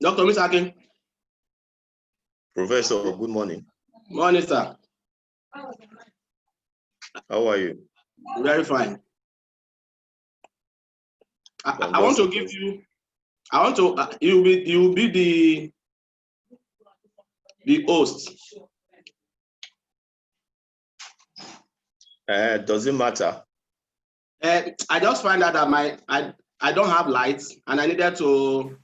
Dr. Misaki. Professor, good morning. Morning, sir. How are you? Very fine. I want to give you. I want to. You will be the host. Does it matter? I just find out that I don't have lights, and I needed to.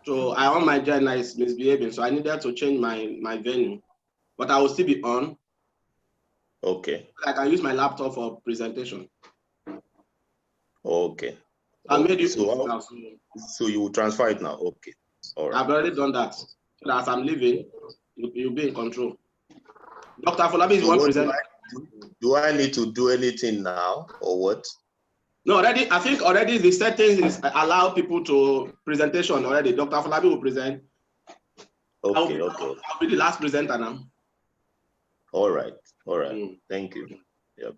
I on my gen is misbehaving, so I needed to change my venue, but I will still be on. Okay. I can use my laptop for presentation. Okay. I made you. So you will transfer it now. Okay. All right. I've already done that. So that as I'm leaving, you'll be in control. Dr. Afolabi is one presenter. Do I need to do anything now or what? No, already. I think already the settings is allow people to presentation already. Dr. Afolabi will present. Okay. I'll be the last presenter now. All right. All right. Thank you. Yep.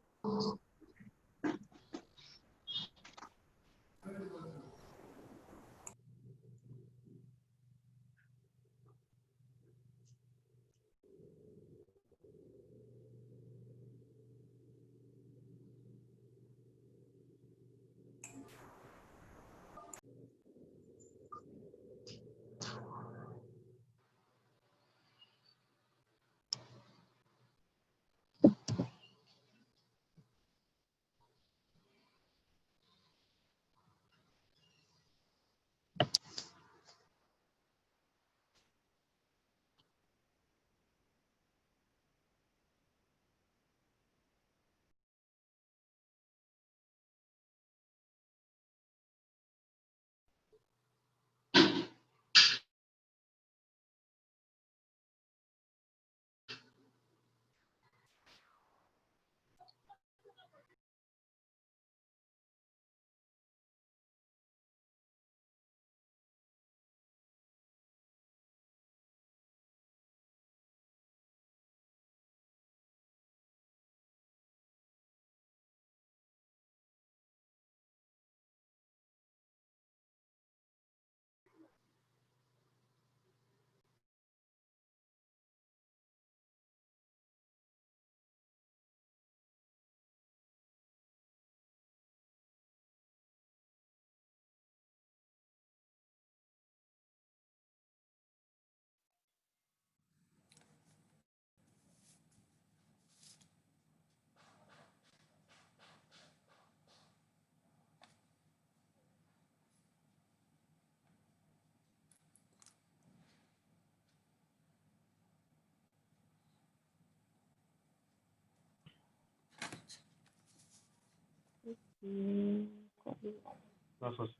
That's awesome.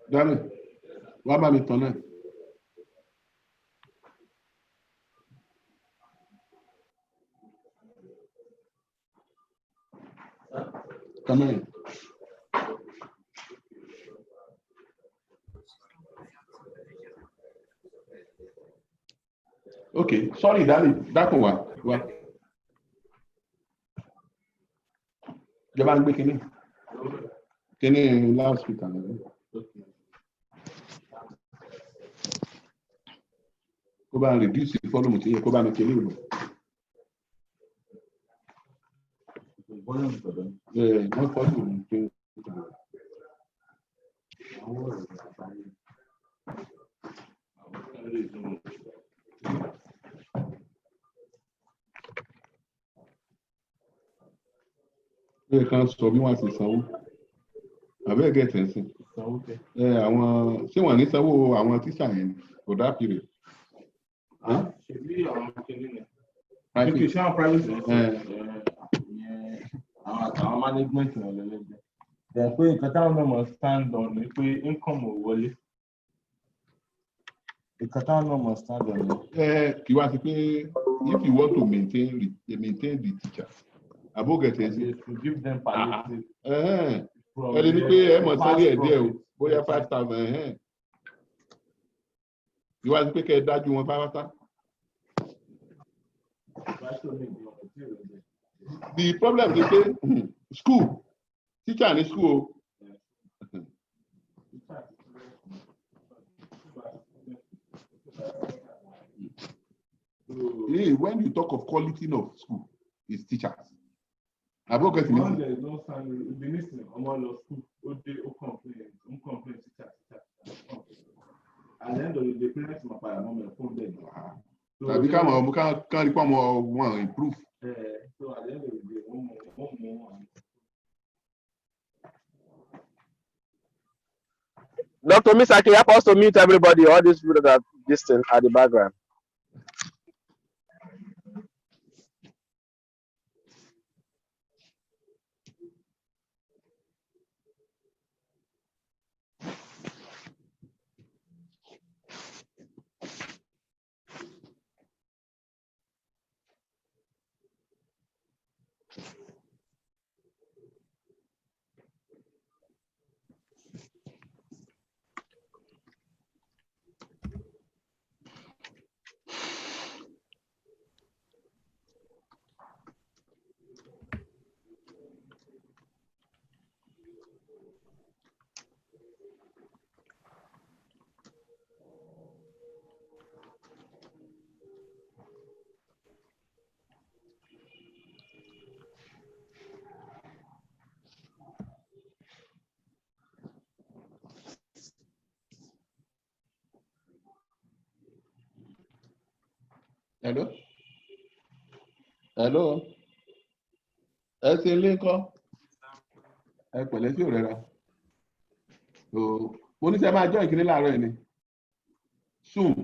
Dami, wá bá mi tán náà. Come in. Okay, sorry, that one. What? Jaban Bikini. Can you loudspeaker? Go back and reduce the volume to go back and kill you. Yeah, no volume. They can't stop you once it's so. I better get attention. Yeah, I want. See, one is I want to sign for that period. Huh? Our management they pay Qatar stand on income or wallet. The Qatar must stand on You want to pay if you want to maintain the teacher. I will get it. To give them palliative. Pay boya 5,000. You want to pay that you want 5,000? The problem is that school, teacher in school. When you talk of quality of school, it's teachers. I will get it. There is no salary. The minister, school, complain, teacher. At the end of the day, parents must buy a moment phone there. So can't improve. So at the end of the day, one more. Dr. Misa, can you help us to mute everybody? All these people that are distant at the background. Hello? Hello? Ẹ ti ilé ńkọ́? Ẹ pẹ̀lẹ́ sí òrẹ́ra. Mo ní sẹ́ máa jọ́ ìkíní láàárọ̀ yìí ni. Soon.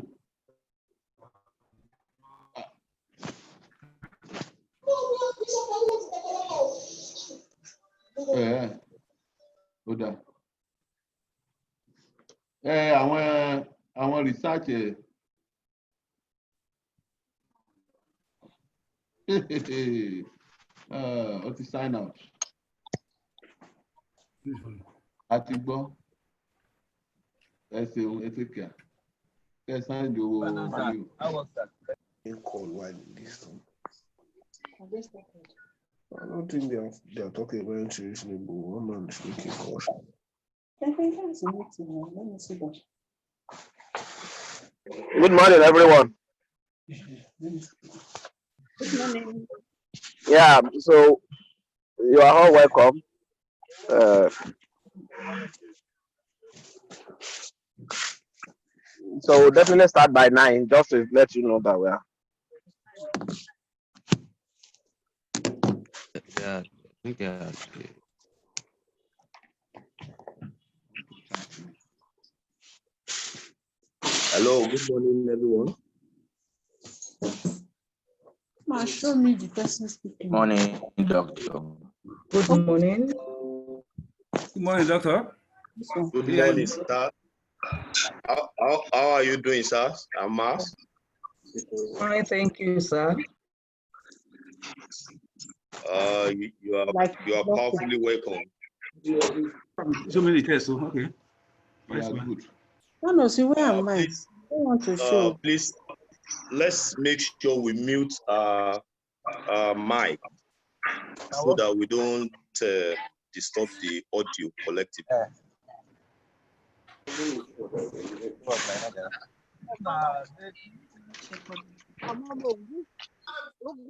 Ó dà. Àwọn research ó ti sign out. A ti gbọ́. Ẹ ṣeun, ẹ take care. Ẹ sign the owó. I don't think they are talking about anything reasonable. One man is making calls. I think that's a meeting. Let me see that. Good morning, everyone. Good morning. Yeah, so you are all welcome. So we'll definitely start by 9, just to let you know that we are. Yeah, I think Hello, good morning, everyone. Show me the person speaking. morning, doctor. Good morning. Good morning, doctor. Good morning, sir. How are you doing, sir? I'm Mas. Fine, thank you, sir. You are Like, powerfully welcome. So many tests. So, okay. Yeah, good. no, see where am I? I Please, don't want to show. please, let's make sure we mute our mic so that we don't disturb the audio collectively.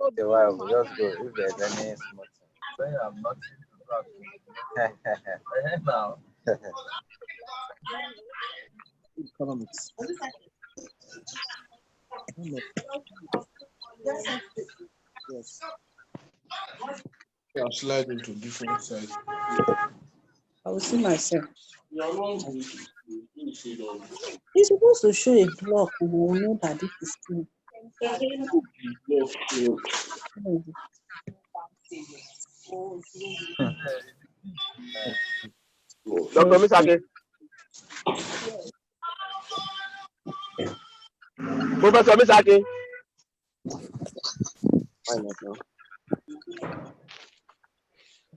Okay, well, we'll just go if there's any small thing. Saying I'm not now. Economics. Yes. I'll slide into different sides. I will see myself. You're supposed to show a block. We will know that this is true. Dr. Misaki. Professor Misaki.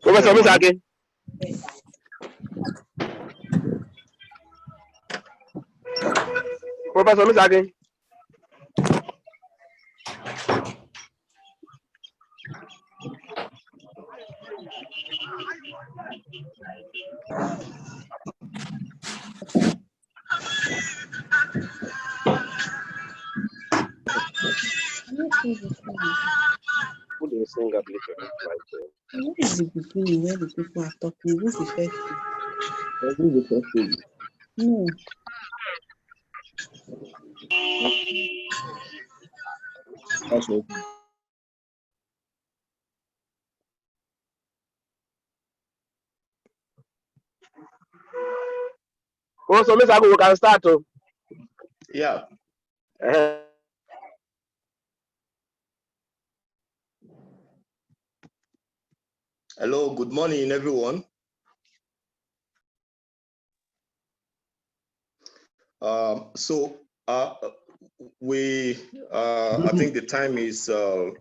Professor Misaki. Professor Misaki. Who do you sing application? What is the beginning where the people are talking? This is the first thing. This is the first thing. No. That's what. Professor Misaki, we can start. Yeah. Hello, good morning, everyone. I think the time is 9.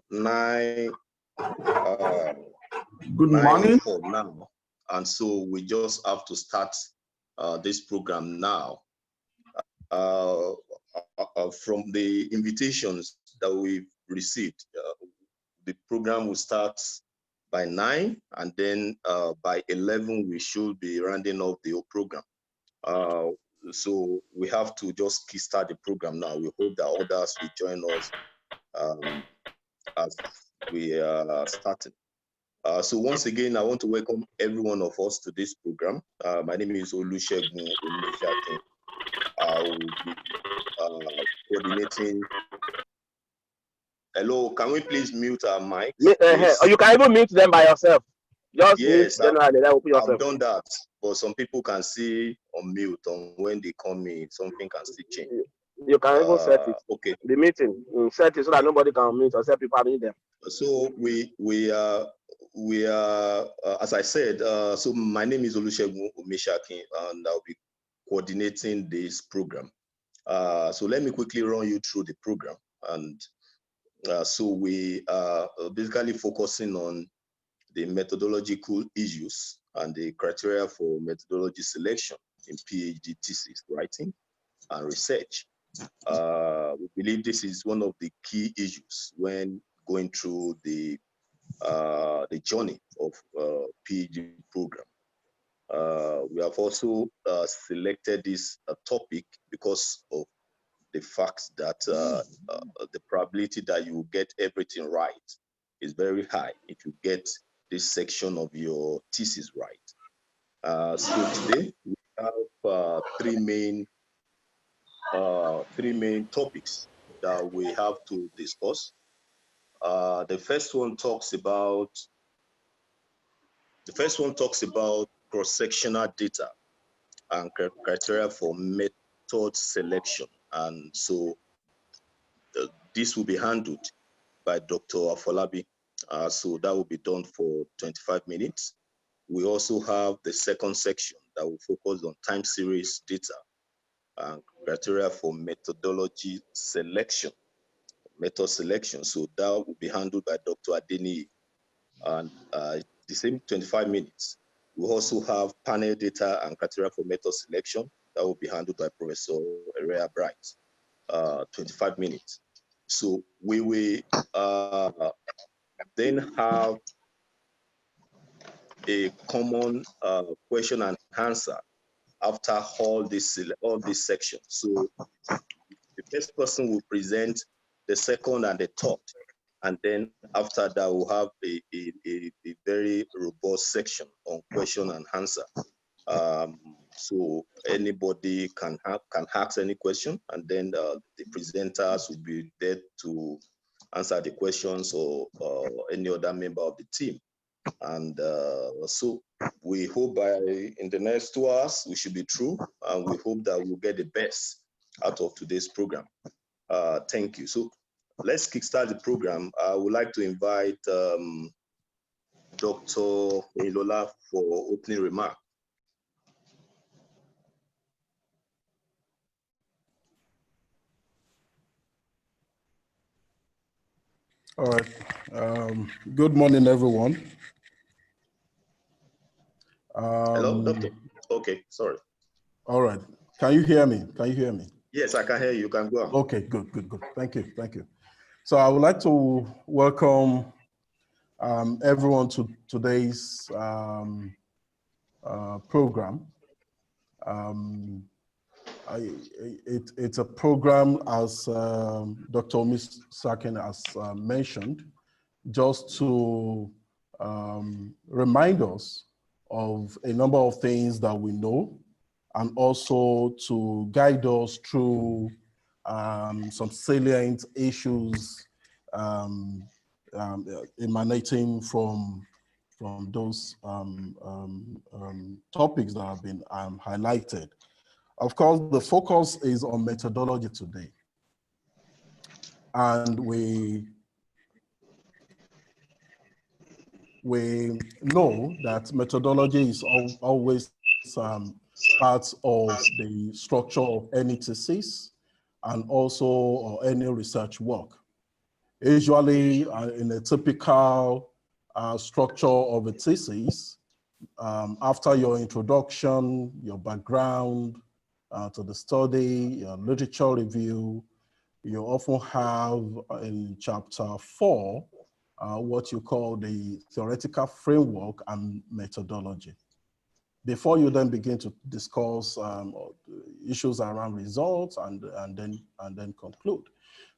Good morning. Now, and so we just have to start this program now. From the invitations that we've received, the program will start by 9, and then by 11 we should be rounding up the whole program. So we have to just kickstart the program now. We hope that others will join us as we are starting. So once again, I want to welcome every one of us to this program. My name is Olusegun Omeshake. I will be coordinating. Hello, can we please mute our mic? Or you can even mute them by yourself. Just yes, mute generally, then open yourself. I've done that, but some people can see on mute on when they come in. Something can still change. You can even set it. Okay. The meeting, set it so that nobody can mute or set people having them. So we are as I said. So my name is Olusegun Omeshake, and I'll be coordinating this program. So let me quickly run you through the program. And so we are basically focusing on the methodological issues and the criteria for methodology selection in PhD thesis writing and research. We believe this is one of the key issues when going through the journey of PhD program. We have also selected this topic because of the fact that the probability that you will get everything right is very high if you get this section of your thesis right. So today we have three main topics that we have to discuss. The first one talks about cross-sectional data and criteria for method selection, and so this will be handled by Dr. Afolabi. So that will be done for 25 minutes. We also have the second section that will focus on time series data and criteria for methodology selection, method selection. So that will be handled by Dr. Adeni. and the same 25 minutes. We also have panel data and criteria for method selection that will be handled by Professor Area Bright, 25 minutes. So we will then have a common question and answer after all this section. So the first person will present, the second and the third, and then after that we'll have a very robust section on question and answer. So anybody can ask any question, and then the presenters will be there to answer the questions, or any other member of the team. And so we hope in the next 2 hours we should be through, and we hope that we'll get the best out of today's program. Thank you. So let's kickstart the program. I would like to invite Dr. Ilola for opening remarks. All right. Good morning, everyone. Hello, Doctor. Okay, sorry. All right. Can you hear me? Can you hear me? Yes, I can hear you. You can go on. Okay, good. Thank you. So I would like to welcome everyone to today's program. It's a program, as Dr. Omisakin has mentioned, just to remind us of a number of things that we know, and also to guide us through some salient issues emanating from those topics that have been highlighted. Of course, the focus is on methodology today. And we know that methodology is always part of the structure of any thesis, and also or any research work. Usually in a typical structure of a thesis, after your introduction, your background to the study, your literature review, you often have in chapter 4 what you call the theoretical framework and methodology. Before you then begin to discuss issues around results and then conclude.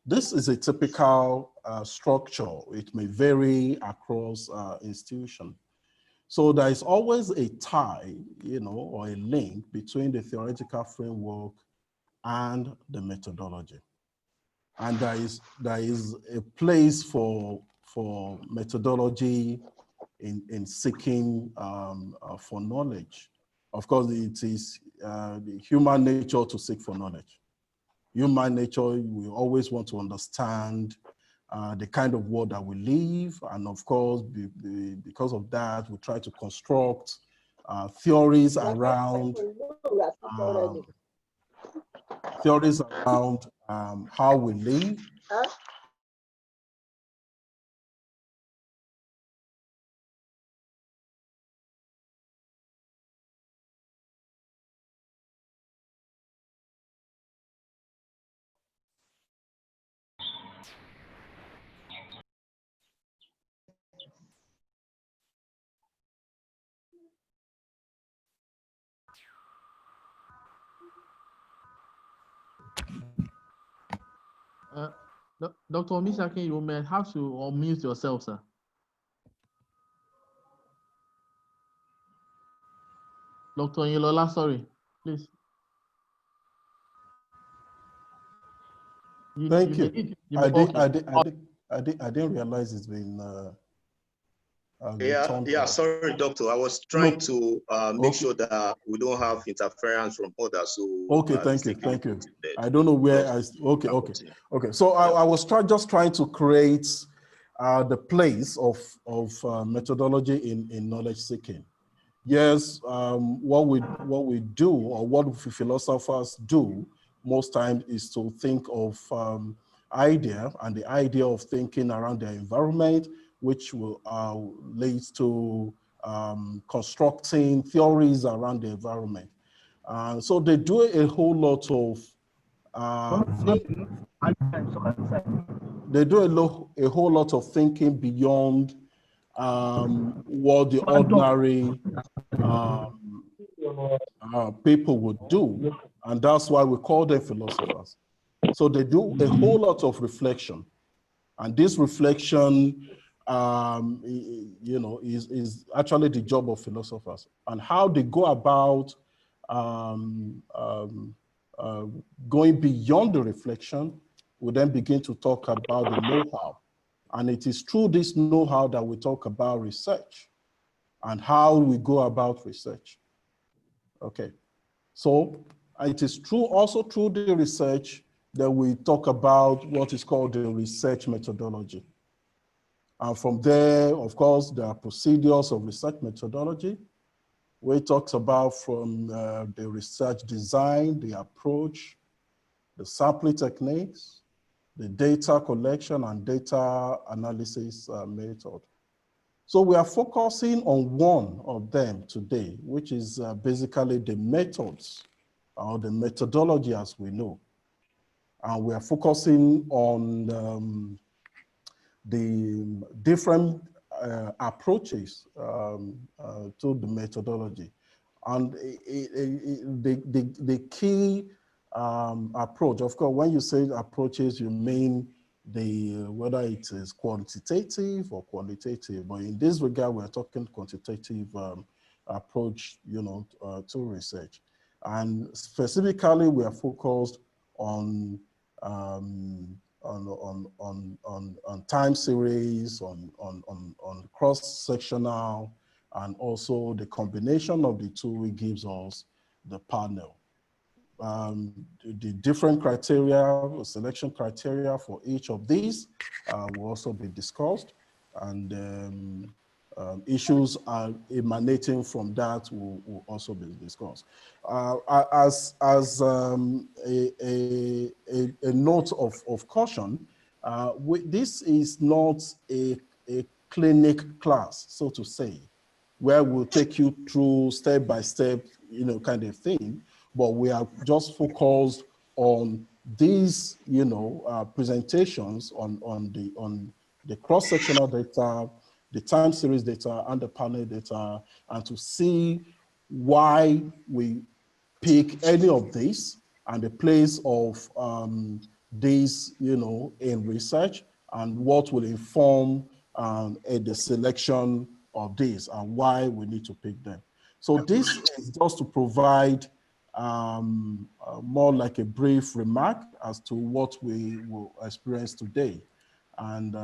This is a typical structure. It may vary across institutions. So there is always a tie, or a link between the theoretical framework and the methodology. And there is a place for methodology in seeking for knowledge. Of course, it is the human nature to seek for knowledge. Human nature, we always want to understand the kind of world that we live. And of course, because of that, we try to construct theories around how we live. Dr. Omisakin, you may have to unmute yourself, sir. Dr. Ilola, sorry, please. Thank you. I didn't realize it's been yeah, sorry, doctor. I was trying to make sure that we don't have interference from others. So okay, thank you. I don't know where okay. So I was just trying to create the place of methodology in knowledge seeking. Yes, what we do, or what philosophers do most times, is to think of idea, and the idea of thinking around their environment, which will lead to constructing theories around the environment. So they do a whole lot of a whole lot of thinking beyond what the ordinary people would do, and that's why we call them philosophers. So they do a whole lot of reflection, and this reflection, you know, is actually the job of philosophers. And how they go about going beyond the reflection, we then begin to talk about the know-how. And it is through this know-how that we talk about research and how we go about research. Okay, so it is true also through the research that we talk about what is called the research methodology. And from there, of course, there are procedures of research methodology, where it talks about from the research design, the approach, the sampling techniques, the data collection and data analysis method. So we are focusing on one of them today, which is basically the methods or the methodology as we know. And we are focusing on the different approaches to the methodology. And the key approach, of course, when you say approaches, you mean whether it is quantitative or qualitative, but in this regard, we're talking quantitative approach, you know, to research. And specifically, we are focused on time series, on cross-sectional, and also the combination of the two gives us the panel. The different criteria, selection criteria for each of these will also be discussed, and issues are emanating from that will also be discussed. As a note of caution, this is not a clinic class, so to say, where we'll take you through step by step, you know, kind of thing. But we are just focused on these, you know, presentations on the cross-sectional data, the time series data, and the panel data, and to see why we pick any of these and the place of these, you know, in research, and what will inform the selection of these and why we need to pick them. So this is just to provide more like a brief remark as to what we will experience today. And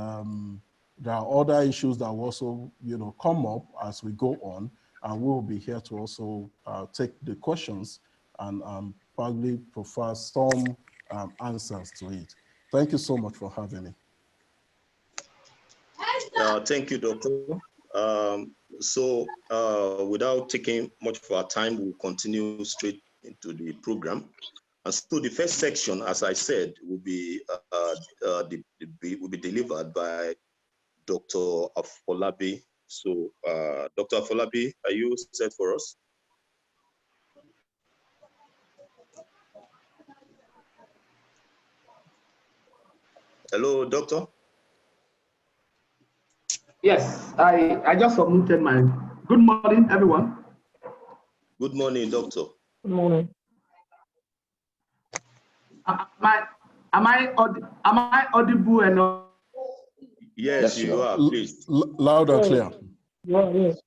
there are other issues that will also, you know, come up as we go on, and we will be here to also take the questions and probably provide some answers to it. Thank you so much for having me. Thank you, Doctor. Without taking much of our time, we'll continue straight into the program. And so the first section, as I said, will be delivered by Dr. Afolabi. So, Dr. Afolabi, are you set for us? Hello, Doctor. Yes, I just submitted my. Good morning, everyone. Good morning, Doctor. Good morning. Am I audible enough? Yes, you are, please. Loud and clear. Yes.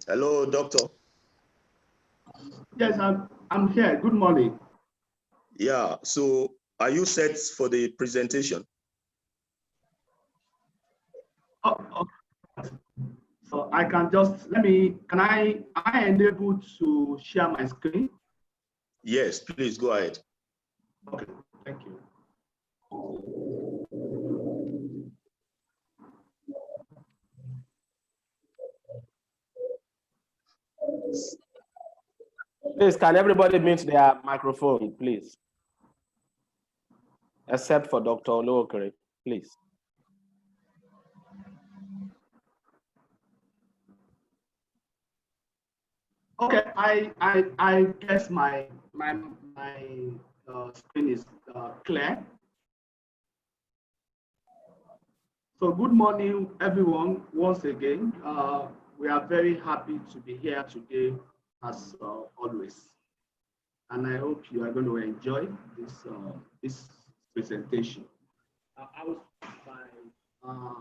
Hello, Doctor. Yes, I'm here. Good morning. Yeah, so are you set for the presentation? Oh, okay. So I can just, am I able to share my screen? Yes, please go ahead. Okay, thank you. Please, can everybody mute their microphone, please? Except for Dr. Oluokere, please. Okay, I guess my screen is clear. So good morning, everyone. Once again, we are very happy to be here today, as always, and I hope you are going to enjoy this presentation. I will start by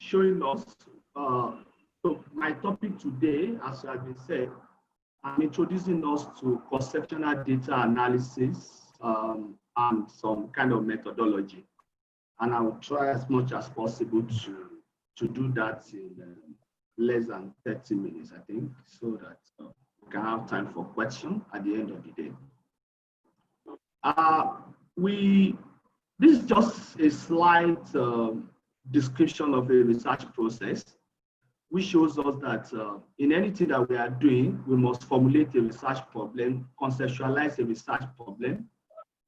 showing us. So my topic today, as has been said, I'm introducing us to conceptual data analysis and some kind of methodology. And I will try as much as possible to do that in less than 30 minutes, I think, so that we can have time for questions at the end of the day. This is just a slight description of a research process, which shows us that in anything that we are doing, we must formulate a research problem, conceptualize a research problem.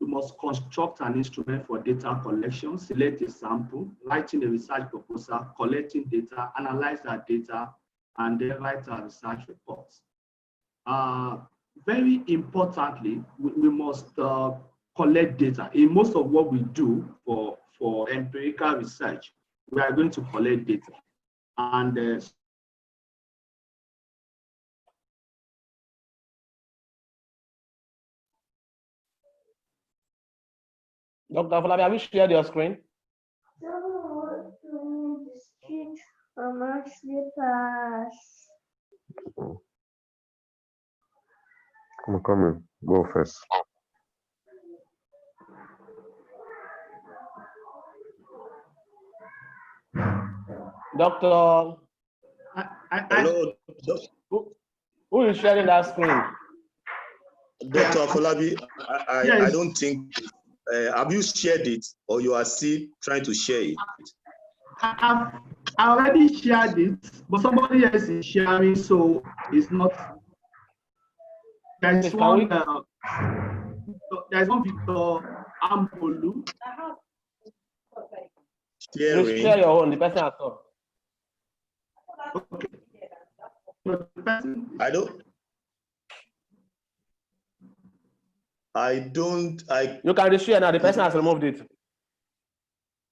We must construct an instrument for data collection, select a sample, writing a research proposal, collecting data, analyze that data, and then write our research reports. Very importantly, we must collect data. In most of what we do for empirical research, we are going to collect data. And Dr. Falabi, have you shared your screen? I'm coming. Go first. Doctor, Hello, who is sharing that screen? Dr. Afolabi, I Yes. don't think, have you shared it or you are still trying to share it? I already shared it, but somebody else is sharing, so it's not. There's Please, one. There's one Victor Ampolu. Please share your own. The person has talked. Okay. So the person, You can share now. The person has removed it.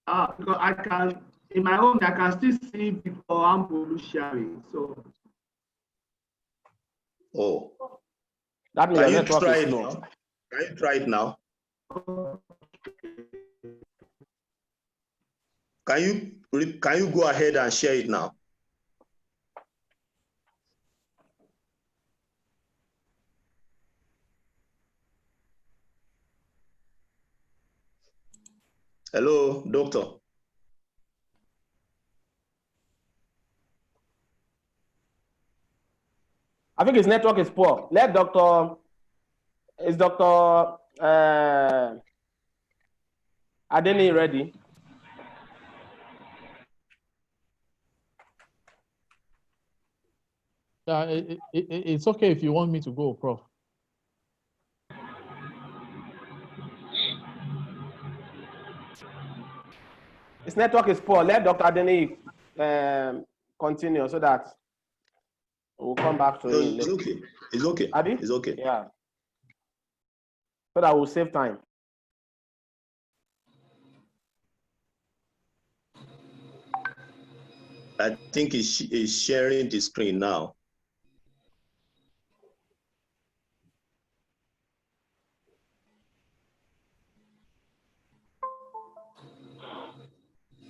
because I can, in my own, I can still see Victor Ampolu sharing. So. Oh. That means Can your you network try is it slow. now? Can you try it now? Can you go ahead and share it now? Hello, doctor. I think his network is poor. Let Dr. Is Dr. Adeni ready? It's okay if you want me to go, Prof. His network is poor. Let Dr. Adeni continue so that we'll come back to him. It's okay. It's okay. Abi? It's okay. Yeah. So that we'll save time. I think he's sharing the screen now.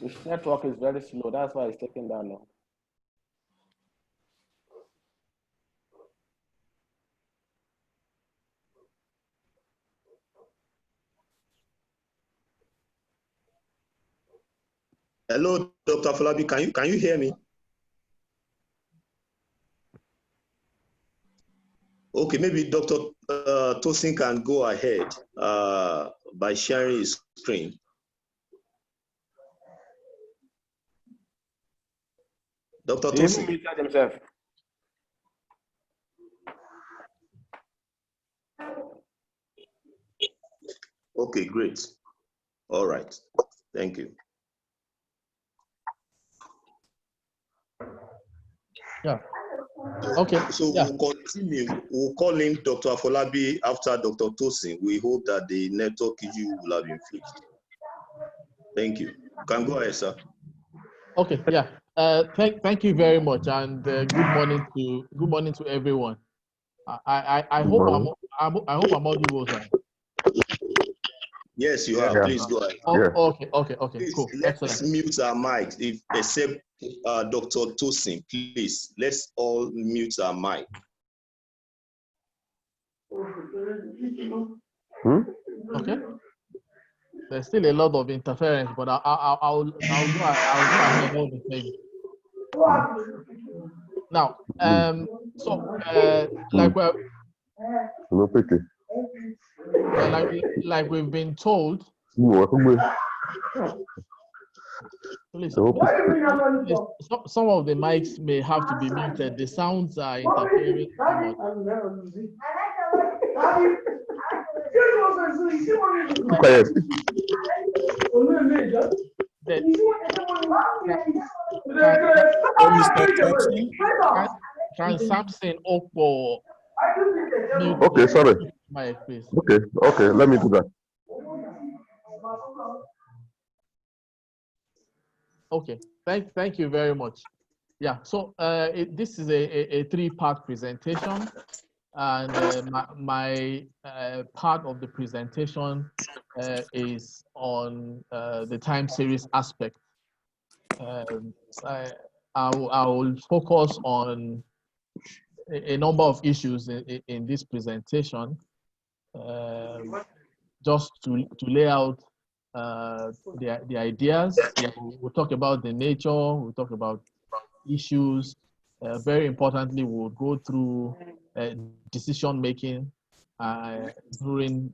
His network is very slow. That's why it's taking that long. Hello, Dr. Falabi, can you hear me? Okay, maybe Dr. Tosin can go ahead by sharing his screen. Dr. Tosin. He muted himself. Okay, great. All right. Thank you. Yeah. Okay. So Yeah. we'll continue. We'll call in Dr. Afolabi after Dr. Tosin. We hope that the network issue will have been fixed. Thank you. You can go ahead, sir. Okay. Yeah. Thank you very much, and good morning to everyone. I hope I'm audible, sir. Yes, you are. Please go ahead. Okay. Please, Cool. let's Excellent. mute our mics, except Dr. Tosin. Please, let's all mute our mic. Okay. There's still a lot of interference, but I'll go ahead all the same. Now, like we've been told. Please, some of the mics may have to be muted. The sounds are interfering too much. Can Samson Okpo mute? Okay, sorry. Mic, please. Okay, let me do that. Okay, thank you very much. Yeah, so this is a three-part presentation, and my part of the presentation is on the time series aspect. I will focus on a number of issues in this presentation, just to lay out the ideas. We'll talk about the nature, we'll talk about issues. Very importantly, we'll go through decision making during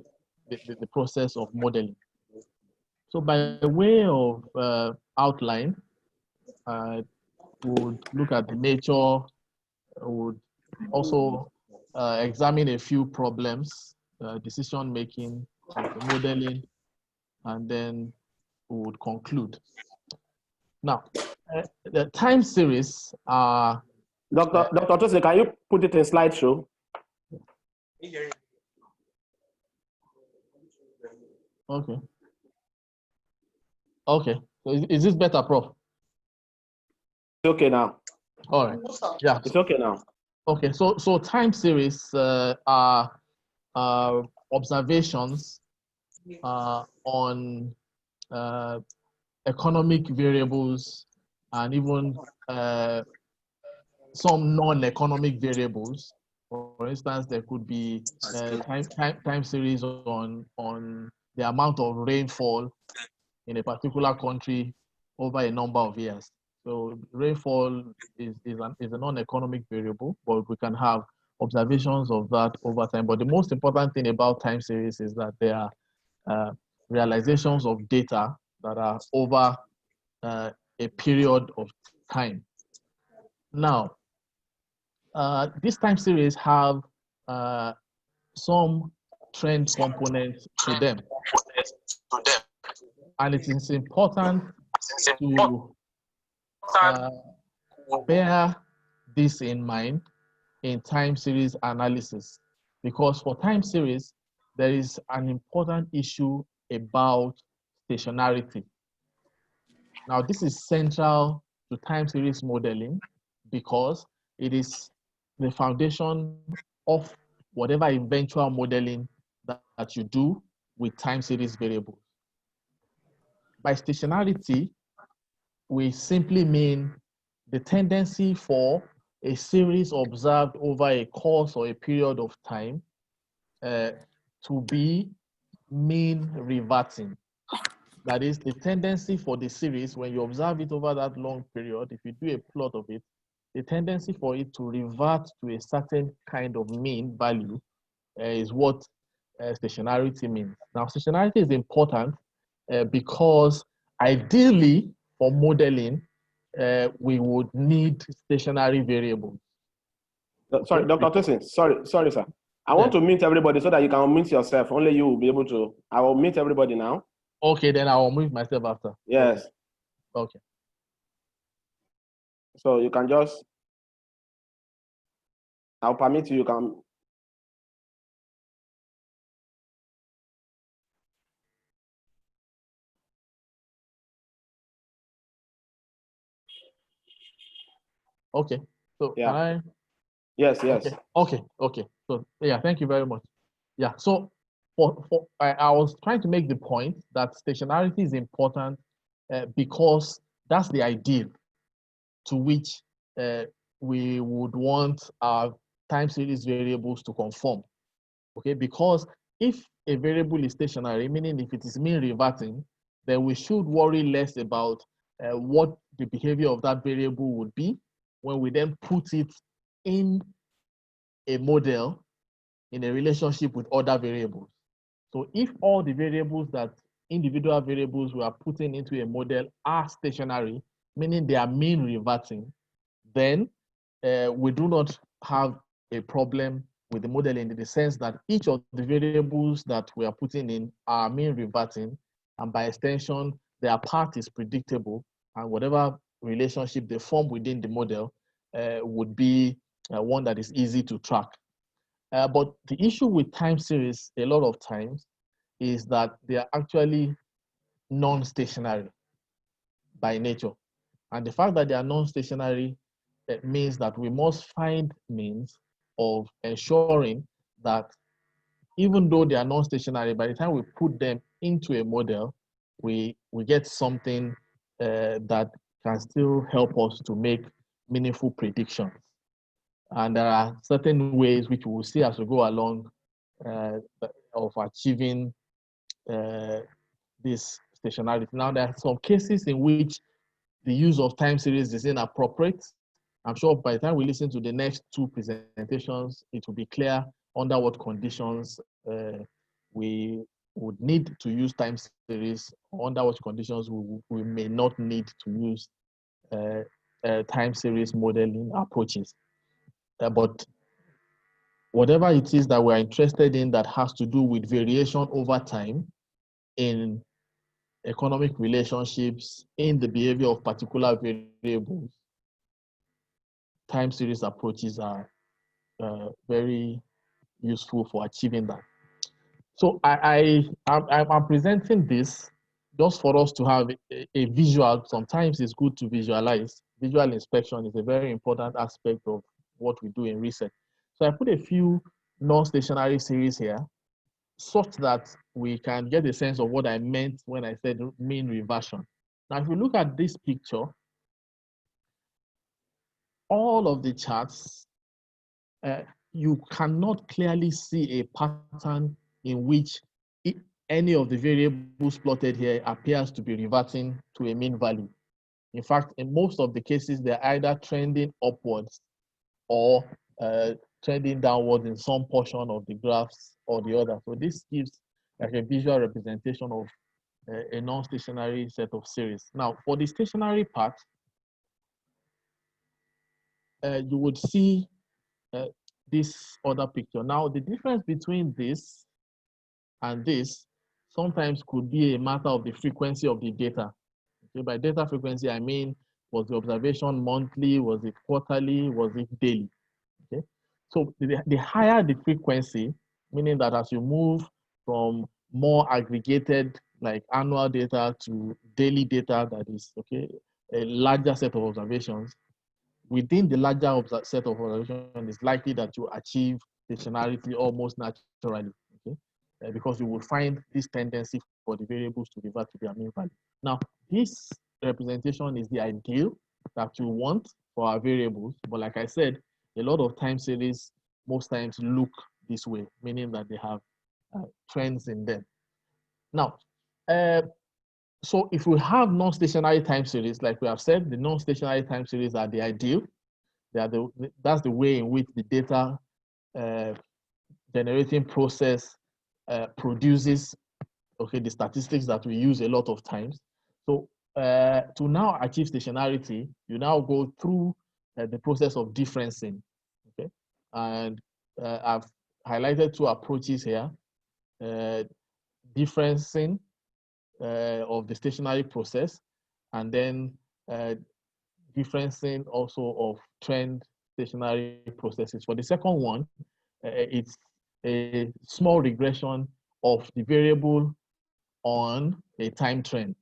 the process of modeling. So by way of outline, we'll look at the nature, we'll also examine a few problems, decision making, modeling, and then we would conclude. Now, the time series are... Dr. Tosin, can you put it in slideshow? Okay. Okay. So is this better, Prof? It's okay now. All right. Yeah. It's okay now. Okay. So time series are observations on economic variables and even some non-economic variables. For instance, there could be time series on the amount of rainfall in a particular country over a number of years. So rainfall is a non-economic variable, but we can have observations of that over time. But the most important thing about time series is that there are realizations of data that are over a period of time. Now, this time series have some trend components to them. And it is important to bear this in mind in time series analysis, because for time series, there is an important issue about stationarity. Now, this is central to time series modeling because it is the foundation of whatever eventual modeling that you do with time series variables. By stationarity, we simply mean the tendency for a series observed over a course or a period of time to be mean reverting. That is, the tendency for the series, when you observe it over that long period, if you do a plot of it, the tendency for it to revert to a certain kind of mean value is what stationarity means. Now, stationarity is important because ideally for modeling, we would need stationary variables. Sorry, Dr. Tosin, sorry, sir. I want to mute everybody so that you can unmute yourself. Only you will be able to. I will mute everybody now. Okay, then I will mute myself after. Yes. Okay. So you can just, I'll permit you, you can. Okay. So Yeah. can I? Yes, yes. Okay. So yeah, thank you very much. Yeah. So I was trying to make the point that stationarity is important because that's the ideal to which we would want our time series variables to conform. Okay, because if a variable is stationary, meaning if it is mean reverting, then we should worry less about what the behavior of that variable would be when we then put it in a model in a relationship with other variables. So if all the variables that individual variables we are putting into a model are stationary, meaning they are mean reverting, then we do not have a problem with the model in the sense that each of the variables that we are putting in are mean reverting, and by extension, their path is predictable, and whatever relationship they form within the model would be one that is easy to track. But the issue with time series a lot of times is that they are actually non-stationary by nature. And the fact that they are non-stationary means that we must find means of ensuring that even though they are non-stationary, by the time we put them into a model, we get something that can still help us to make meaningful predictions. And there are certain ways which we will see as we go along of achieving this stationarity. Now, there are some cases in which the use of time series is inappropriate. I'm sure by the time we listen to the next two presentations, it will be clear under what conditions we would need to use time series, under what conditions we may not need to use time series modeling approaches. But whatever it is that we're interested in that has to do with variation over time in economic relationships, in the behavior of particular variables, time series approaches are very useful for achieving that. So I'm presenting this just for us to have a visual. Sometimes it's good to visualize. Visual inspection is a very important aspect of what we do in research. So I put a few non-stationary series here such that we can get a sense of what I meant when I said mean reversion. Now, if we look at this picture, all of the charts, you cannot clearly see a pattern in which any of the variables plotted here appears to be reverting to a mean value. In fact, in most of the cases, they're either trending upwards or trending downwards in some portion of the graphs or the other. So this gives like a visual representation of a non-stationary set of series. Now, for the stationary part, you would see this other picture. Now, the difference between this and this sometimes could be a matter of the frequency of the data. Okay, by data frequency, I mean, was the observation monthly, was it quarterly, was it daily? Okay, so the higher the frequency, meaning that as you move from more aggregated like annual data to daily data, that is okay, a larger set of observations, within the larger set of observations, it's likely that you achieve stationarity almost naturally, okay? Because you will find this tendency for the variables to revert to their mean value. Now, this representation is the ideal that you want for our variables, but like I said, a lot of time series most times look this way, meaning that they have trends in them. Now, so if we have non-stationary time series, like we have said, the non-stationary time series are the ideal. That's the way in which the data generating process produces the statistics that we use a lot of times. So to now achieve stationarity, you now go through the process of differencing. Okay, and I've highlighted two approaches here, differencing of the stationary process, and then differencing also of trend stationary processes. For the second one, it's a small regression of the variable on a time trend.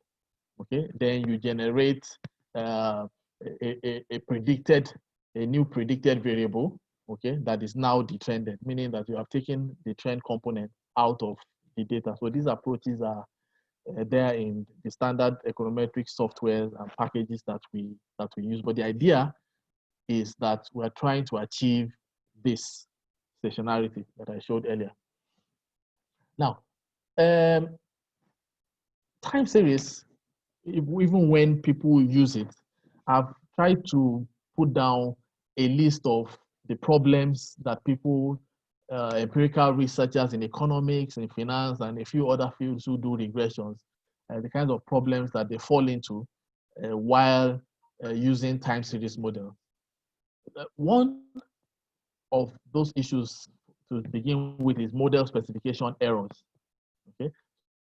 Okay, then you generate a new predicted variable, okay, that is now detrended, meaning that you have taken the trend component out of the data. So these approaches are there in the standard econometric softwares and packages that we use. But the idea is that we're trying to achieve this stationarity that I showed earlier. Now, time series, even when people use it, I've tried to put down a list of the problems that people, empirical researchers in economics, in finance, and a few other fields who do regressions, the kinds of problems that they fall into while using time series models. One of those issues to begin with is model specification errors. Okay,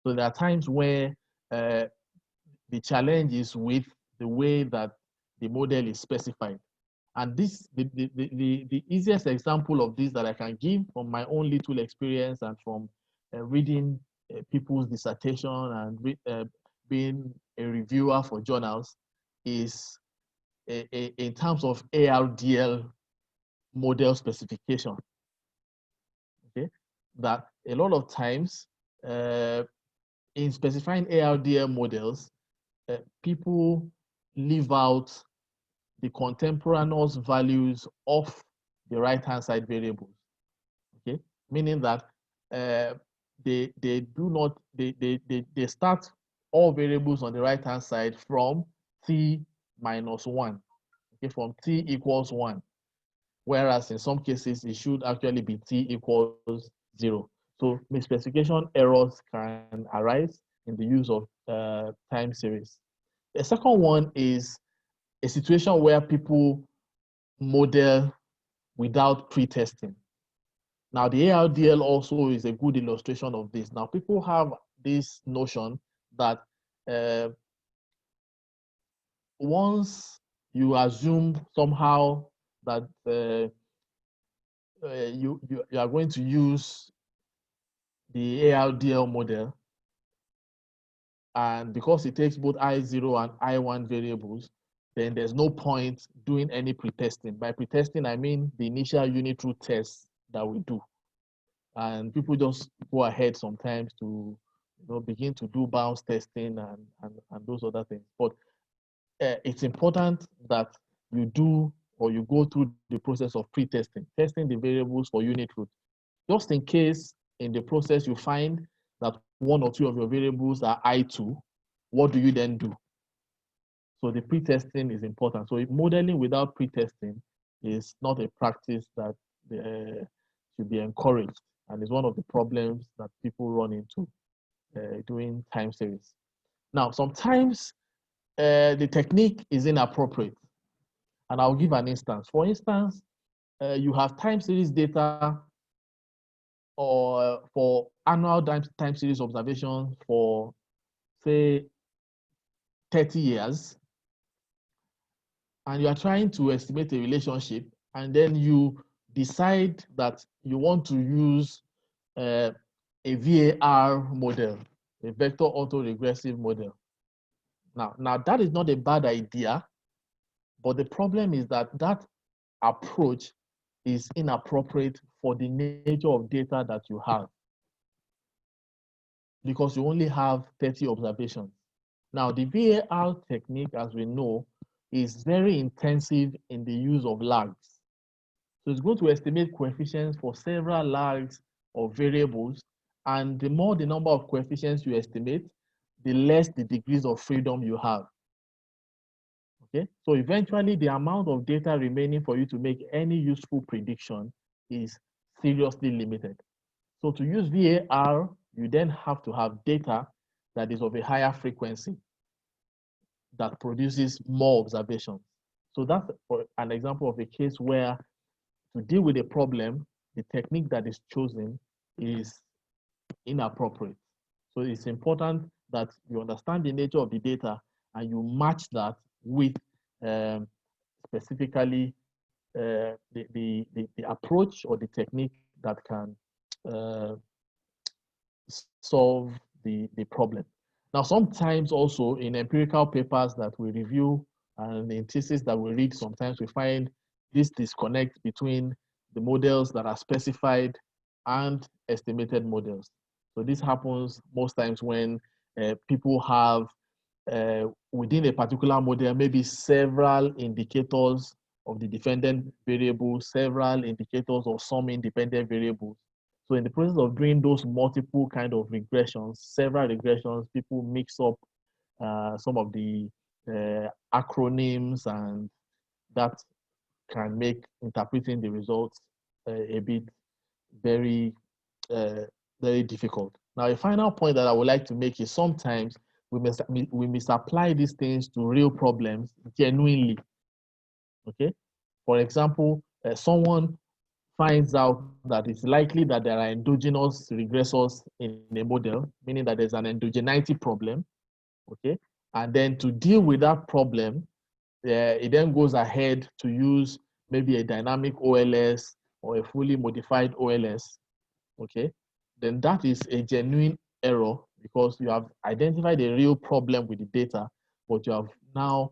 so there are times where the challenge is with the way that the model is specified. And this, the easiest example of this that I can give from my own little experience and from reading people's dissertation and being a reviewer for journals is in terms of ARDL model specification. Okay, that a lot of times in specifying ARDL models, people leave out the contemporaneous values of the right-hand side variables. Okay, meaning that they start all variables on the right-hand side from t minus 1. Okay, from t equals 1, whereas in some cases it should actually be t equals 0. So misspecification errors can arise in the use of time series. The second one is a situation where people model without pre-testing. Now, the ARDL also is a good illustration of this. Now, people have this notion that once you assume somehow that you are going to use the ARDL model, and because it takes both I0 and I1 variables, then there's no point doing any pretesting. By pretesting, I mean the initial unit root tests that we do. And people just go ahead sometimes to begin to do bounce testing and those other things. But it's important that you do or you go through the process of pretesting, testing the variables for unit root. Just in case in the process you find that one or two of your variables are I2, what do you then do? So the pre-testing is important. So modeling without pre-testing is not a practice that should be encouraged, and is one of the problems that people run into doing time series. Now, sometimes the technique is inappropriate, and I'll give an instance. For instance, you have time series data or for annual time series observations for, say, 30 years, and you are trying to estimate a relationship, and then you decide that you want to use a VAR model, a vector autoregressive model. Now that is not a bad idea, but the problem is that that approach is inappropriate for the nature of data that you have, because you only have 30 observations. Now, the VAR technique, as we know, is very intensive in the use of lags. So it's going to estimate coefficients for several lags of variables, and the more the number of coefficients you estimate, the less the degrees of freedom you have. Okay, so eventually the amount of data remaining for you to make any useful prediction is seriously limited. So to use VAR, you then have to have data that is of a higher frequency that produces more observations. So that's an example of a case where to deal with a problem, the technique that is chosen is inappropriate. So it's important that you understand the nature of the data and you match that with specifically the approach or the technique that can solve the problem. Now, sometimes also in empirical papers that we review and in thesis that we read, sometimes we find this disconnect between the models that are specified and estimated models. So this happens most times when people have within a particular model, maybe several indicators of the dependent variable, several indicators of some independent variables. So in the process of doing those multiple kind of regressions, several regressions, people mix up some of the acronyms, and that can make interpreting the results a bit very difficult. Now, a final point that I would like to make is sometimes we misapply these things to real problems genuinely. Okay, for example, someone finds out that it's likely that there are endogenous regressors in a model, meaning that there's an endogeneity problem. Okay, and then to deal with that problem, it then goes ahead to use maybe a dynamic OLS or a fully modified OLS. Okay, then that is a genuine error because you have identified a real problem with the data, but you have now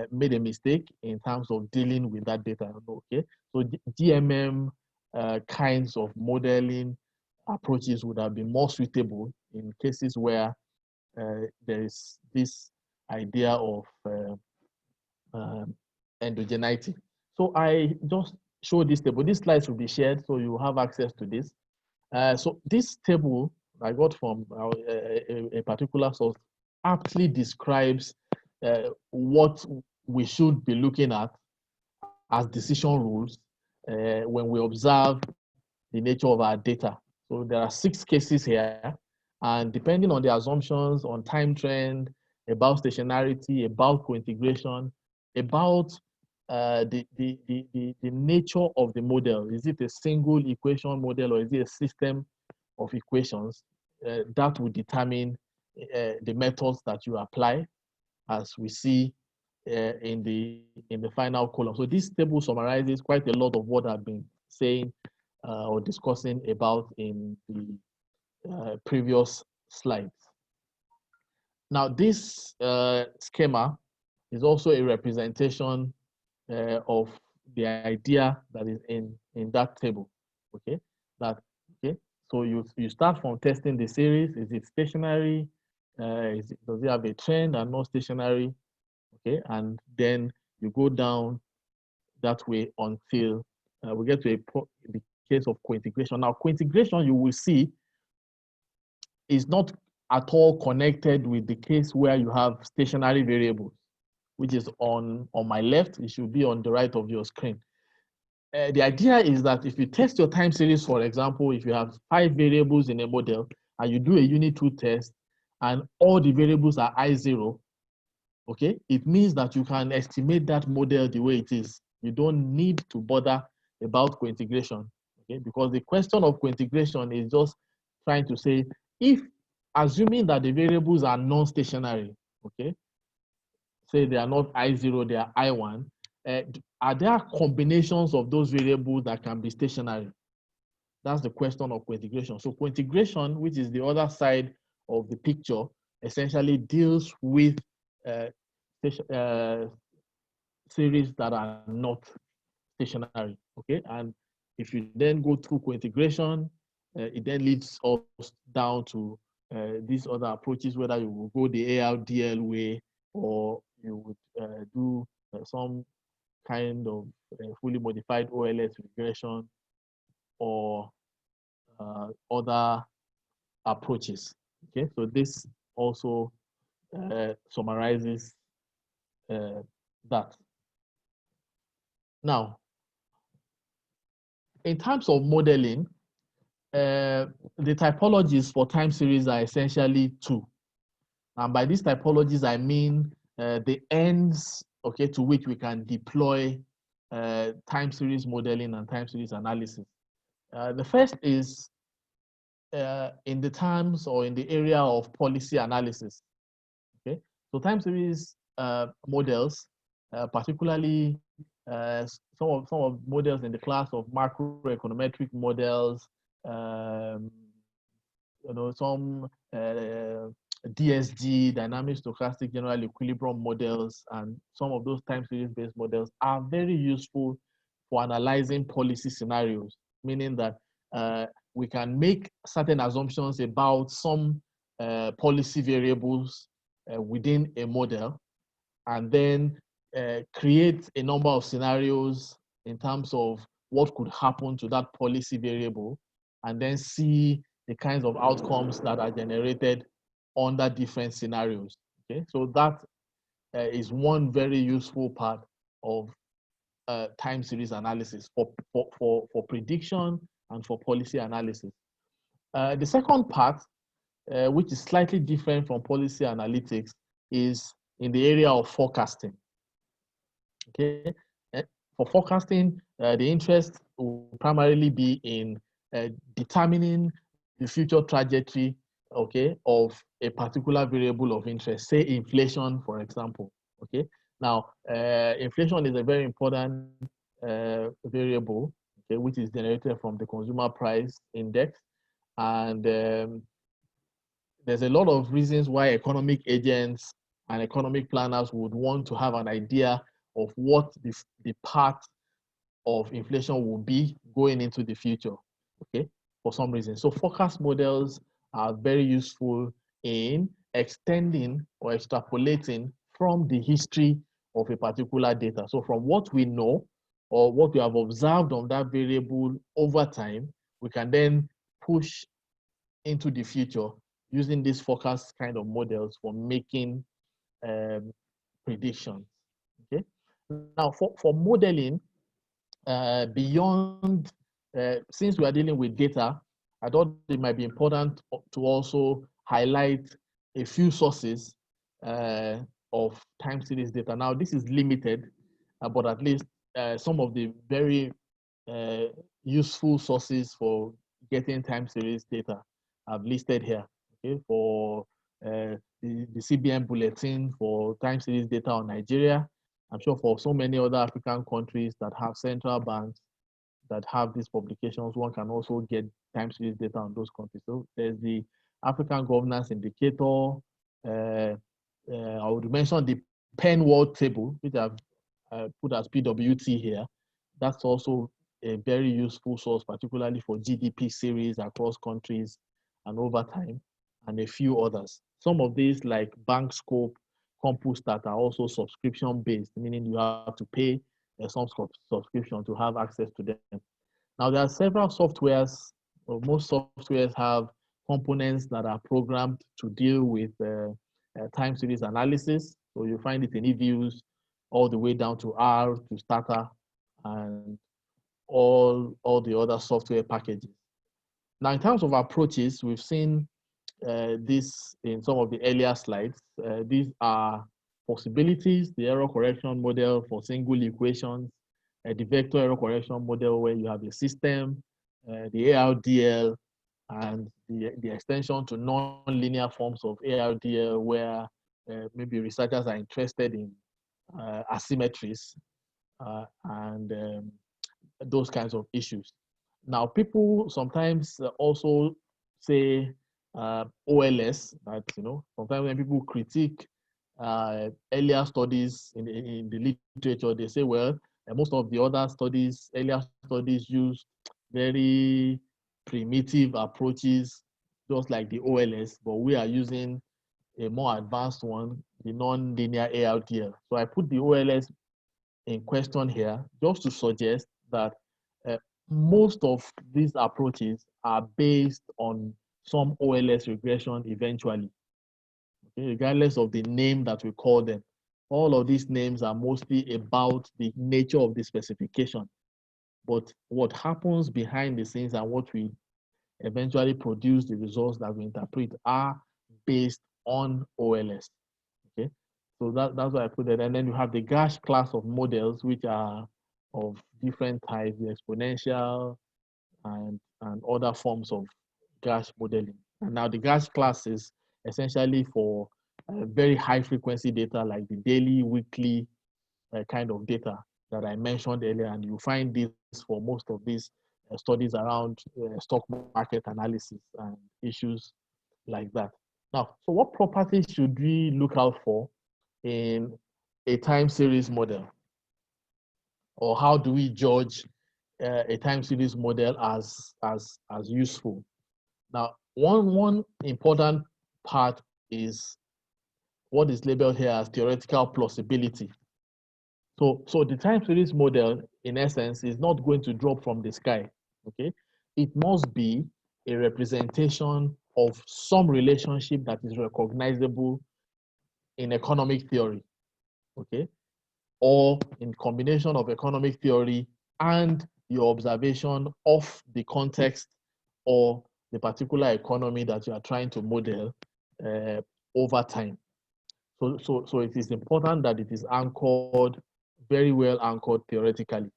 made a mistake in terms of dealing with that data. Okay, so DMM kinds of modeling approaches would have been more suitable in cases where there is this idea of endogeneity. So I just show this table. These slides will be shared, so you have access to this. So this table I got from a particular source aptly describes what we should be looking at as decision rules when we observe the nature of our data. So there are 6 cases here, and depending on the assumptions on time trend, about stationarity, about co-integration, about the nature of the model. Is it a single equation model or is it a system of equations? That will determine the methods that you apply, as we see in the final column. So this table summarizes quite a lot of what I've been saying or discussing about in the previous slides. Now this schema is also a representation of the idea that is in that table. Okay, so you start from testing the series. Is it stationary? Does it have a trend and not stationary? Okay, and then you go down that way until we get to the case of co-integration. Now, co-integration, you will see, is not at all connected with the case where you have stationary variables, which is on my left. It should be on the right of your screen. The idea is that if you test your time series, for example, if you have 5 variables in a model and you do a unit 2 test and all the variables are I0, okay, it means that you can estimate that model the way it is. You don't need to bother about co-integration, okay, because the question of co-integration is just trying to say, if assuming that the variables are non-stationary, okay, say they are not I0, they are I1, are there combinations of those variables that can be stationary? That's the question of co-integration. So co-integration, which is the other side of the picture, essentially deals with series that are not stationary, okay? And if you then go through co-integration, it then leads us down to these other approaches, whether you will go the ARDL way or you would do some kind of fully modified OLS regression or other approaches. Okay, so this also summarizes that. Now, in terms of modeling, the typologies for time series are essentially 2. And by these typologies, I mean the ends, okay, to which we can deploy time series modeling and time series analysis. The first is in the terms or in the area of policy analysis. Okay, so time series models, particularly some of models in the class of macroeconometric models, some DSG, dynamic stochastic general equilibrium models, and some of those time series based models are very useful for analyzing policy scenarios, meaning that we can make certain assumptions about some policy variables within a model, and then create a number of scenarios in terms of what could happen to that policy variable, and then see the kinds of outcomes that are generated under different scenarios. Okay, so that is one very useful part of time series analysis for prediction and for policy analysis. The second part, which is slightly different from policy analytics, is in the area of forecasting. Okay, for forecasting, the interest will primarily be in determining the future trajectory, okay, of a particular variable of interest, say inflation, for example. Okay, now inflation is a very important variable, okay, which is generated from the consumer price index, and there's a lot of reasons why economic agents and economic planners would want to have an idea of what the path of inflation will be going into the future, okay, for some reason. So forecast models are very useful in extending or extrapolating from the history of a particular data. So from what we know or what we have observed on that variable over time, we can then push into the future using these forecast kind of models for making predictions. Okay. Now for modeling, beyond, since we are dealing with data, I thought it might be important to also highlight a few sources of time series data. Now, this is limited, but at least some of the very useful sources for getting time series data I've listed here. Okay, for the CBN bulletin for time series data on Nigeria. I'm sure for so many other African countries that have central banks that have these publications, one can also get time series data on those countries. So there's the African Governance Indicator. I would mention the Penn World Table, which I've put as PWT here. That's also a very useful source, particularly for GDP series across countries and over time, and a few others. Some of these, like Bank Scope, CompuStat, are also subscription-based, meaning you have to pay some subscription to have access to them. Now, there are several softwares, or most softwares have components that are programmed to deal with time series analysis. So you find it in eViews all the way down to R, to Stata, and all the other software packages. Now, in terms of approaches, we've seen this in some of the earlier slides. These are possibilities: the error correction model for single equations, the vector error correction model where you have a system, the ARDL, and the extension to non-linear forms of ARDL where maybe researchers are interested in asymmetries and those kinds of issues. Now, people sometimes also say OLS, that, sometimes when people critique earlier studies in the literature, they say, well, most of the other studies, earlier studies, used very primitive approaches, just like the OLS, but we are using a more advanced one, the non-linear ARDL. So I put the OLS in question here just to suggest that most of these approaches are based on some OLS regression eventually, okay, regardless of the name that we call them. All of these names are mostly about the nature of the specification. But what happens behind the scenes and what we eventually produce, the results that we interpret, are based on OLS. Okay, so that's why I put it. And then you have the GASH class of models, which are of different types, the exponential and and other forms of GASH modeling. And now the GASH class is essentially for very high frequency data like the daily, weekly kind of data that I mentioned earlier. And you find this for most of these studies around stock market analysis and issues like that. Now, so what properties should we look out for in a time series model? Or how do we judge a time series model as useful? Now, one important part is what is labeled here as theoretical plausibility. So the time series model, in essence, is not going to drop from the sky, okay? It must be a representation of some relationship that is recognizable in economic theory, okay? Or in combination of economic theory and your observation of the context or the particular economy that you are trying to model over time. So it is important that it is anchored, very well anchored theoretically.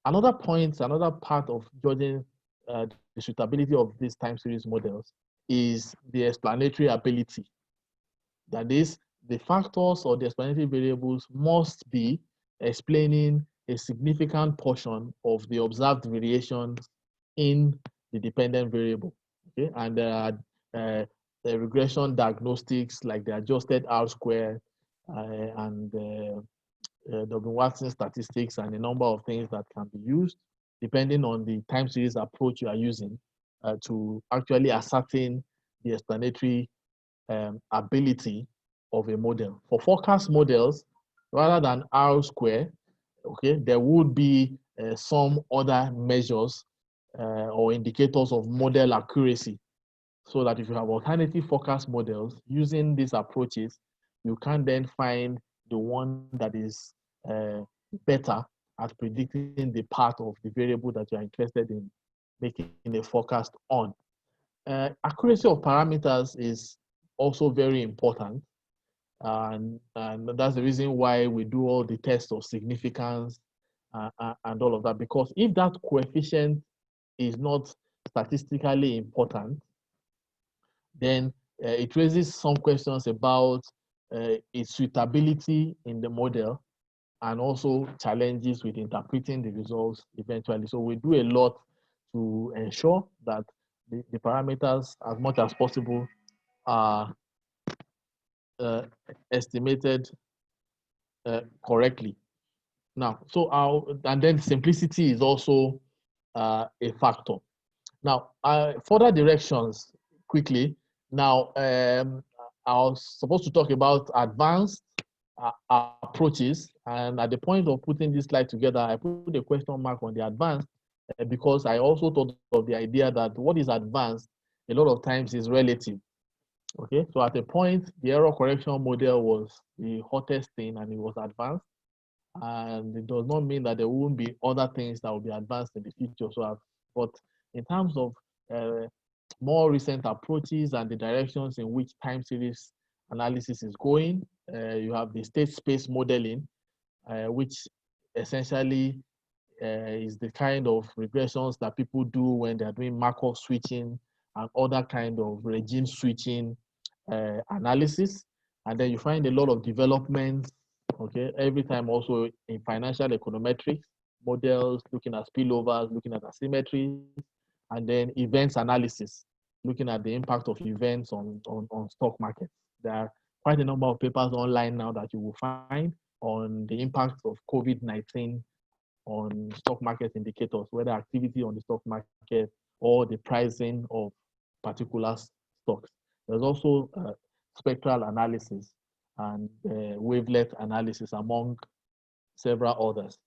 Another point, another part of judging the suitability of these time series models is the explanatory ability. That is, the factors or the explanatory variables must be explaining a significant portion of the observed variations in the dependent variable. Okay, and there are the regression diagnostics like the adjusted R-squared and W-Watson statistics and a number of things that can be used depending on the time series approach you are using to actually ascertain the explanatory ability of a model. For forecast models, rather than R-square, okay, there would be some other measures or indicators of model accuracy, so that if you have alternative forecast models using these approaches, you can then find the one that is better at predicting the part of the variable that you are interested in making a forecast on. Accuracy of parameters is also very important. And that's the reason why we do all the tests of significance and all of that, because if that coefficient is not statistically important, then it raises some questions about its suitability in the model and also challenges with interpreting the results eventually. So we do a lot to ensure that the parameters, as much as possible, are estimated correctly. Now, and then simplicity is also a factor. Now, further directions quickly. Now, I was supposed to talk about advanced approaches, and at the point of putting this slide together, I put a question mark on the advanced because I also thought of the idea that what is advanced a lot of times is relative. Okay, so at a point, the error correction model was the hottest thing and it was advanced. And it does not mean that there won't be other things that will be advanced in the future. But in terms of more recent approaches and the directions in which time series analysis is going, you have the state space modeling, which essentially is the kind of regressions that people do when they're doing Markov switching and other kind of regime switching analysis. And then you find a lot of developments, okay, every time also in financial econometrics, models, looking at spillovers, looking at asymmetries, and then events analysis, looking at the impact of events on stock markets. There are quite a number of papers online now that you will find on the impact of COVID-19 on stock market indicators, whether activity on the stock market or the pricing of particular stocks. There's also spectral analysis and wavelet analysis, among several others.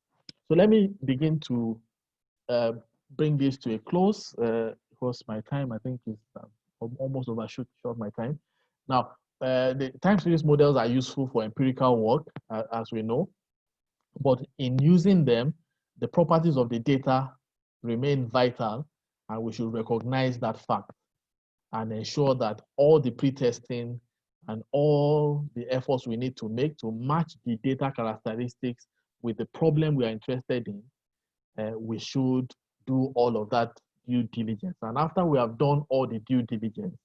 So let me begin to bring this to a close because my time, I think, is almost overshot my time. Now, the time series models are useful for empirical work, as we know, but in using them, the properties of the data remain vital, and we should recognize that fact and ensure that all the pre-testing and all the efforts we need to make to match the data characteristics with the problem we are interested in, we should do all of that due diligence. And after we have done all the due diligence,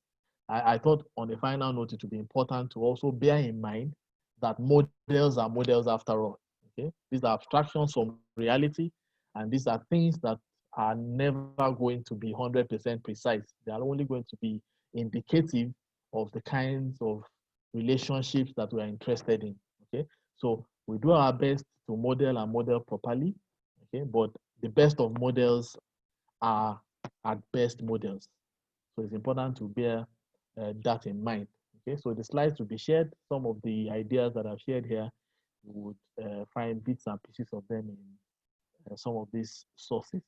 I thought on the final note, it would be important to also bear in mind that models are models after all. Okay, these are abstractions from reality, and these are things that are never going to be 100% precise. They are only going to be indicative of the kinds of relationships that we are interested in. Okay, so we do our best to model and model properly. Okay, but the best of models are at best models. So it's important to bear that in mind. Okay, so the slides will be shared. Some of the ideas that I've shared here, you would find bits and pieces of them in some of these sources.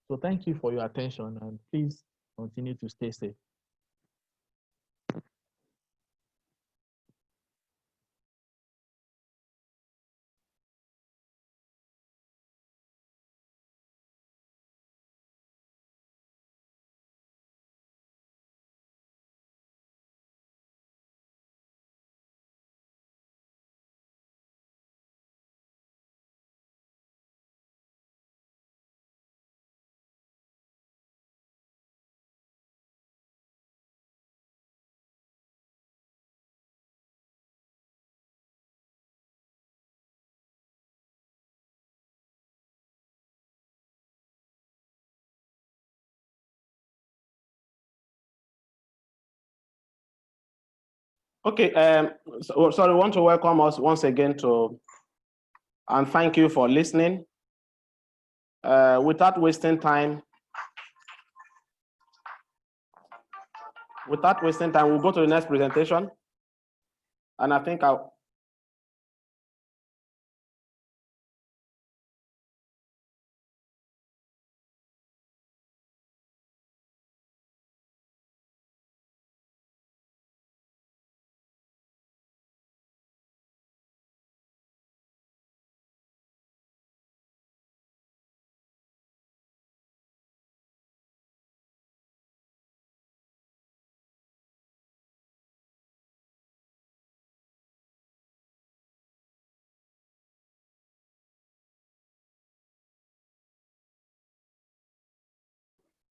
So thank you for your attention, and please continue to stay safe. Okay, sorry, I want to welcome us once again and thank you for listening. Without wasting time, we'll go to the next presentation. And I think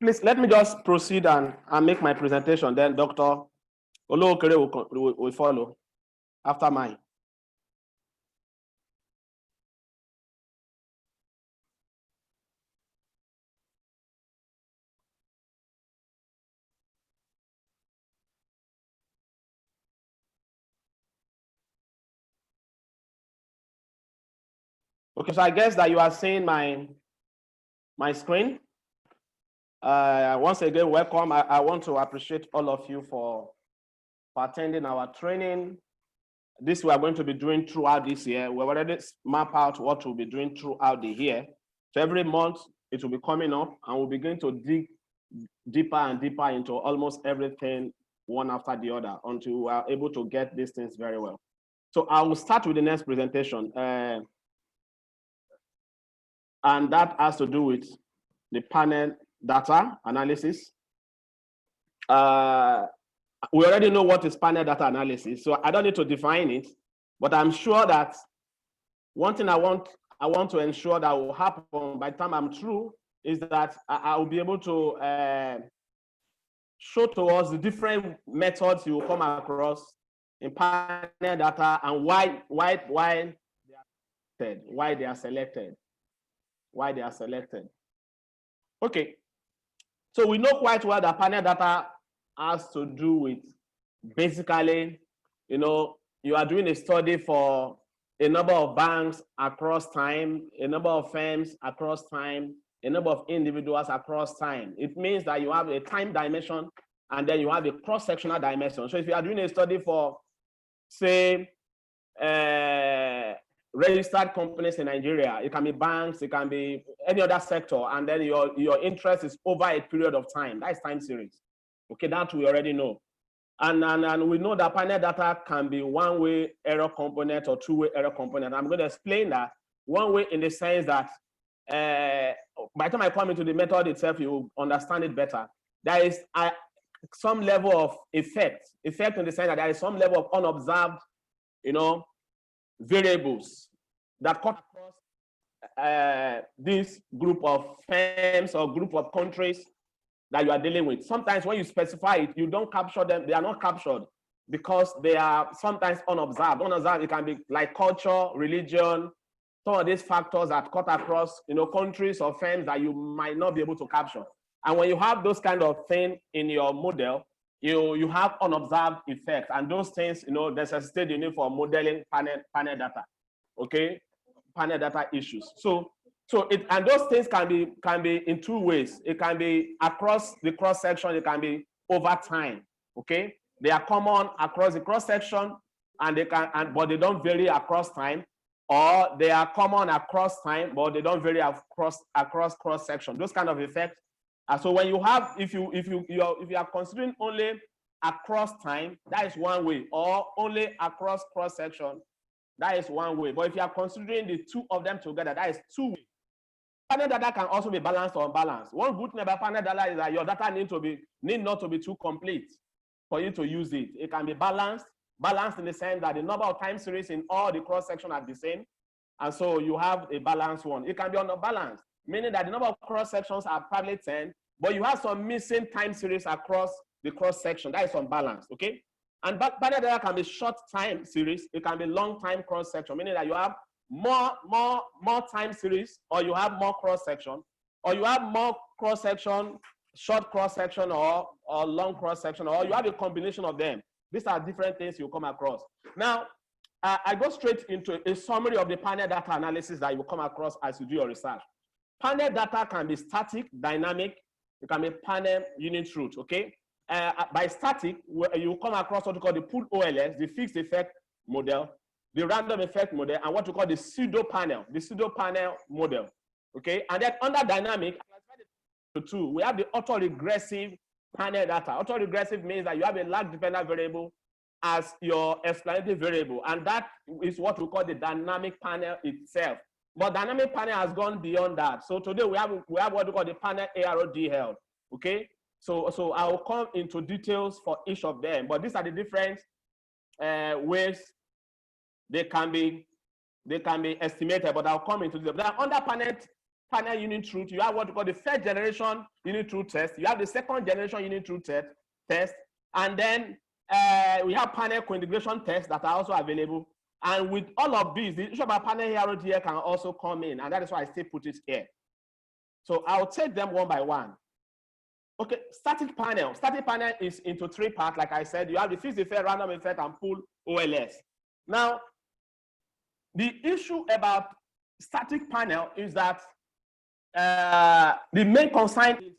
please let me just proceed and make my presentation. Then Dr. Olokere will follow after mine. Okay, so I guess that you are seeing my screen. Once again, welcome. I want to appreciate all of you for attending our training. This we are going to be doing throughout this year. We've already mapped out what we'll be doing throughout the year. So every month it will be coming up, and we'll begin to dig deeper and deeper into almost everything one after the other until we are able to get these things very well. So I will start with the next presentation. And that has to do with the panel data analysis. We already know what is panel data analysis, so I don't need to define it, but I'm sure that one thing I want to ensure that will happen by the time I'm through is that I will be able to show to us the different methods you will come across in panel data and why they are selected. Okay, so we know quite well that panel data has to do with basically, you are doing a study for a number of banks across time, a number of firms across time, a number of individuals across time. It means that you have a time dimension and then you have a cross-sectional dimension. So if you are doing a study for, say, registered companies in Nigeria, it can be banks, it can be any other sector, and then your interest is over a period of time. That is time series. Okay, that we already know. And we know that panel data can be one-way error component or two-way error component. I'm going to explain that one way in the sense that by the time I come into the method itself, you will understand it better. There is some level of effect in the sense that there is some level of unobserved, variables that come across this group of firms or group of countries that you are dealing with. Sometimes when you specify it, you don't capture them. They are not captured because they are sometimes unobserved. Unobserved, it can be like culture, religion, some of these factors that cut across, countries or firms that you might not be able to capture. And when you have those kind of things in your model, you have unobserved effects, and those things, necessitate the need for modeling panel data, okay, panel data issues. And those things can be in two ways. It can be across the cross section. It can be over time. Okay, they are common across the cross section, but they don't vary across time, or they are common across time, but they don't vary across cross section. Those kind of effects. So when you have, if you are considering only across time, that is one way, or only across cross section, that is one way. But if you are considering the two of them together, that is two ways. Panel data can also be balanced or unbalanced. One good thing about panel data is that your data need not to be too complete for you to use it. It can be balanced in the sense that the number of time series in all the cross section are the same, and so you have a balanced one. It can be unbalanced, meaning that the number of cross sections are probably 10, but you have some missing time series across the cross section. That is unbalanced, okay? And panel data can be short time series. It can be long time cross section, meaning that you have more time series, or you have more cross section, or you have more cross section, short cross section, or long cross section, or you have a combination of them. These are different things you come across. Now, I go straight into a summary of the panel data analysis that you come across as you do your research. Panel data can be static, dynamic. It can be panel unit root, okay? By static, you come across what we call the pooled OLS, the fixed effect model, the random effect model, and what we call the pseudo panel model, okay? And then under dynamic, we have the autoregressive panel data. Autoregressive means that you have a lag dependent variable as your explanatory variable, and that is what we call the dynamic panel itself. But dynamic panel has gone beyond that. So today we have what we call the panel ARODL, okay? So I will come into details for each of them, but these are the different ways they can be estimated, but I'll come into them. Now, under panel unit root, you have what we call the first generation unit root test. You have the second generation unit root test, and then we have panel co-integration tests that are also available. And with all of these, the issue about panel ARODL can also come in, and that is why I still put it here. So I'll take them one by one. Okay, static panel. Static panel is into three parts. Like I said, you have the fixed effect, random effect, and pool OLS. Now, the issue about static panel is that the main concern is,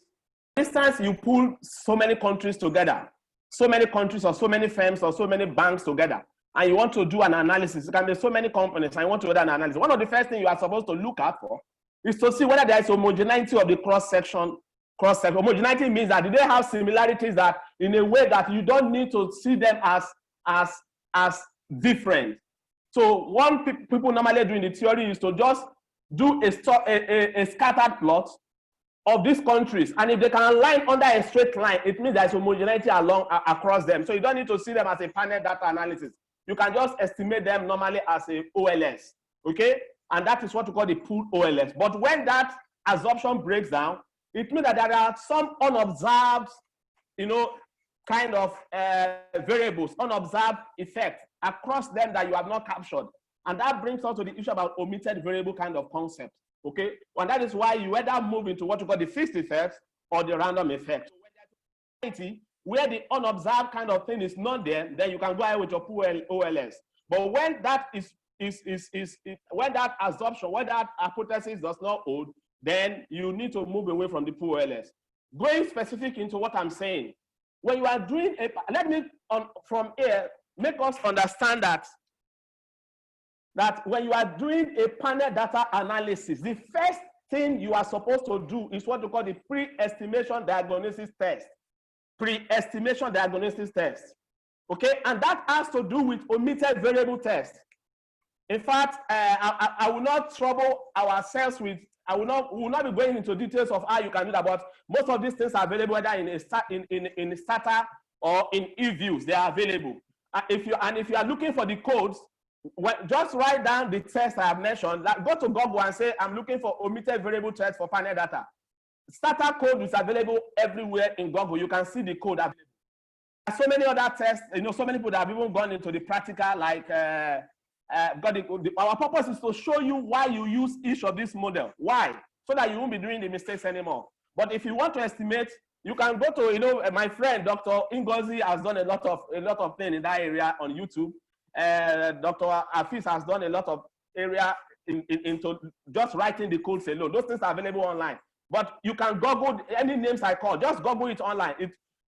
for instance, you pull so many countries together, so many countries or so many firms or so many banks together, and you want to do an analysis. It can be so many companies, and you want to do an analysis. One of the first things you are supposed to look out for is to see whether there is homogeneity of the cross-section. Homogeneity means that do they have similarities that in a way that you don't need to see them as different. So one people normally do in the theory is to just do a scattered plot of these countries, and if they can align under a straight line, it means there's homogeneity across them. So you don't need to see them as a panel data analysis. You can just estimate them normally as a OLS, okay? And that is what we call the pooled OLS. But when that absorption breaks down, it means that there are some unobserved, kind of variables, unobserved effects across them that you have not captured. And that brings us to the issue about omitted variable kind of concept, okay? And that is why you either move into what you call the fixed effects or the random effect. Where the unobserved kind of thing is not there, then you can go ahead with your pool OLS. But when that when that absorption, when that hypothesis does not hold, then you need to move away from the pool OLS. Going specific into what I'm saying, when you are doing let me from here make us understand that when you are doing a panel data analysis, the first thing you are supposed to do is what we call the pre-estimation diagnosis test. Pre-estimation diagnosis test, okay? And that has to do with omitted variable test. In fact, I will not trouble ourselves with, we will not be going into details of how you can do that, but most of these things are available either in Stata or in eViews. They are available. If you are looking for the codes, just write down the test I have mentioned. Go to Google and say, I'm looking for omitted variable test for panel data. starter code is available everywhere in Google. You can see the code available. There's so many other tests, so many people that have even gone into the practical, like, our purpose is to show you why you use each of these models. Why? So that you won't be doing the mistakes anymore. But if you want to estimate, you can go to, my friend, Dr. Ngozi has done a lot of things in that area on YouTube. Dr. Afis has done a lot of area into just writing the codes alone. Those things are available online. But you can Google any names I call, just Google it online.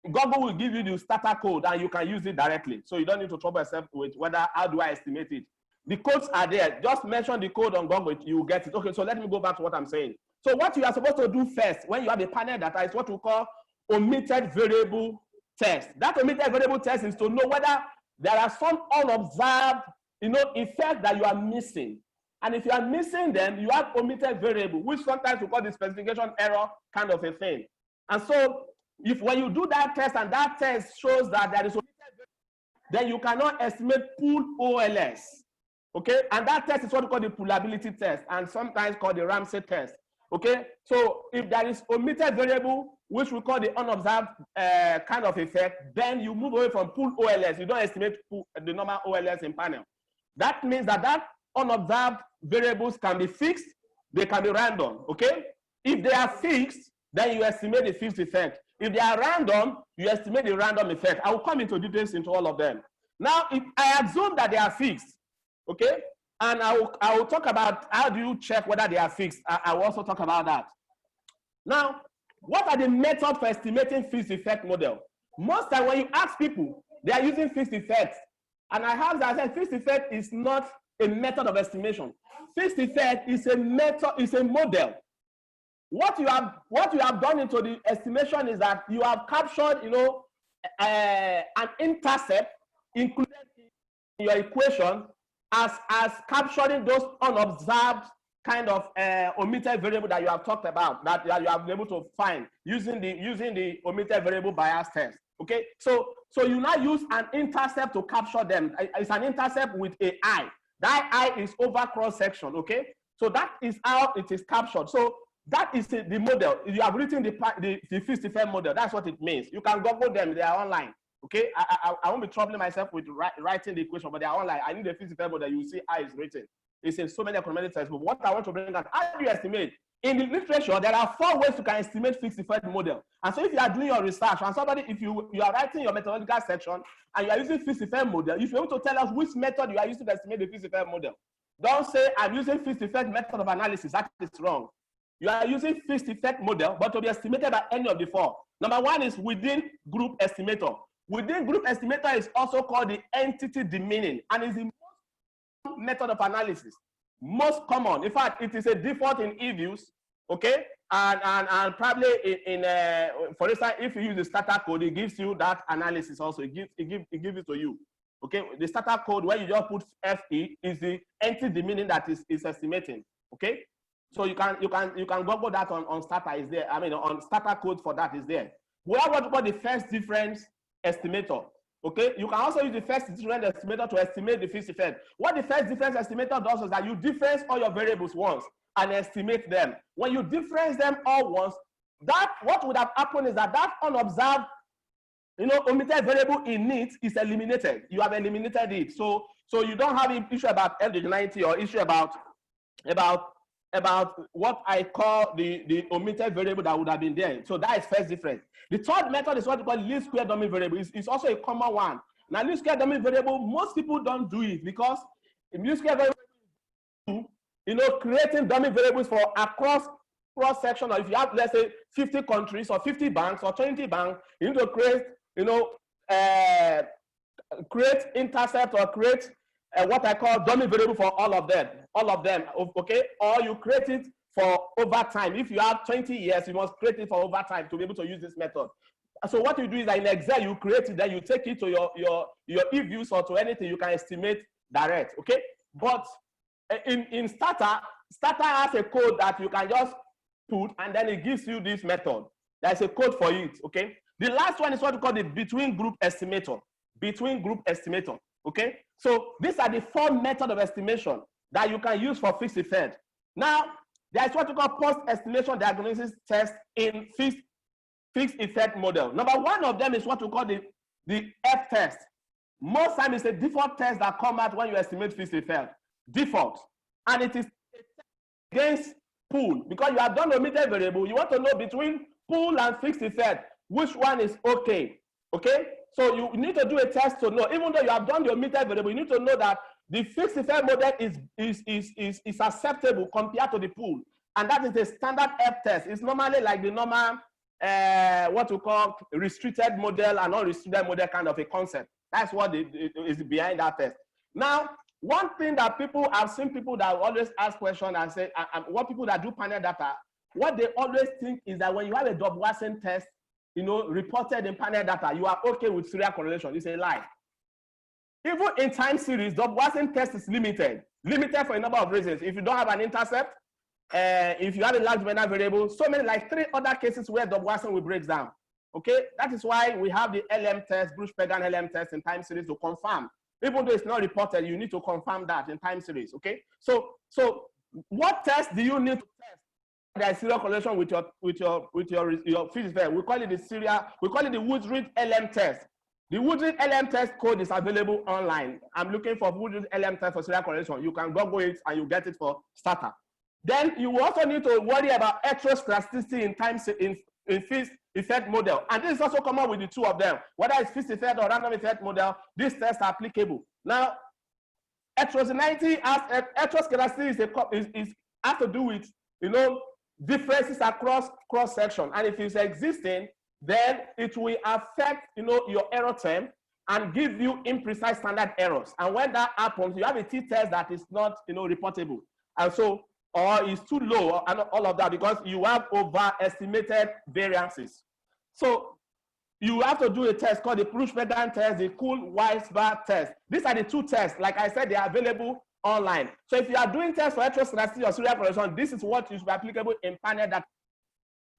Google will give you the starter code and you can use it directly. So you don't need to trouble yourself with how do I estimate it. The codes are there. Just mention the code on Google, you will get it. Okay, so let me go back to what I'm saying. So what you are supposed to do first when you have a panel data is what we call omitted variable test. That omitted variable test is to know whether there are some unobserved, effects that you are missing. And if you are missing them, you have omitted variable, which sometimes we call the specification error kind of a thing. And so when you do that test and that test shows that there is omitted variable, then you cannot estimate pool OLS. Okay, and that test is what we call the poolability test, and sometimes called the Ramsey test. Okay, so if there is omitted variable, which we call the unobserved kind of effect, then you move away from pool OLS. You don't estimate the normal OLS in panel. That means that unobserved variables can be fixed, they can be random. Okay, if they are fixed, then you estimate the fixed effect. If they are random, you estimate the random effect. I will come into details into all of them. Now, if I assume that they are fixed, okay, and I will talk about how do you check whether they are fixed. I will also talk about that. Now, what are the methods for estimating fixed effect model? Most time when you ask people, they are using fixed effects. And I said fixed effect is not a method of estimation. Fixed effect is a method, is a model. What you have done into the estimation is that you have captured, an intercept included in your equation as capturing those unobserved kind of omitted variable that you have talked about, that you have been able to find using the omitted variable bias test. Okay, so you now use an intercept to capture them. It's an intercept with a I. That I is over cross section. Okay, so that is how it is captured. So that is the model. You have written the fixed effect model. That's what it means. You can Google them. They are online. Okay, I won't be troubling myself with writing the equation, but they are online. I need a fixed effect model. You see how it's written. It's in so many economic texts. But what I want to bring out, how do you estimate? In the literature, there are 4 ways you can estimate fixed effect model. And so if you are doing your research, and somebody, if you are writing your methodological section and you are using fixed effect model, you should be able to tell us which method you are using to estimate the fixed effect model. Don't say I'm using fixed effect method of analysis. That is wrong. You are using fixed effect model, but to be estimated by any of the 4. Number 1 is within group estimator. Within group estimator is also called the entity demeaning, and is the most method of analysis. Most common. In fact, it is a default in eViews, okay? And probably for instance, if you use the starter code, it gives you that analysis also. It gives it to you. Okay, the starter code where you just put FE is the entity demeaning that is estimating. Okay, so you can Google that on starter is there. I mean, on starter code for that is there. We have what we call the first difference estimator. Okay, you can also use the first difference estimator to estimate the fixed effect. What the first difference estimator does is that you difference all your variables once and estimate them. When you difference them all once, what would have happened is that unobserved, omitted variable in it is eliminated. You have eliminated it. So you don't have an issue about heterogeneity or issue about what I call the omitted variable that would have been there. So that is first difference. The third method is what we call least square dummy variable. It's also a common one. Now, least square dummy variable, most people don't do it because least square variable, creating dummy variables for across cross section, or if you have, let's say, 50 countries or 50 banks or 20 banks, you need to create, create intercept or create what I call dummy variable for all of them, okay? Or you create it for over time. If you have 20 years, you must create it for over time to be able to use this method. So what you do is that in Excel, you create it, then you take it to your eViews or to anything you can estimate direct, okay? But in Starter has a code that you can just put, and then it gives you this method. There's a code for it, okay? The last one is what we call the between group estimator. Between group estimator, okay? So these are the 4 methods of estimation that you can use for fixed effect. Now, There is what we call post-estimation diagnosis test in fixed effect model. Number one of them is what we call the F test. Most times it's a default test that comes out when you estimate fixed effect. Default. And it is against pool, because you have done the omitted variable. You want to know between pool and fixed effect, which one is okay. Okay? So you need to do a test to know, even though you have done the omitted variable, you need to know that the fixed effect model is acceptable compared to the pool. And that is the standard F test. It's normally like the normal, what we call restricted model and unrestricted model kind of a concept. That's what is behind that test. Now, one thing that I've seen people that always ask questions and say, what people that do panel data, what they always think is that when you have a Dubb-Watson test, reported in panel data, you are okay with serial correlation. It's a lie. Even in time series, Dubb-Watson test is limited for a number of reasons. If you don't have an intercept, if you have a large binary variable, so many, like 3 other cases where Dubb-Watson will break down. Okay, that is why we have the LM test, Bruce-Pagan LM test in time series to confirm. Even though it's not reported, you need to confirm that in time series. Okay, so what test do you need to test? There is serial correlation with your fixed effect. We call it the Woodridge LM test. The Woodridge LM test code is available online. I'm looking for Woodridge LM test for serial correlation. You can Google it and you get it for starter. Then you also need to worry about heteroscedasticity in time in fixed effect model. And this is also common with the two of them. Whether it's fixed effect or random effect model, these tests are applicable. Now, heteroscedasticity has to do with, differences across cross-section. And if it's existing, then it will affect, your error term and give you imprecise standard errors. And when that happens, you have a t-test that is not, reportable. And so, or is too low, and all of that, because you have overestimated variances. So you have to do a test called the Bruce-Pagan test, the Kuhl-Weisbach test. These are the 2 tests. Like I said, they are available online. So if you are doing tests for heteroscedasticity or serial correlation, this is what is applicable in panel data.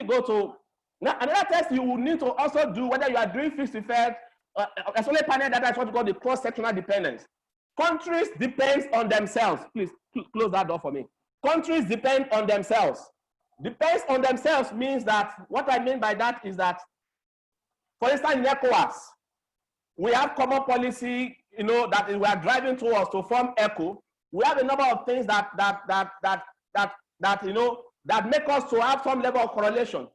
Go to now another test you will need to also do, whether you are doing fixed effect, as only panel data is what we call the cross-sectional dependence. Countries depend on themselves. Please close that door for me. Countries depend on themselves. Depends on themselves means that, what I mean by that is that, for instance, in ECOWAS, we have common policy, that we are driving towards to form ECO. We have a number of things that make us to have some level of correlation.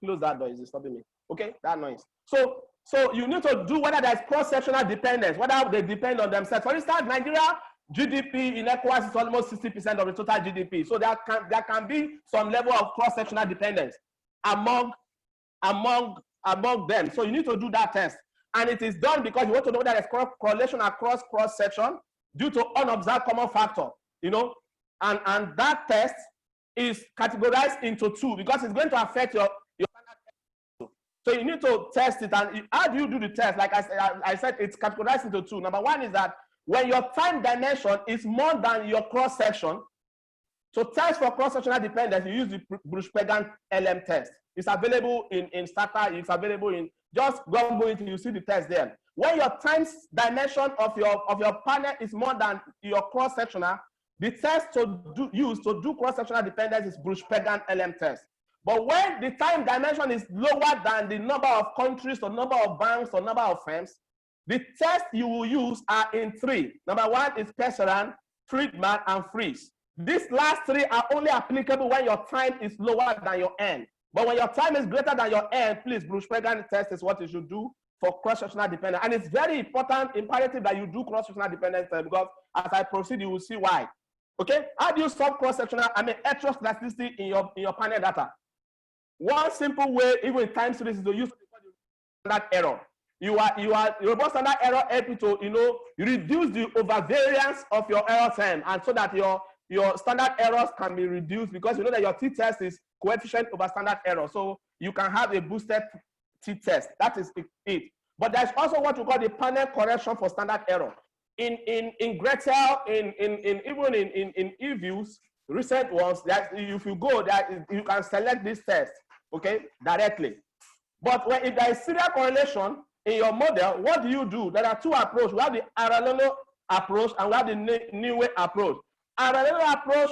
Close that door, is stopping me. Okay, that noise. So you need to do whether there's cross-sectional dependence, whether they depend on themselves. For instance, Nigeria GDP in ECOWAS is almost 60% of the total GDP. So there can be some level of cross-sectional dependence among them. So you need to do that test. And it is done because you want to know that there's correlation across cross-section due to unobserved common factor, and that test is categorized into 2 because it's going to affect your standard. So you need to test it. And how do you do the test? Like I said, it's categorized into 2. Number 1 is that when your time dimension is more than your cross-section, to test for cross-sectional dependence, you use the Bruce-Pagan LM test. It's available in starter, it's available in, just go into, you see the test there. When your time dimension of your panel is more than your cross-sectional, the test use to do cross-sectional dependence is Bruce-Pagan LM test. But when the time dimension is lower than the number of countries or number of banks or number of firms, the tests you will use are in 3. Number 1 is Pesceran, Friedman, and Fries. These last 3 are only applicable when your time is lower than your n. But when your time is greater than your n, please, Bruce-Pagan test is what you should do for cross-sectional dependence. And it's very important, imperative that you do cross-sectional dependence because as I proceed, you will see why. Okay? How do you solve cross-sectional, heteroscedasticity in your panel data? One simple way, even in time series, is to use standard error. Your robust standard error help you to, reduce the overvariance of your error time, and so that your standard errors can be reduced because you know that your t-test is coefficient over standard error. So you can have a boosted t-test. That is it. But there's also what we call the panel correction for standard error. In Criterial, even in e-views, recent ones, that if you go, that you can select this test, okay, directly. But if there is serial correlation in your model, what do? There are 2 approaches. We have the Aralolo approach and we have the Niue approach. Aralolo approach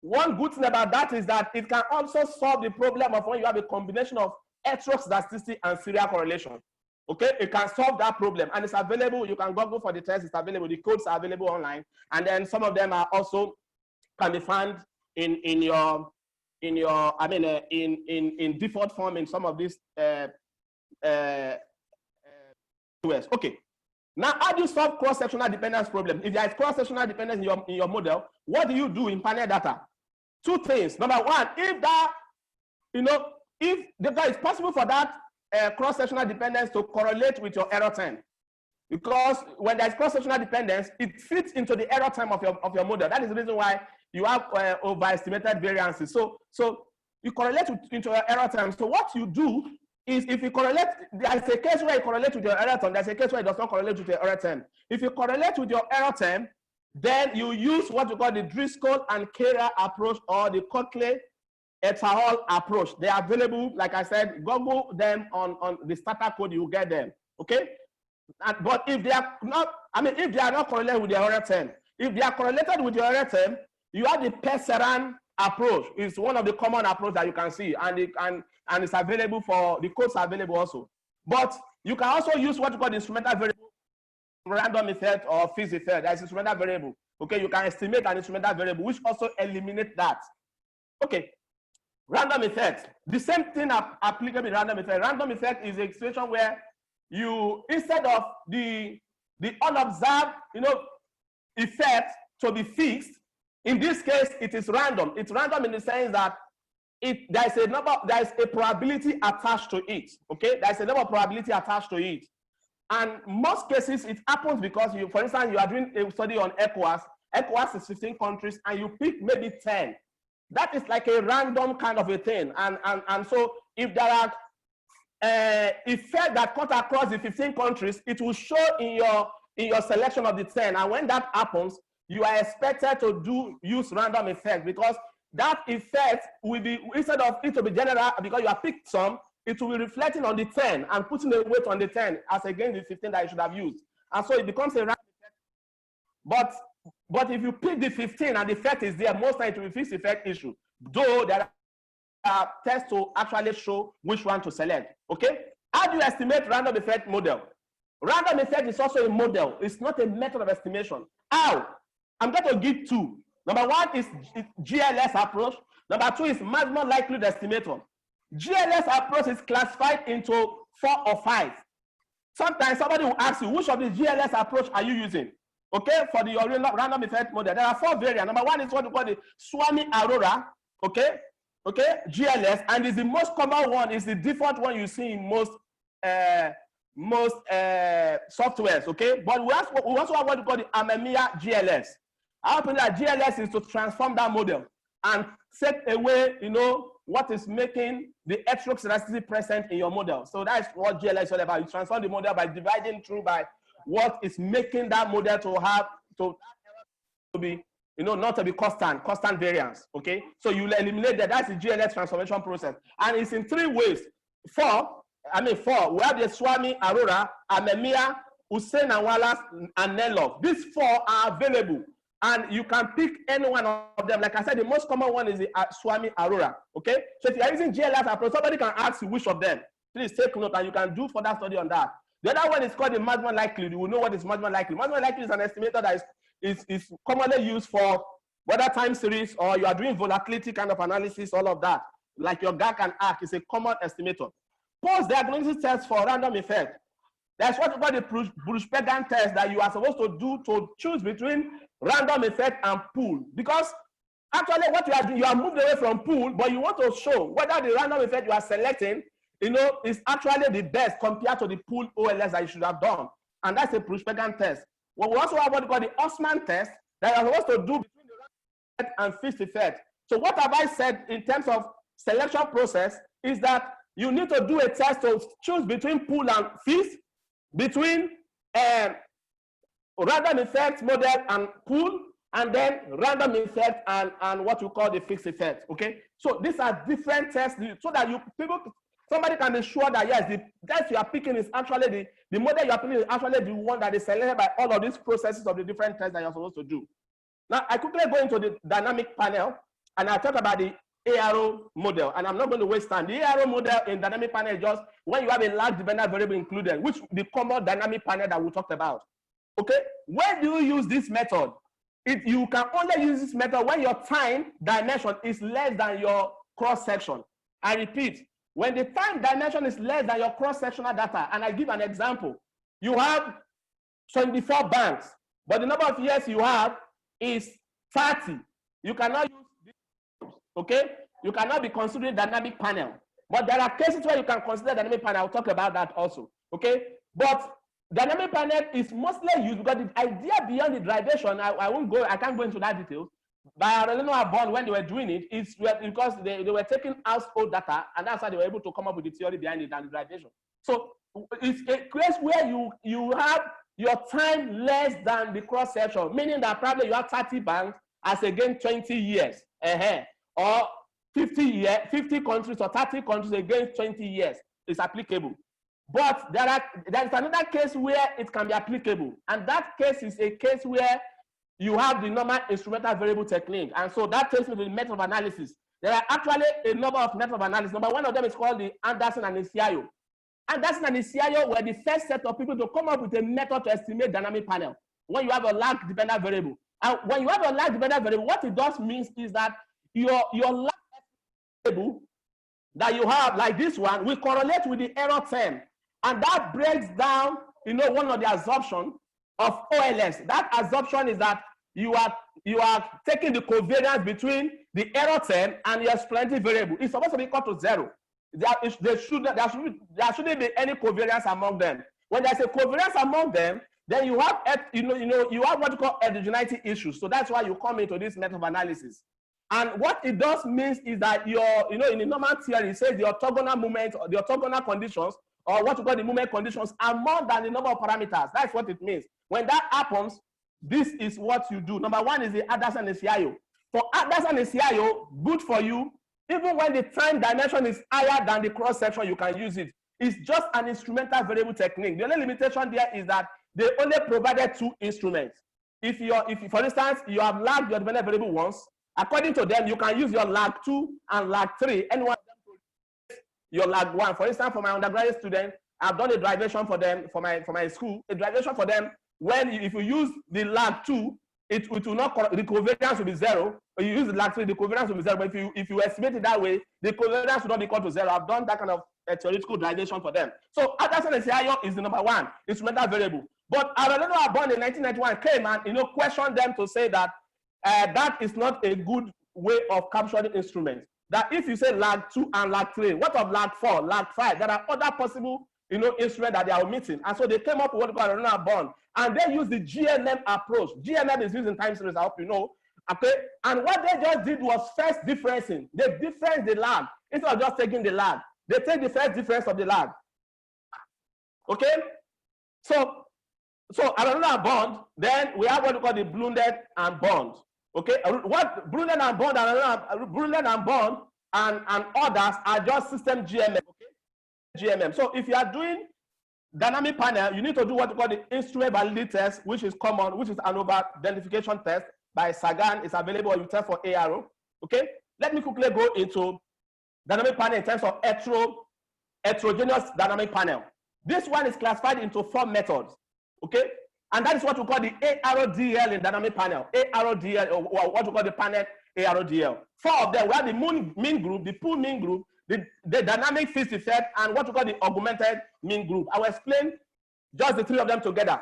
one good thing about that is that it can also solve the problem of when you have a combination of heteroscedasticity and serial correlation. Okay, it can solve that problem, and it's available. You can Google for the test. It's available. The codes are available online, and then some of them are also can be found in your I mean in default form in some of these Okay. Now, how do you solve cross-sectional dependence problem? If there is cross-sectional dependence in your model, what do you do in panel data? Two things. Number one, if that, if it's possible for that cross-sectional dependence to correlate with your error time, because when there's cross-sectional dependence, it fits into the error time of your model. That is the reason why you have overestimated variances. So you correlate into your error time. So what you do is, if you correlate, there's a case where you correlate with your error time, there's a case where it does not correlate with your error time. If you correlate with your error time, then you use what you call the Driscoll and Carrier approach, or the Cotley et al. Approach. They are available, like I said, Google them on the starter code, you get them, okay? But if they are not, if they are not correlated with your error time, if they are correlated with your error time, you have the Perseran approach. It's one of the common approach that you can see, and it's available for, the codes are available also. But you can also use what you call the instrumental variable, random effect or fixed effect. That's instrumental variable. Okay, you can estimate an instrumental variable, which also eliminates that. Okay, random effect. The same thing applicable in random effect. Random effect is a situation where you, instead of the unobserved, effect to be fixed, in this case, it is random. It's random in the sense that there is a probability attached to it. Okay, there is a number of probability attached to it. And most cases, it happens because for instance, you are doing a study on ECOWAS. ECOWAS is 15 countries, and you pick maybe 10. That is like a random kind of a thing. And so if there are effects that cut across the 15 countries, it will show in your selection of the 10. And when that happens, you are expected to use random effect, because that effect will be, instead of it to be general, because you have picked some, it will be reflecting on the 10 and putting a weight on the 10 as against the 15 that you should have used. And so it becomes a random effect. But if you pick the 15 and the effect is there, most times it will be fixed effect issue, though there are tests to actually show which one to select. Okay? How do you estimate random effect model? Random effect is also a model. It's not a method of estimation. How? I'm going to give two. Number one is GLS approach. Number two is maximum likelihood estimator. GLS approach is classified into 4 or 5. Sometimes somebody will ask you, which of the GLS approach are you using? Okay, for the random effect model, there are 4 variants. Number one is what we call the Swami-Arora. Okay, GLS, and is the most common one, is the default one you see in most softwares. Okay, but we also have what we call the Amemiya GLS. Our opinion that GLS is to transform that model and take away, what is making the heteroscedasticity present in your model. So that's what GLS is all about. You transform the model by dividing through by what is making that model to be, not to be constant variance. Okay, so you eliminate that. That's the GLS transformation process, and it's in 3 ways. 4. We have the Swami, Arora, Amemiya, Hussein and Wallace, and Nelov. These 4 are available, and you can pick any one of them. Like I said, the most common one is the Swami Arora. Okay, so if you are using GLS approach, somebody can ask you which of them. Please take note, and you can do further study on that. The other one is called the maximum likelihood. You will know what is maximum likelihood. Maximum likelihood is an estimator that is commonly used for whether time series or you are doing volatility kind of analysis, all of that. Like your GAC and ARC is a common estimator. Post-diagnosis test for random effect. That's what we call the Bruce-Pegan test that you are supposed to do to choose between random effect and pool. Because actually what you are doing, you are moved away from pool, but you want to show whether the random effect you are selecting, is actually the best compared to the pool OLS that you should have done. And that's a Bruce-Pegan test. Well, we also have what we call the Osman test that you are supposed to do between the random effect and fixed effect. So what have I said in terms of selection process is that you need to do a test to choose between pool and fixed, between random effect model and pool, and then random effect and what we call the fixed effect. Okay, so these are different tests so that somebody can be sure that yes, the test you are picking is actually the model you are picking is actually the one that is selected by all of these processes of the different tests that you're supposed to do. Now I quickly go into the dynamic panel. and I talk about the ARO model, and I'm not going to waste time. The ARO model in dynamic panel is just when you have a lag dependent variable included, which the common dynamic panel that we talked about. Okay, where do you use this method? You can only use this method when your time dimension is less than your cross-section. I repeat, when the time dimension is less than your cross-sectional data, and I give an example, you have 24 banks, but the number of years you have is 30. You cannot use this, okay? You cannot be considering dynamic panel. But there are cases where you can consider dynamic panel. I'll talk about that also, okay? But dynamic panel is mostly used because the idea beyond the derivation, I can't go into that details. By Aurelino Bond, when they were doing it, is because they were taking household data, and that's how they were able to come up with the theory behind it and the derivation. So it's a case where you have your time less than the cross section, meaning that probably you have 30 banks as against 20 years, or 50 countries or 30 countries against 20 years is applicable. But there is another case where it can be applicable, and that case is a case where you have the normal instrumental variable technique, and so that takes me to the method of analysis. There are actually a number of methods of analysis. Number one of them is called the Anderson and Isiayo. Anderson and Isiayo were the first set of people to come up with a method to estimate dynamic panel when you have a lag dependent variable. And when you have a lag dependent variable, what it does means is that your lag variable that you have, like this one, will correlate with the error term. And that breaks down, one of the assumptions of OLS. That assumption is that you are taking the covariance between the error term and your explanatory variable. It's supposed to be equal to 0. There shouldn't be any covariance among them. When there's a covariance among them, then you have you have what you call heterogeneity issues. So that's why you come into this method of analysis. And what it does means is that in the normal theory, it says the orthogonal moment or the orthogonal conditions, or what you call the moment conditions, are more than the number of parameters. That's what it means. When that happens, this is what you do. Number one is the Anderson and Isiayo. For Anderson and Isiayo, good for you. Even when the time dimension is higher than the cross section, you can use it. It's just an instrumental variable technique. The only limitation there is that they only provided 2 instruments. If for instance, you have lagged your dependent variable once, according to them, you can use your lag 2 and lag 3. Anyone your lag 1. For instance, for my undergraduate student, I've done a derivation for them for my school. A derivation for them if you use the lag 2, it will not, the covariance will be 0. When you use the lag 3, the covariance will be 0. But if you estimate it that way, the covariance will not be equal to 0. I've done that kind of theoretical derivation for them. So Anderson and Isiayo is the number 1 instrumental variable. But Aurelino Bond in 1991 came and questioned them to say that that is not a good way of capturing instruments. That if you say lag 2 and lag 3, what of lag 4, lag 5? There are other possible instruments that they are omitting. And so they came up with what we call Aurelino Bond. And they use the GMM approach. GMM is used in time series, I hope you know. Okay. And what they just did was first differencing. They difference the lag instead of just taking the lag. They take the first difference of the lag. Okay. So Aurelino Bond, then we have what we call the Blundell and Bond. Okay. What Blundell and Bond and others are just system GMM. Okay. GMM. So if you are doing dynamic panel, you need to do what we call the instrument validity test, which is common, which is an over-identification test by Sagan. It's available on test for ARO. Okay, let me quickly go into dynamic panel in terms of heterogeneous dynamic panel. This one is classified into 4 methods. Okay, and that is what we call the ARODL in dynamic panel. ARODL, or what we call the panel ARODL. 4 of them. We have the mean group, the pool mean group, the dynamic fixed effect, and what we call the augmented mean group. I will explain just the 3 of them together.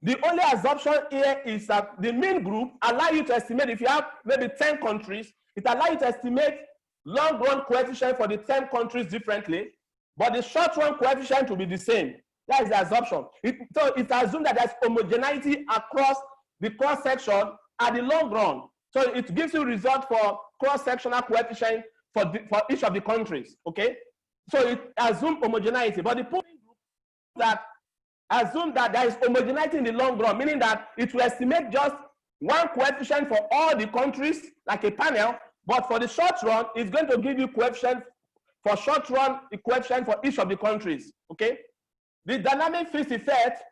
The only assumption here is that the mean group allow you to estimate, if you have maybe 10 countries, it allows you to estimate long-run coefficient for the 10 countries differently, but the short-run coefficient will be the same. That is the assumption. So it's assumed that there's homogeneity across the cross-section at the long run. So it gives you result for cross-sectional coefficient for each of the countries, okay? So it assumes homogeneity, but the point that assume that there is homogeneity in the long run, meaning that it will estimate just one coefficient for all the countries, like a panel, but for the short run, it's going to give you coefficient for short run, the coefficient for each of the countries, okay? The dynamic fixed effect,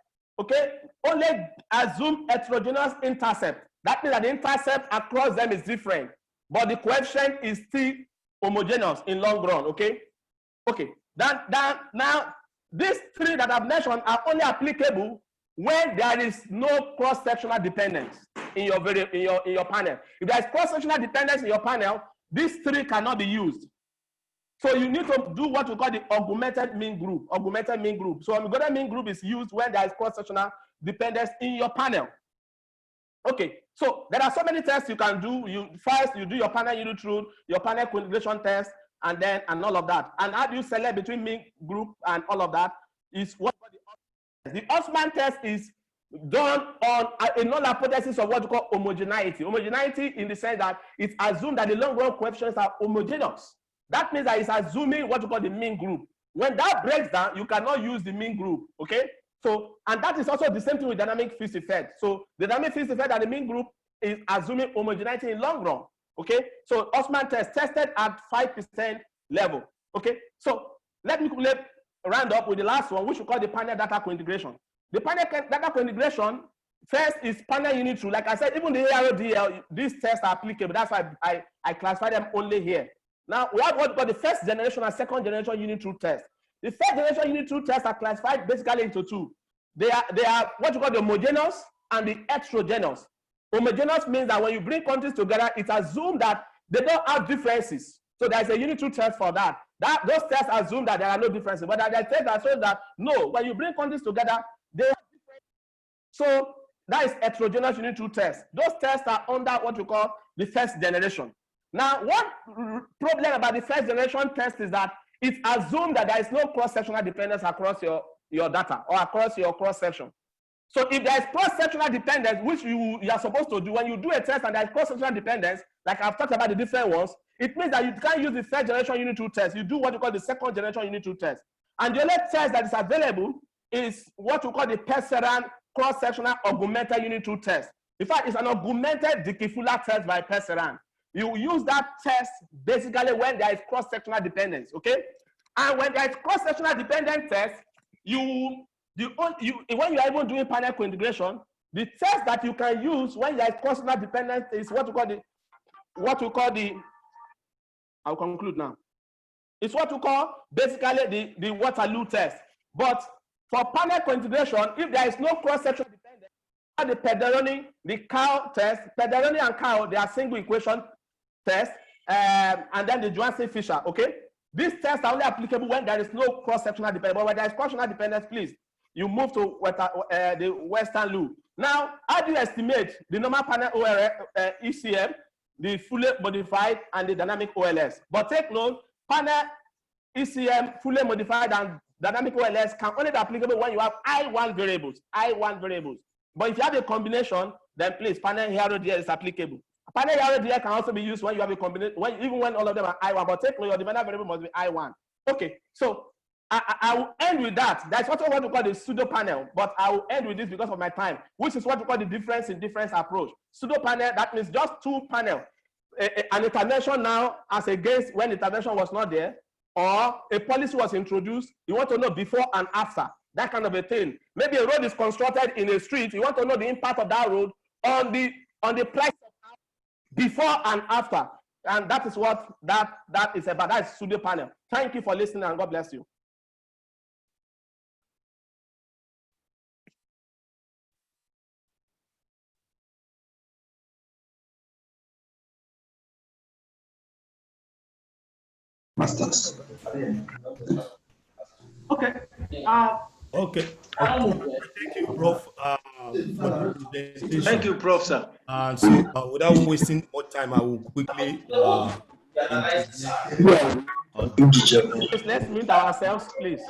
okay, only assume heterogeneous intercept. That means that the intercept across them is different. but the coefficient is still homogeneous in long run, okay? Okay, now these three that I've mentioned are only applicable when there is no cross-sectional dependence in your panel. If there is cross-sectional dependence in your panel, these three cannot be used. So you need to do what we call the augmented mean group. Augmented mean group. So augmented mean group is used when there is cross-sectional dependence in your panel. Okay, so there are so many tests you can do. First, you do your panel unit rule, your panel cointegration test, and all of that. And how do you select between mean group and all of that? Is what the Osman test is done on a null hypothesis of what we call homogeneity. Homogeneity in the sense that it's assumed that the long run coefficients are homogeneous. That means that it's assuming what we call the mean group. When that breaks down, you cannot use the mean group, okay? So, and that is also the same thing with dynamic Fish effect. So the dynamic Fish effect and the mean group is assuming homogeneity in long run, okay? So Osman test tested at 5% level, okay? So let me round up with the last one, which we call the panel data cointegration. The panel data cointegration first is panel unit rule. Like I said, even the ARODL, these tests are applicable. That's why I classify them only here. Now we have what we call the first generation and second generation unit rule test. The first generation unit rule tests are classified basically into two. They are what you call the homogeneous and the heterogeneous. Homogeneous means that when you bring countries together, it's assumed that they don't have differences. So there's a unit rule test for that. Those tests assume that there are no differences, but there are tests that show that no, when you bring countries together, they have differences. So that is heterogeneous unit rule test. Those tests are under what we call the first generation. Now, one problem about the first generation test is that it's assumed that there is no cross-sectional dependence across your data or across your cross-section. So if there is cross-sectional dependence, which you are supposed to do, when you do a test and there is cross-sectional dependence, like I've talked about the different ones, it means that you can't use the first generation unit rule test. You do what you call the second generation unit rule test. And the only test that is available is what we call the Perseran cross-sectional augmented unit rule test. In fact, it's an augmented Dickey-Fuller test by Perseran. You use that test basically when there is cross-sectional dependence, okay? And when there is cross-sectional dependent test, when you are even doing panel cointegration, the test that you can use when there is cross-sectional dependence is what we call the I'll conclude now. It's what we call basically the Waterloo test. But for panel cointegration, if there is no cross-sectional dependence, the Pederoni, the Cow test, Pederoni and Cow, they are single equation test, and then the Johansen-Fisher, okay? These tests are only applicable when there is no cross-sectional dependence. But when there is cross-sectional dependence, please, you move to the Western loop. Now, how do you estimate the normal panel ECM, the fully modified, and the dynamic OLS? But take note, panel ECM, fully modified, and dynamic OLS can only be applicable when you have I1 variables. But if you have a combination, then please, panel HRODL is applicable. Panel HRODL can also be used when you have a combination, even when all of them are I1. But take note, your dependent variable must be I1. Okay, so I will end with that. That's what we call the pseudo panel, but I will end with this because of my time, which is what we call the difference in difference approach. Pseudo panel, that means just two panels. An intervention now as against when intervention was not there, or a policy was introduced, you want to know before and after, that kind of a thing. Maybe a road is constructed in a street, you want to know the impact of that road on the price of before and after. And that is what that is about. That is pseudo panel. Thank you for listening and God bless you. Masters. Okay. Okay. Thank you, Prof. For the presentation. Thank you, Prof. Sir. And so, without wasting more time, I will quickly let's mute ourselves, please.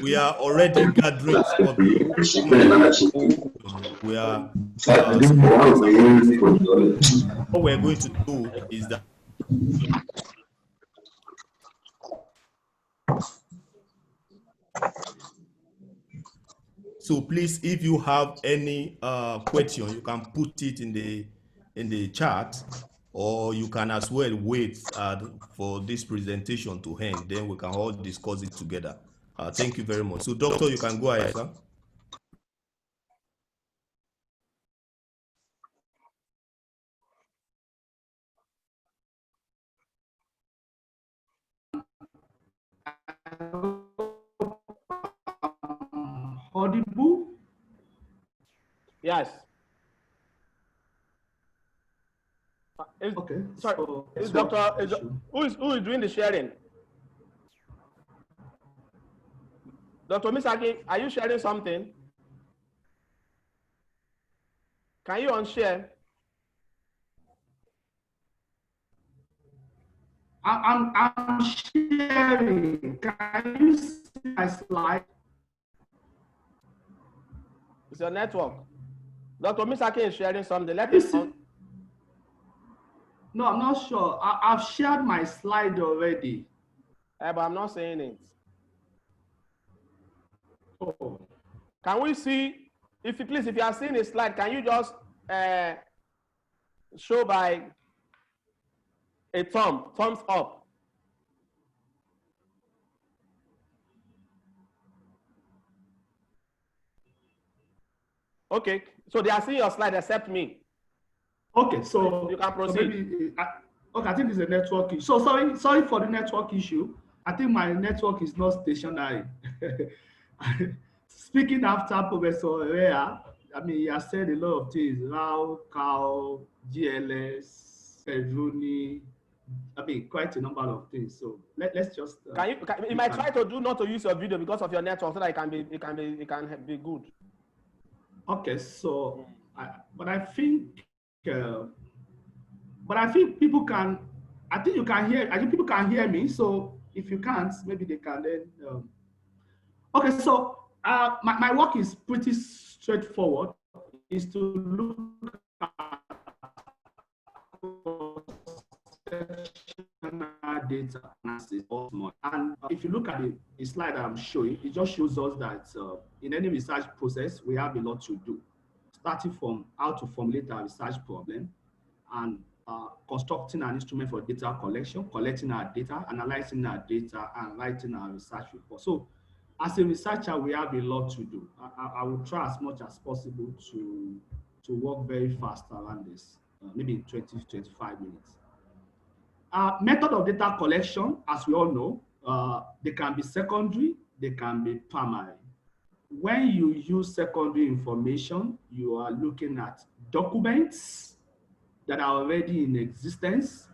We are already gathering for we are what we're going to do is that so please, if you have any question, you can put it in the chat, or you can as well wait for this presentation to end, then we can all discuss it together. Thank you very much. So, Doctor, you can go ahead, sir. audible? Yes. Okay. Sorry, So who is doing the sharing? Dr. Misaki, are you sharing something? Can you unshare? I'm sharing. Can you see my slide? It's your network. Dr. Misaki is sharing something. Let You me see? No, I'm not sure. I've shared my slide already. But I'm not saying it. Oh. Can we see, if you please, if you are seeing a slide, can you just show by a thumbs up? Okay, so they are seeing your slide except me. Okay, so you can proceed. So maybe, okay, I think it's a network issue. So sorry for the network issue. I think my network is not stationary. Speaking after Professor Rea, I mean, he has said a lot of things: Rao, Cow, GLS, Pedroni. I mean, quite a number of things. So let's just. You might try to do not to use your video because of your network, so that it can be good. Okay, so but I think people can. I think you can hear. I think people can hear me. So if you can't, maybe they can then. Okay, so my work is pretty straightforward. Is to look at data analysis. And if you look at the slide I'm showing, it just shows us that in any research process, we have a lot to do, starting from how to formulate our research problem and constructing an instrument for data collection, collecting our data, analyzing our data, and writing our research report. So as a researcher, we have a lot to do. I will try as much as possible to work very fast around this, maybe in 20 to 25 minutes. Method of data collection, as we all know, they can be secondary, they can be primary. When you use secondary information, you are looking at documents that are already in existence.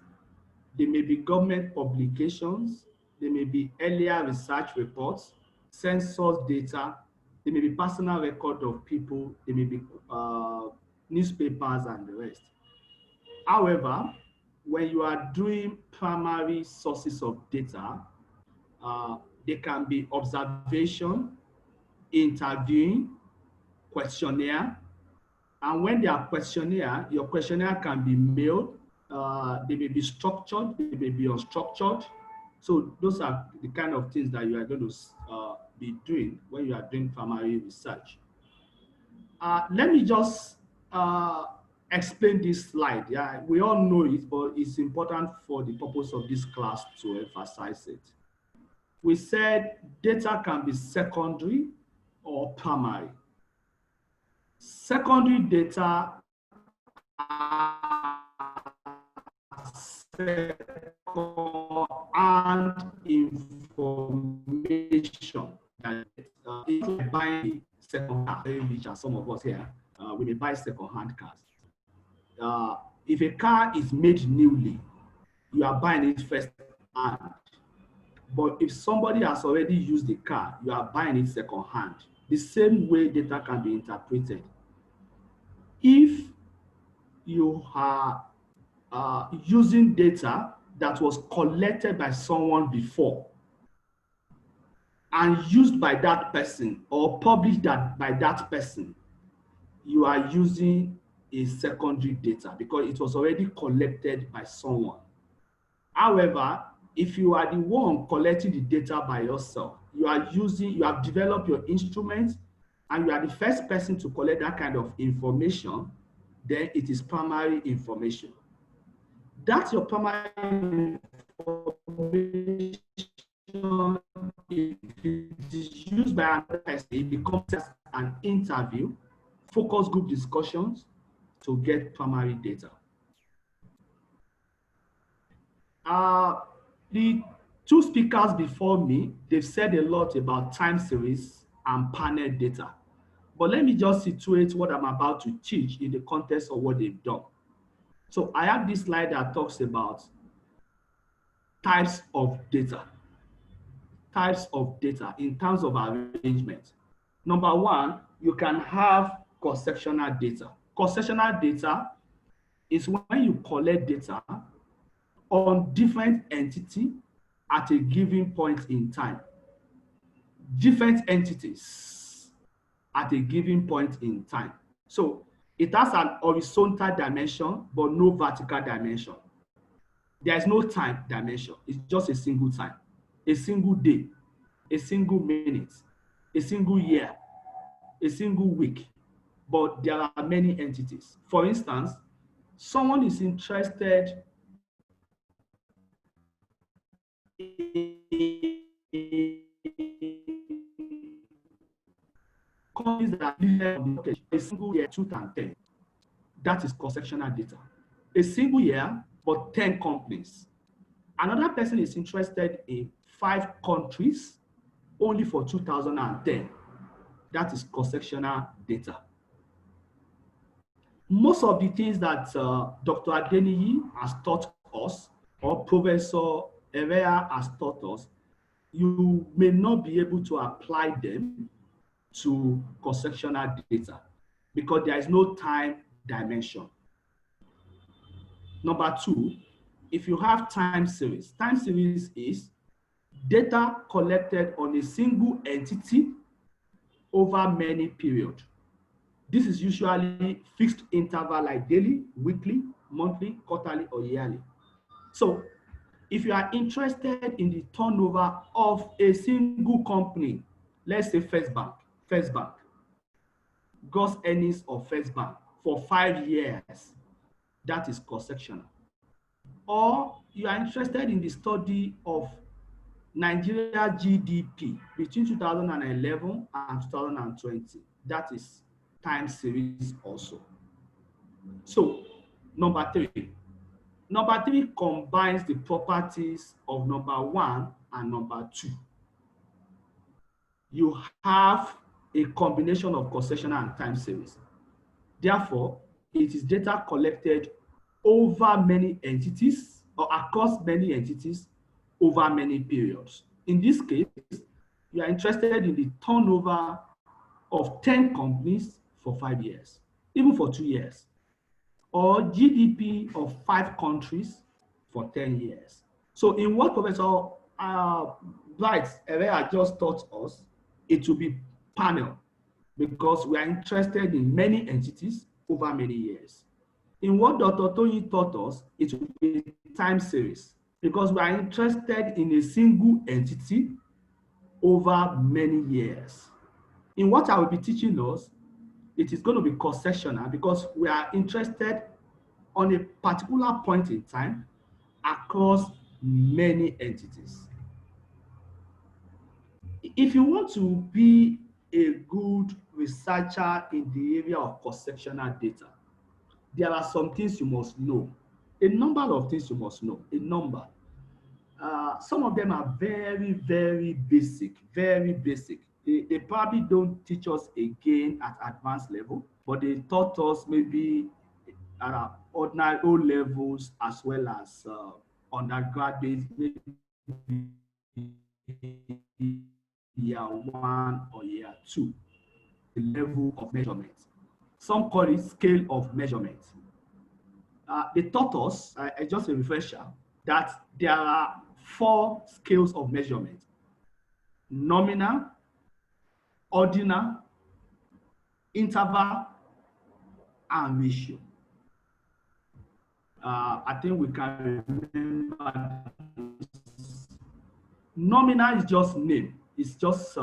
They may be government publications, they may be earlier research reports, census data, they may be personal record of people, they may be newspapers and the rest. However, when you are doing primary sources of data, they can be observation, interviewing, questionnaire, and when they are questionnaire, your questionnaire can be mailed, they may be structured, they may be unstructured. So those are the kind of things that you are going to be doing when you are doing primary research. Let me just explain this slide. Yeah, we all know it, but it's important for the purpose of this class to emphasize it. We said data can be secondary or primary. Secondary data and information that it's like buying second hand, which are some of us here, we may buy second-hand cars. If a car is made newly, you are buying it first hand. But if somebody has already used the car, you are buying it second hand. The same way data can be interpreted. If you are using data that was collected by someone before and used by that person or published by that person, you are using a secondary data because it was already collected by someone. However, if you are the one collecting the data by yourself, you have developed your instrument and you are the first person to collect that kind of information, then it is primary information. That's your primary information. If it is used by another person, it becomes an interview, focus group discussions to get primary data. The Two speakers before me, they've said a lot about time series and panel data. But let me just situate what I'm about to teach in the context of what they've done. So I have this slide that talks about types of data. Types of data in terms of arrangement. Number one, you can have cross-sectional data. Cross-sectional data is when you collect data on different entities at a given point in time. Different entities at a given point in time. So it has an horizontal dimension, but no vertical dimension. There is no time dimension. It's just a single time, a single day, a single minute, a single year, a single week. But there are many entities. For instance, someone is interested in companies that are listed on the market, a single year, 2010. That is cross-sectional data. A single year, but 10 companies. Another person is interested in 5 countries only for 2010. That is cross-sectional data. Most of the things that Dr. Adeniyi has taught us, or Professor Herrera has taught us, you may not be able to apply them to cross-sectional data because there is no time dimension. Number two, if you have time series is data collected on a single entity over many periods. This is usually fixed interval like daily, weekly, monthly, quarterly, or yearly. So if you are interested in the turnover of a single company, let's say First Bank, gross earnings of First Bank for 5 years, that is cross-sectional. Or you are interested in the study of Nigeria GDP between 2011 and 2020, that is time series also. So number three combines the properties of number 1 and number 2. You have a combination of cross-sectional and time series. Therefore, it is data collected over many entities or across many entities over many periods. In this case, you are interested in the turnover of 10 companies for 5 years, even for 2 years, or GDP of 5 countries for 10 years. So in what Professor Bright Herrera just taught us, it will be panel because we are interested in many entities over many years. In what Dr. Tony taught us, it will be time series because we are interested in a single entity over many years. In what I will be teaching us, it is going to be cross-sectional because we are interested on a particular point in time across many entities. If you want to be a good researcher in the area of cross-sectional data, there are some things you must know. A number of things you must know, a number. Some of them are very, very basic, very basic. They probably don't teach us again at advanced level, but they taught us maybe at ordinary O levels as well as undergraduate, maybe year 1 or year 2, the level of measurement. Some call it scale of measurement. They taught us, just a refresher, that there are 4 scales of measurement: nominal, ordinal, interval, and ratio. I think we can remember this. Nominal is just name. It's just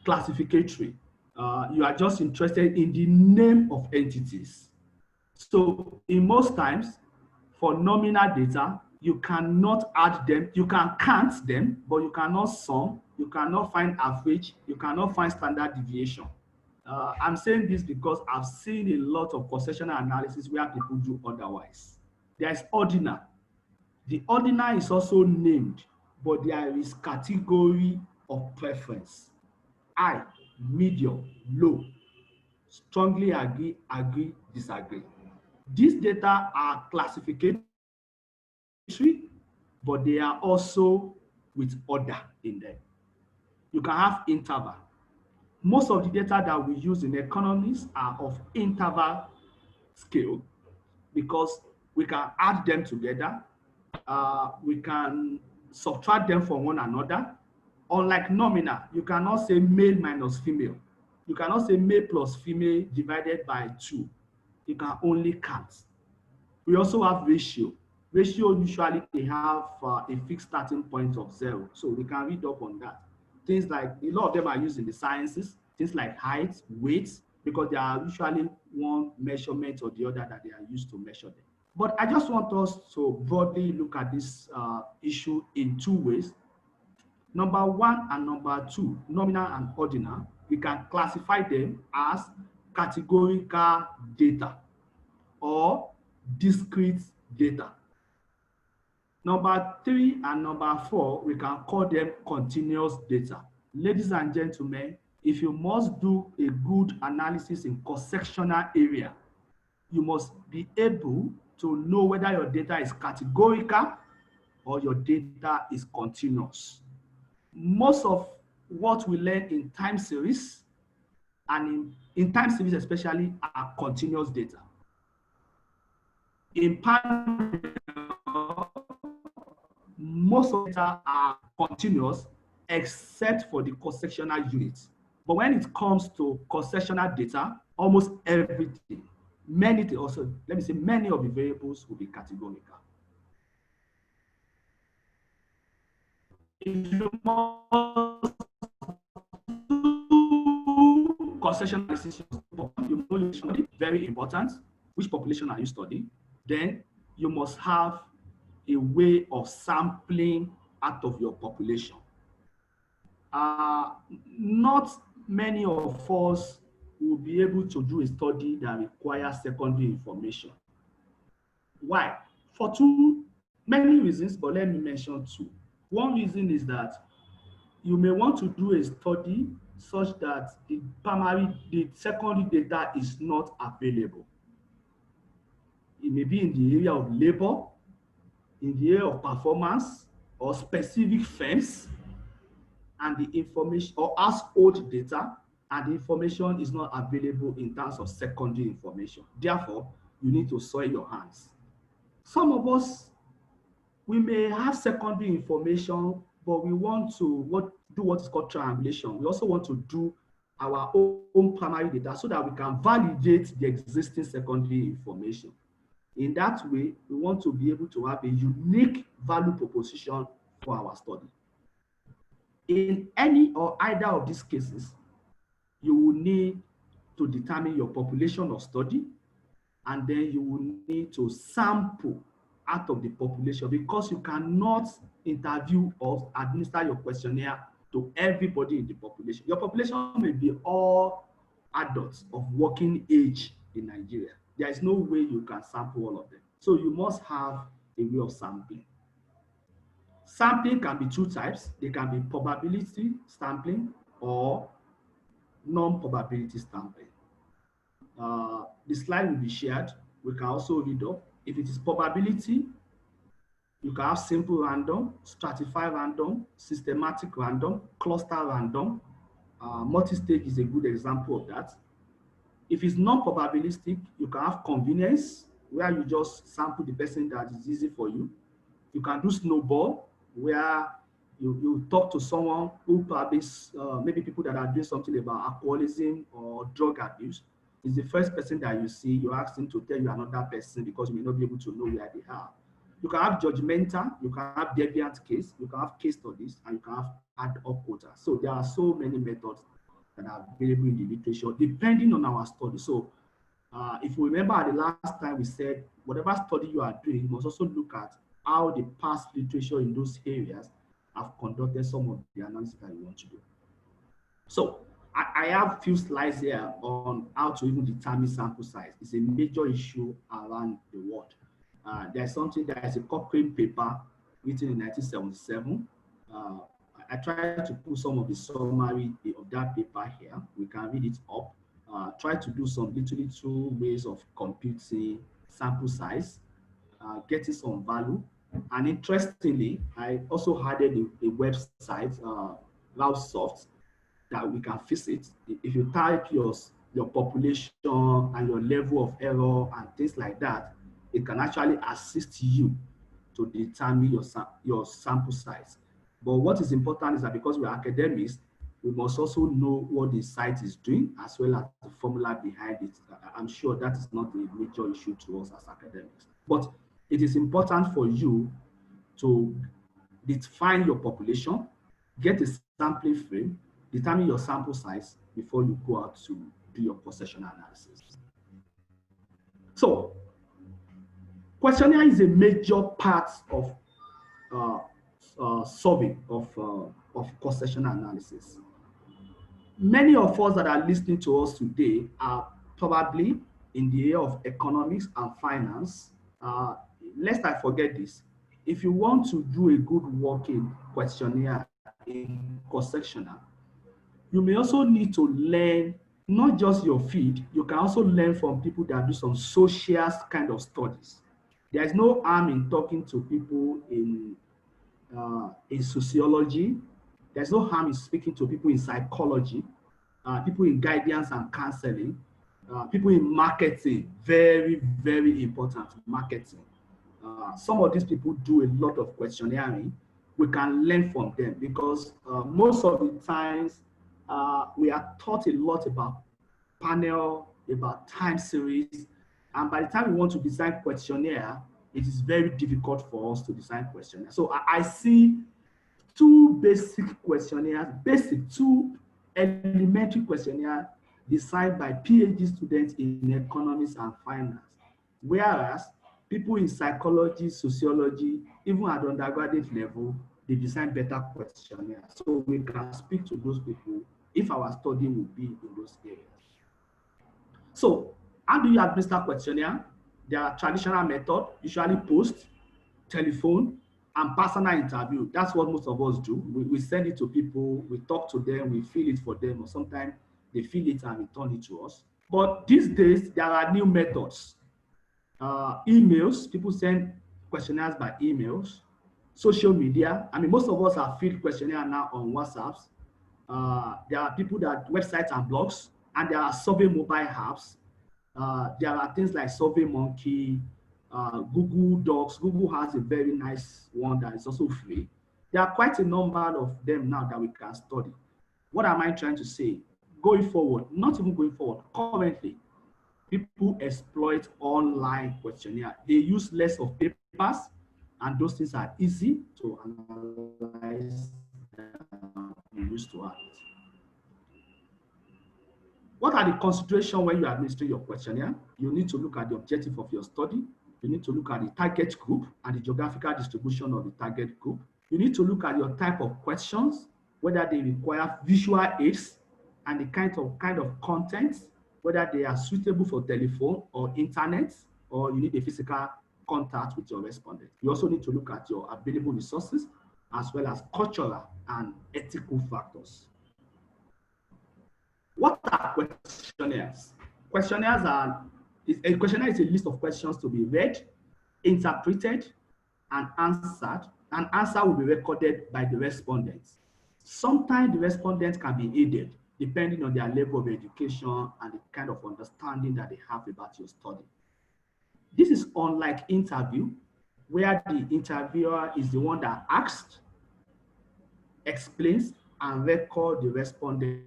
classificatory. You are just interested in the name of entities. So in most times, for nominal data, you cannot add them, you can count them, but you cannot sum, you cannot find average, you cannot find standard deviation. I'm saying this because I've seen a lot of cross-sectional analysis where people do otherwise. There is ordinal. The ordinal is also named but there is category of preference. High, medium, low, strongly agree, agree, disagree. These data are classificatory, but they are also with order in them. You can have interval. Most of the data that we use in economics are of interval scale because we can add them together. We can subtract them from one another. Unlike nominal, you cannot say male minus female. You cannot say male plus female divided by 2. You can only count. We also have ratio. Ratio usually they have a fixed starting point of 0. So we can read up on that. Things like, a lot of them are used in the sciences, things like height, weight, because they are usually one measurement or the other that they are used to measure them. But I just want us to broadly look at this issue in 2 ways. Number 1 and number 2, nominal and ordinal, we can classify them as categorical data or discrete data. Number 3 and number 4, we can call them continuous data. Ladies and gentlemen, if you must do a good analysis in cross-sectional area, you must be able to know whether your data is categorical or your data is continuous. Most of what we learn in time series and in time series especially are continuous data. In panel, most of the data are continuous except for the cross-sectional units. But when it comes to cross-sectional data, almost everything, many of the variables will be categorical. If you must do cross-sectional analysis, you know, very important. Which population are you studying? Then you must have a way of sampling out of your population. Not many of us will be able to do a study that requires secondary information. Why? For many reasons, but let me mention 2. One reason is that you may want to do a study such that the secondary data is not available. It may be in the area of labor, in the area of performance, or specific firms, and the information, or household data, and the information is not available in terms of secondary information. Therefore, you need to soil your hands. Some of us, we may have secondary information, but we want to do what is called triangulation. We also want to do our own primary data so that we can validate the existing secondary information. In that way, we want to be able to have a unique value proposition for our study. In any or either of these cases, you will need to determine your population of study, and then you will need to sample out of the population because you cannot interview or administer your questionnaire to everybody in the population. Your population may be all adults of working age in Nigeria. There is no way you can sample all of them. So you must have a way of sampling. Sampling can be 2 types. They can be probability sampling or non-probability sampling. The slide will be shared. We can also read up. If it is probability, you can have simple random, stratified random, systematic random, cluster random. Multi-stage is a good example of that. If it's non-probabilistic, you can have convenience, where you just sample the person that is easy for you. You can do snowball, where you talk to someone who probably, maybe people that are doing something about alcoholism or drug abuse. Is the first person that you see, you ask him to tell you another person because you may not be able to know where they are. You can have judgmental, you can have deviant case, you can have case studies, and you can have ad hoc quota. So there are so many methods that are available in the literature, depending on our study. So if you remember at the last time we said, whatever study you are doing, you must also look at how the past literature in those areas have conducted some of the analysis that you want to do. So I have a few slides here on how to even determine sample size. It's a major issue around the world. There's a Cochrane paper written in 1977 I try to put some of the summary of that paper here. We can read it up. Try to do some little ways of computing sample size, getting some value. And interestingly, I also added a website, RouseSoft, that we can visit. If you type your population and your level of error and things like that, it can actually assist you to determine your sample size. But what is important is that because we're academics, we must also know what the site is doing as well as the formula behind it. I'm sure that is not a major issue to us as academics. But it is important for you to define your population, get a sampling frame, determine your sample size before you go out to do your post-session analysis. So, questionnaire is a major part of survey of post-session analysis. Many of us that are listening to us today are probably in the area of economics and finance. Lest I forget this, if you want to do a good working questionnaire in cross-sectional, you may also need to learn not just your field, you can also learn from people that do some social kind of studies. There is no harm in talking to people in sociology. There's no harm in speaking to people in psychology, people in guidance and counseling, people in marketing, very, very important, marketing. Some of these people do a lot of questionnaire. We can learn from them because most of the times we are taught a lot about panel, about time series, and by the time we want to design questionnaire, it is very difficult for us to design questionnaire. So I see two basic questionnaires, two elementary questionnaires designed by PhD students in economics and finance, whereas people in psychology, sociology, even at undergraduate level, they design better questionnaires. So we can speak to those people if our study will be in those areas. So how do you administer questionnaire? There are traditional methods, usually post, telephone, and personal interview. That's what most of us do. We send it to people, we talk to them, we fill it for them, or sometimes they fill it and return it to us. But these days, there are new methods. Emails, people send questionnaires by emails. Social media, I mean, most of us have filled questionnaire now on WhatsApps. There are people that websites and blogs, and there are survey mobile apps. There are things like SurveyMonkey, Google Docs. Google has a very nice one that is also free. There are quite a number of them now that we can study. What am I trying to say? Going forward, not even going forward, currently, people exploit online questionnaire. They use less of papers, and those things are easy to analyze than we used to have. What are the considerations when you administer your questionnaire? You need to look at the objective of your study. You need to look at the target group and the geographical distribution of the target group. You need to look at your type of questions, whether they require visual aids and the kind of content, whether they are suitable for telephone or internet, or you need a physical contact with your respondent. You also need to look at your available resources as well as cultural and ethical factors. What are questionnaires? A questionnaire is a list of questions to be read, interpreted, and answered. An answer will be recorded by the respondents. Sometimes the respondents can be aided, depending on their level of education and the kind of understanding that they have about your study. This is unlike interview, where the interviewer is the one that asks, explains, and records the respondent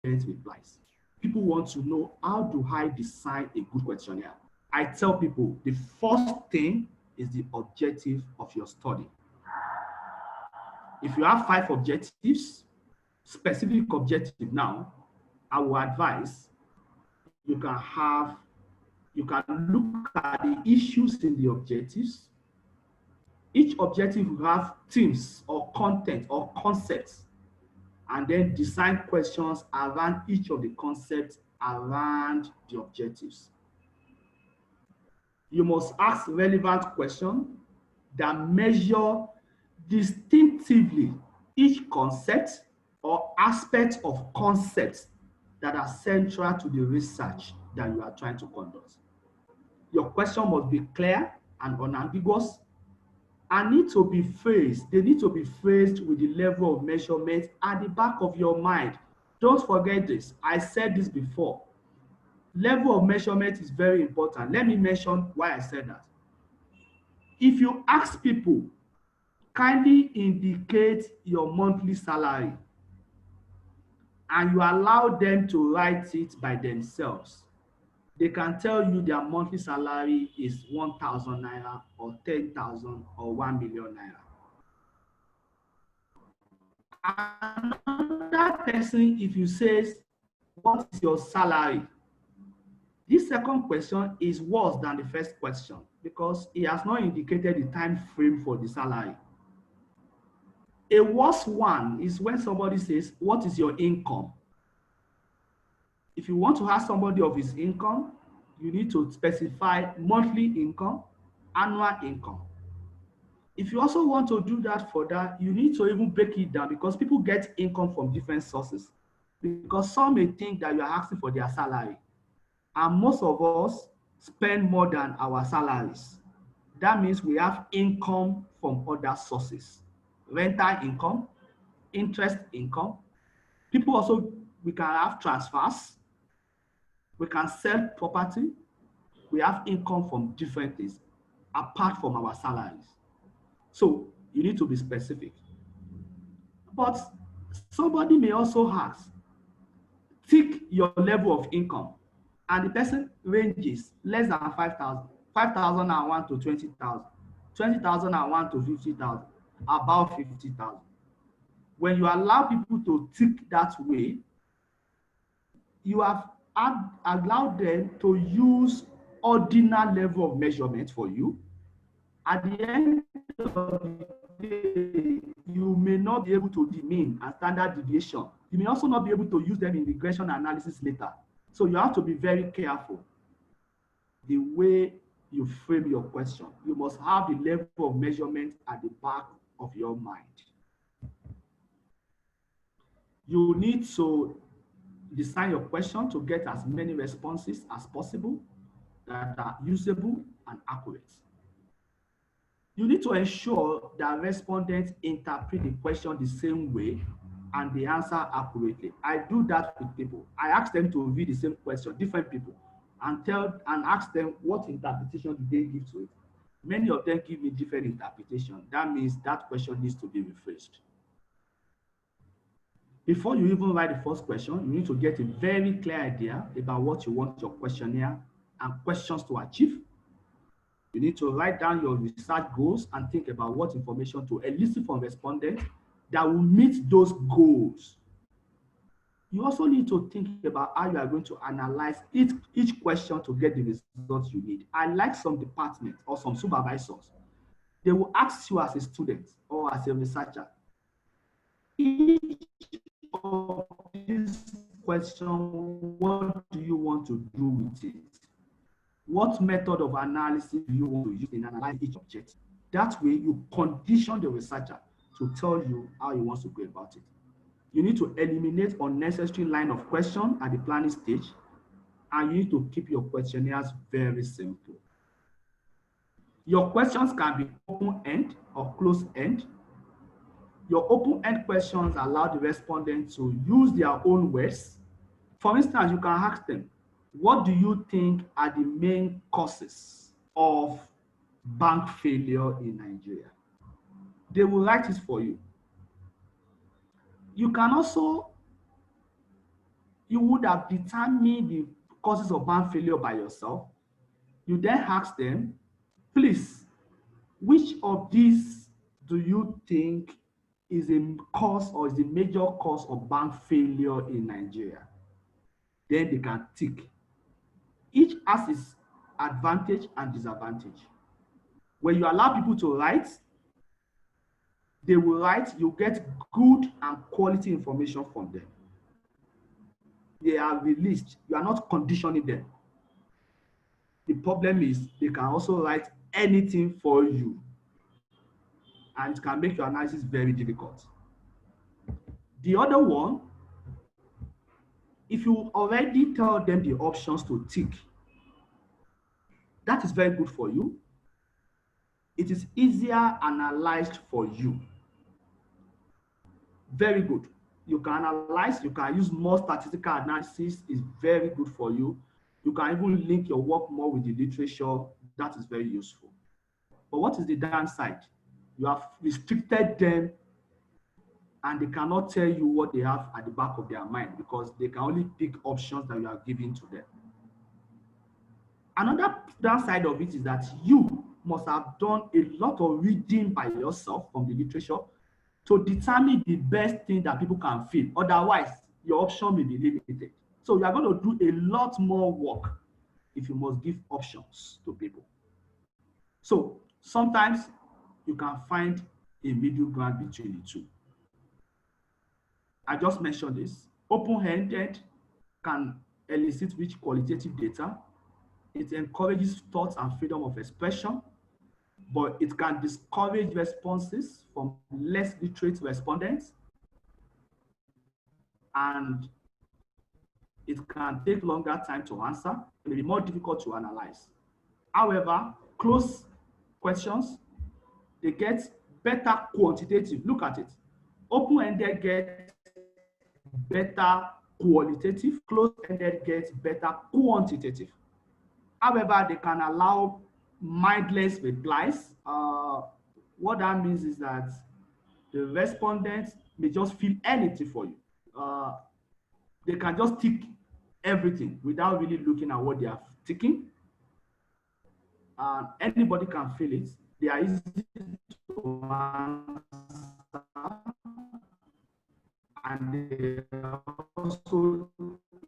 replies. People want to know, how do I design a good questionnaire? I tell people the first thing is the objective of your study. If you have 5 objectives, specific objective now, I will advise you can look at the issues in the objectives. Each objective will have themes or content or concepts, and then design questions around each of the concepts around the objectives. You must ask relevant questions that measure distinctively each concept or aspect of concepts that are central to the research that you are trying to conduct. Your question must be clear and unambiguous and need to be phrased. They need to be phrased with the level of measurement at the back of your mind. Don't forget this. I said this before. Level of measurement is very important. Let me mention why I said that. If you ask people, kindly indicate your monthly salary, and you allow them to write it by themselves, they can tell you their monthly salary is 1,000 naira or 10,000 or 1 million naira. Another person, if you say, what is your salary? This second question is worse than the first question because it has not indicated the time frame for the salary. A worse one is when somebody says, what is your income? If you want to ask somebody of his income, you need to specify monthly income, annual income. If you also want to do that for that, you need to even break it down because people get income from different sources. Because some may think that you are asking for their salary. And most of us spend more than our salaries. That means we have income from other sources. Rental income, interest income. People also, we can have transfers. We can sell property. We have income from different things apart from our salaries. So you need to be specific. But somebody may also ask, tick your level of income. And the person ranges less than 5,000, 5,001 to 20,000, 20,001 to 50,000, about 50,000. When you allow people to tick that way, you have allowed them to use ordinal level of measurement for you. At the end of the day, you may not be able to do mean and standard deviation. You may also not be able to use them in regression analysis later. So you have to be very careful the way you frame your question. You must have the level of measurement at the back of your mind. You need to design your question to get as many responses as possible that are usable and accurate. You need to ensure that respondents interpret the question the same way and they answer accurately. I do that with people. I ask them to read the same question, different people, and ask them what interpretation do they give to it. Many of them give me different interpretation. That means that question needs to be rephrased. Before you even write the first question, you need to get a very clear idea about what you want your questionnaire and questions to achieve. You need to write down your research goals and think about what information to elicit from respondents that will meet those goals. You also need to think about how you are going to analyze each question to get the results you need. I like some departments or some supervisors. They will ask you as a student or as a researcher, each of these questions, what do you want to do with it? What method of analysis do you want to use in analyzing each object? That way, you condition the researcher to tell you how he wants to go about it. You need to eliminate unnecessary line of question at the planning stage, and you need to keep your questionnaires very simple. Your questions can be open-end or closed-end. Your open-end questions allow the respondent to use their own words. For instance, you can ask them, what do you think are the main causes of bank failure in Nigeria? They will write it for you. You can also, you would have determined the causes of bank failure by yourself. You then ask them, please, which of these do you think is a cause or is the major cause of bank failure in Nigeria? Then they can tick. Each has its advantage and disadvantage. When you allow people to write, they will write, you get good and quality information from them. They are released. You are not conditioning them. The problem is they can also write anything for you, and it can make your analysis very difficult. The other one, if you already tell them the options to tick, that is very good for you. It is easier analyzed for you. Very good. You can analyze, you can use more statistical analysis, is very good for you. You can even link your work more with the literature. That is very useful. But what is the downside? You have restricted them and they cannot tell you what they have at the back of their mind because they can only pick options that you are giving to them. Another downside of it is that you must have done a lot of reading by yourself from the literature to determine the best thing that people can feel. Otherwise, your option may be limited. So you are going to do a lot more work if you must give options to people. So sometimes you can find a middle ground between the two. I just mentioned this. Open-ended can elicit rich qualitative data. It encourages thoughts and freedom of expression, but it can discourage responses from less literate respondents, and it can take longer time to answer. It may be more difficult to analyze. However, closed questions, they get better quantitative. Look at it. Open-ended get better qualitative, closed-ended gets better quantitative. However, they can allow mindless replies. What that means is that the respondents may just fill anything for you. They can just tick everything without really looking at what they are ticking. Anybody can fill it. They are easy to answer, and they are also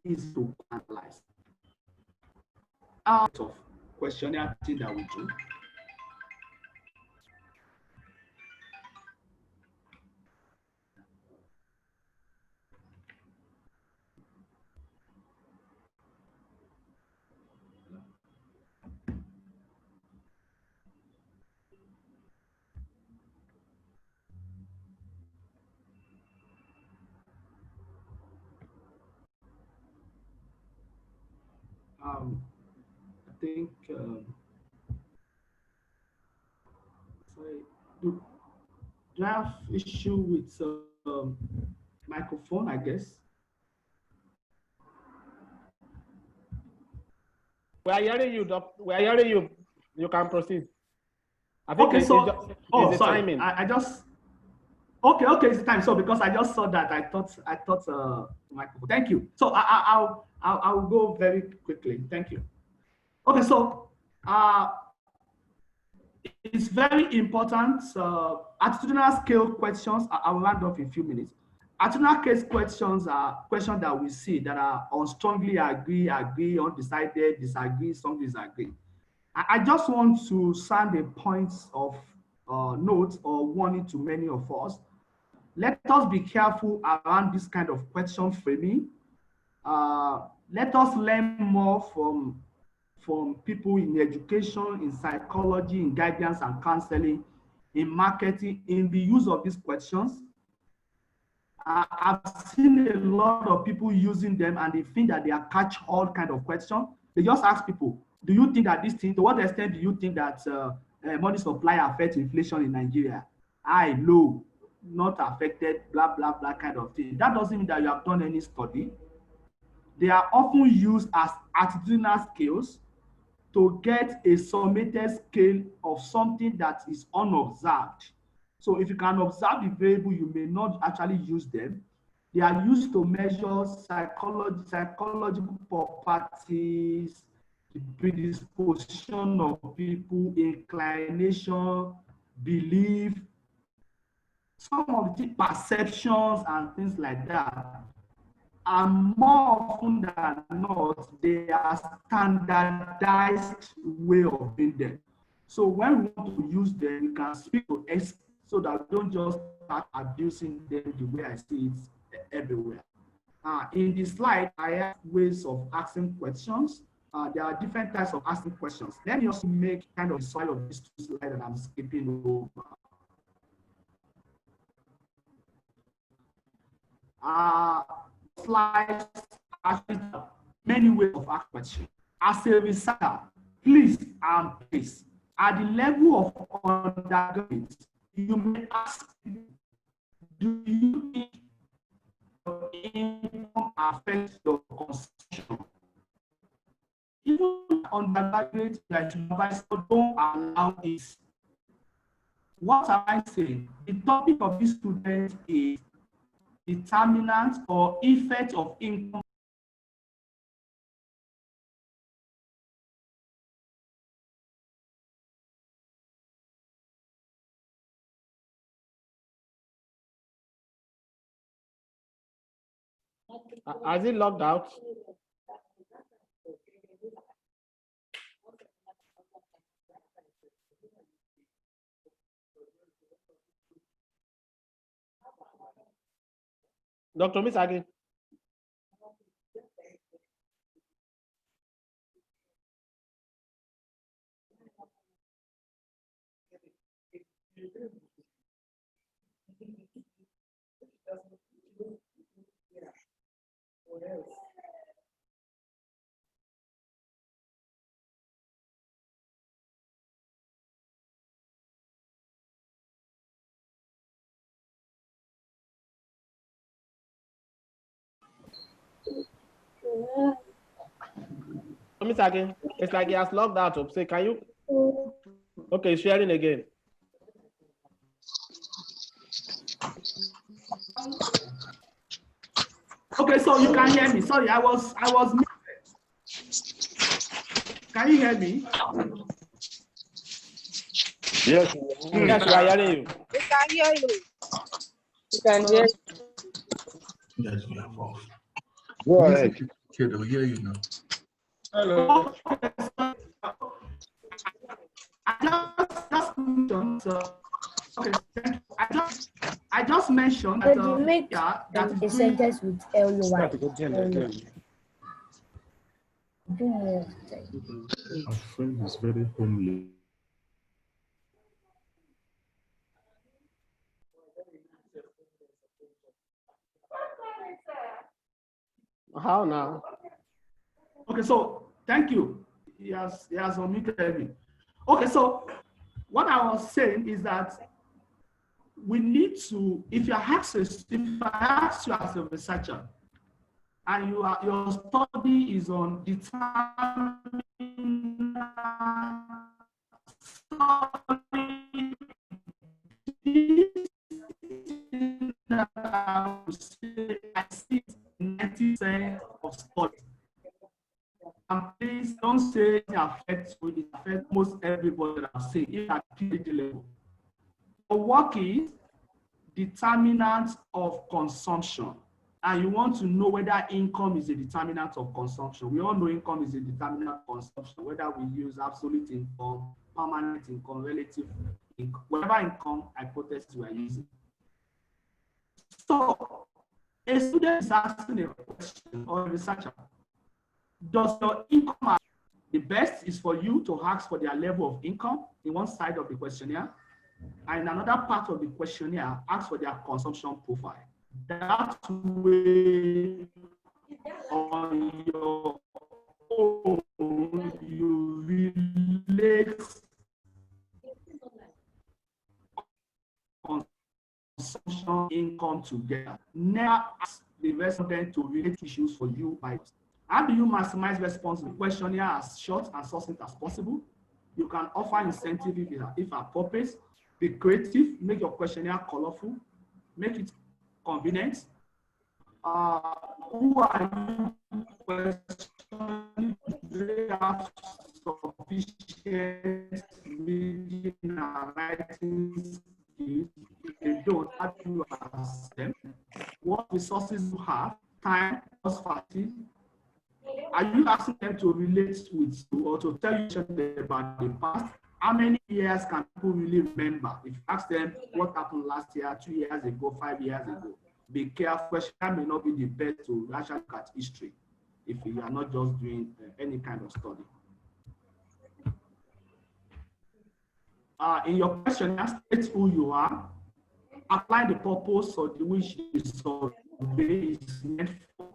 easy to analyze. Out of questionnaire thing that we do. I think, sorry, do I have issue with microphone, I guess? We are hearing you, Doctor. We are hearing you. You can proceed. I think okay, so, it's sorry, timing. I just, okay, it's the time. So because I just saw that, I thought microphone. Thank you. So I'll go very quickly. Thank you. Okay, so it's very important. Attitudinal scale questions, I will round off in a few minutes. Attitudinal case questions are questions that we see that are on strongly agree, undecided, disagree, strongly disagree. I just want to sound a point of note or warning to many of us. Let us be careful around this kind of question framing. Let us learn more from people in education, in psychology, in guidance and counseling, in marketing, in the use of these questions. I've seen a lot of people using them and they think that they are catch-all kind of question. They just ask people, do you think that this thing, to what extent do you think that money supply affects inflation in Nigeria? High, low, not affected, blah, blah, blah kind of thing. That doesn't mean that you have done any study. They are often used as attitudinal scales to get a summated scale of something that is unobserved. So if you can observe the variable, you may not actually use them. They are used to measure psychological properties, the predisposition of people, inclination, belief, some of the perceptions and things like that. And more often than not, they are standardized way of doing them. So when we want to use them, we can speak to experts so that we don't just start abusing them the way I see it everywhere. In the slide, I have ways of asking questions. there are different types of asking questions. Let me also make kind of a slide of these two slides that I'm skipping over. Slides actually many ways of asking questions. As a researcher, please and please, at the level of undergraduate, you may ask, do you think your income affects your consumption? Even undergraduate, like supervisor, don't allow this. What am I saying? The topic of this student is determinant or effect of income. Has it logged out? Dr. Misaki. Misaki, it's like he has logged out. Say, can you? Okay, sharing again. Okay, so you can hear me. Sorry, I was can you hear me? Yes, yes, we are hearing you. We can hear you. We can hear you. Yes, we are off. Go ahead. Kid, we hear you now. Hello. I just mentioned that, you make that a sentence with LUY. Our friend is very homely. How now? Okay, so thank you. He has unmuted me. Okay, so what I was saying is that we need to, if I ask you as a researcher, and your study is on determining I see 90% of studies. And please don't say it affects almost everybody that I'm saying, even at PhD level. The work is determinant of consumption. And you want to know whether income is a determinant of consumption. We all know income is a determinant of consumption, whether we use absolute income, permanent income, relative income, whatever income hypothesis we are using. So, a student is asking a question, or a researcher, does your income, the best is for you to ask for their level of income in one side of the questionnaire, and in another part of the questionnaire, ask for their consumption profile. That way, on your own, you relate consumption income together. Now, ask the respondent to relate issues for you by how do you maximize response to the questionnaire as short and succinct as possible? You can offer incentive if appropriate. Be creative, make your questionnaire colorful, make it convenient. Who are you questioning? Do they have sufficient reading and writing skills? If they don't, how do you ask them? What resources you have? Time, cost, fatigue. Are you asking them to relate with you or to tell you about the past? How many years can people really remember? If you ask them what happened last year, 2 years ago, 5 years ago, be careful. Question may not be the best to actually look at history. if you are not just doing any kind of study. In your questionnaire, state who you are, apply the purpose of which the survey is meant for.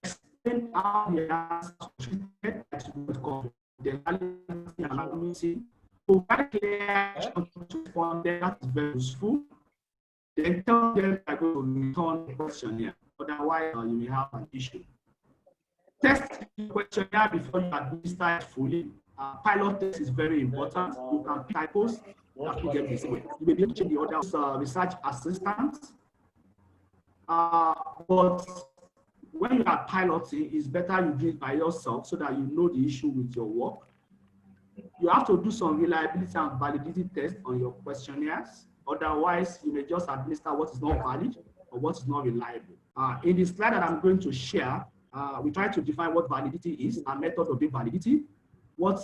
Explain how the answers are treated with confidentiality and anonymity. Provide clear respondent that is very useful. Then tell them they're going to return the questionnaire. Otherwise, you may have an issue. Test the questionnaire before you administer it fully. Pilot test is very important. You can typos. You may be able to check the other research assistants. But when you are piloting, it's better you do it by yourself so that you know the issue with your work. You have to do some reliability and validity tests on your questionnaires. Otherwise, you may just administer what is not valid or what is not reliable. In the slide that I'm going to share, we try to define what validity is, a method of doing validity, what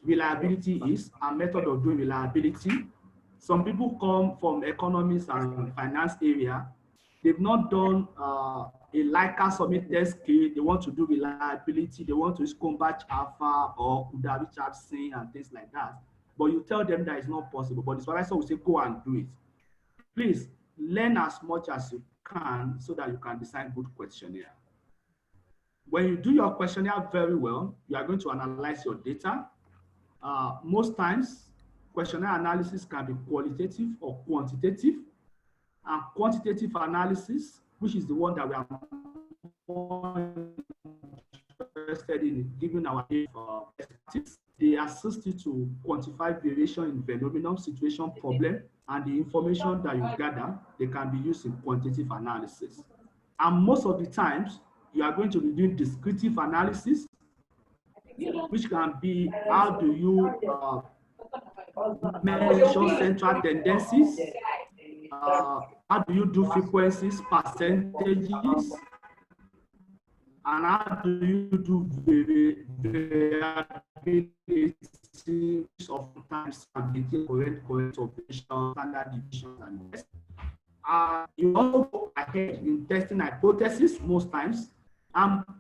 reliability is, a method of doing reliability. Some people come from economics and finance area. They've not done a Leica summit test case. They want to do reliability. They want to use Combatch Alpha or Kuda Richardson and things like that. But you tell them that it's not possible. But the supervisor will say, go and do it. Please learn as much as you can so that you can design good questionnaire. When you do your questionnaire very well, you are going to analyze your data. Most times, questionnaire analysis can be qualitative or quantitative. And quantitative analysis, which is the one that we are more interested in giving our expertise, they assist you to quantify variation in phenomenon, situation, problem, and the information that you gather, they can be used in quantitative analysis. And most of the times, you are going to be doing descriptive analysis, which can be how do you measure central tendencies, how do you do frequencies, percentages, and how do you do variability, which oftentimes can be correct observation, standard deviation, and the rest. You also go ahead in testing hypothesis most times.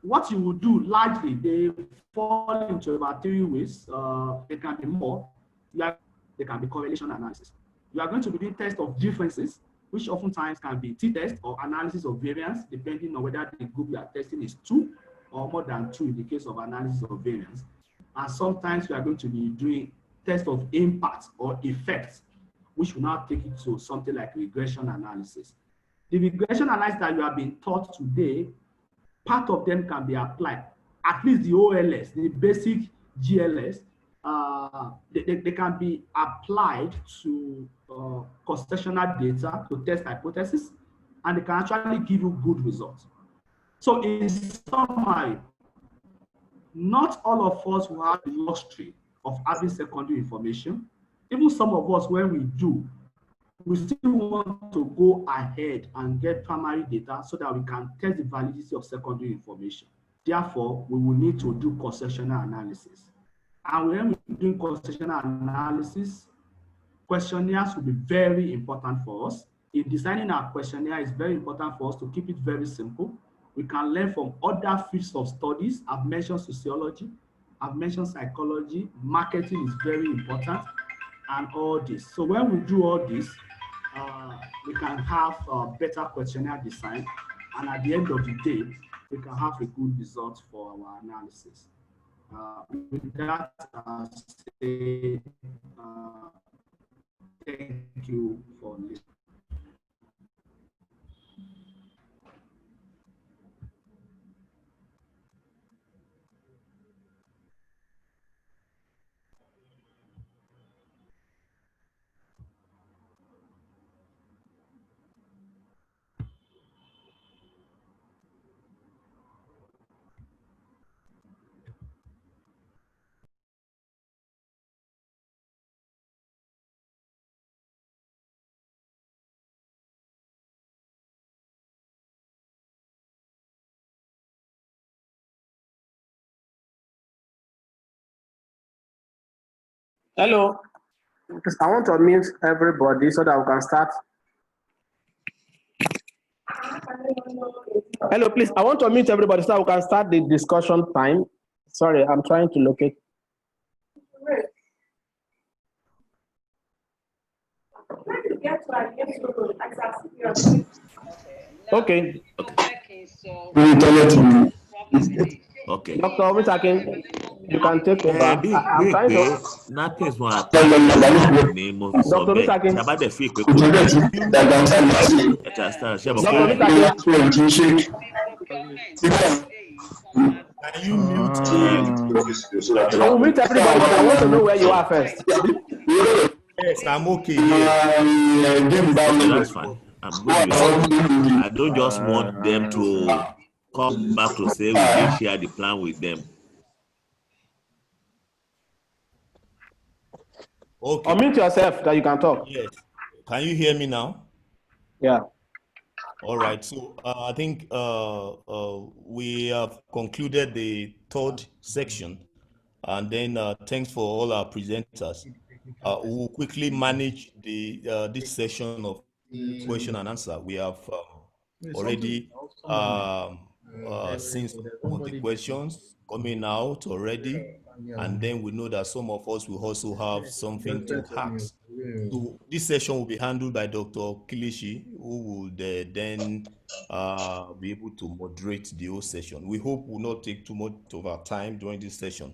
What you will do largely, they fall into about 3 ways. They can be more. They can be correlation analysis. You are going to be doing tests of differences, which oftentimes can be t-test or analysis of variance, depending on whether the group you are testing is 2 or more than 2 in the case of analysis of variance. And sometimes you are going to be doing tests of impact or effects, which will now take it to something like regression analysis. The regression analysis that you have been taught today, part of them can be applied, at least the OLS, the basic GLS, they can be applied to cross-sectional data to test hypothesis, and they can actually give you good results. So in summary, not all of us will have the luxury of having secondary information. Even some of us, when we do, we still want to go ahead and get primary data so that we can test the validity of secondary information. Therefore, we will need to do cross-sectional analysis. And when we're doing cross-sectional analysis, questionnaires will be very important for us. In designing our questionnaire, it's very important for us to keep it very simple. We can learn from other fields of studies. I've mentioned sociology, I've mentioned psychology, marketing is very important, and all this. So when we do all this, we can have a better questionnaire design, and at the end of the day, we can have a good result for our analysis. With that, say, thank you for listening. Hello. I want to unmute everybody so that we can start. Hello, please. I want to mute everybody so we can start the discussion time. Sorry, I'm trying to locate. Okay. Okay. Dr. Omisakin, you can take over. I'm trying to. Nothing's more attached to the name of Dr. Omisakin. Can you mute? I will mute everybody, but I want to know where you are first. Yes, I'm okay. Yes. Okay, that's fine. I'm good with it. I don't just want them to come back to say we didn't share the plan with them. Okay. Unmute yourself that you can talk. Yes. Can you hear me now? Yeah. All right. So I think we have concluded the third section, and then thanks for all our presenters. We'll quickly manage the this session of question and answer. We have already seen some of the questions coming out already, and then we know that some of us will also have something to ask. So this session will be handled by Dr. Kilishi, who will then be able to moderate the whole session. We hope will not take too much of our time during this session,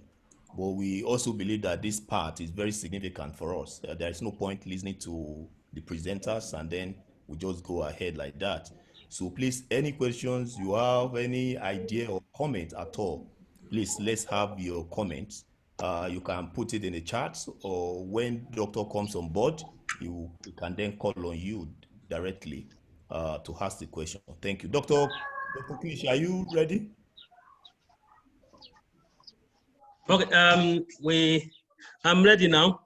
but we also believe that this part is very significant for us. There is no point listening to the presenters and then we just go ahead like that. So please, any questions you have, any idea or comment at all, please, let's have your comments. You can put it in the chat, or when doctor comes on board, he can then call on you directly to ask the question. Thank you. Dr. Kish, are you ready? Okay, I'm ready now.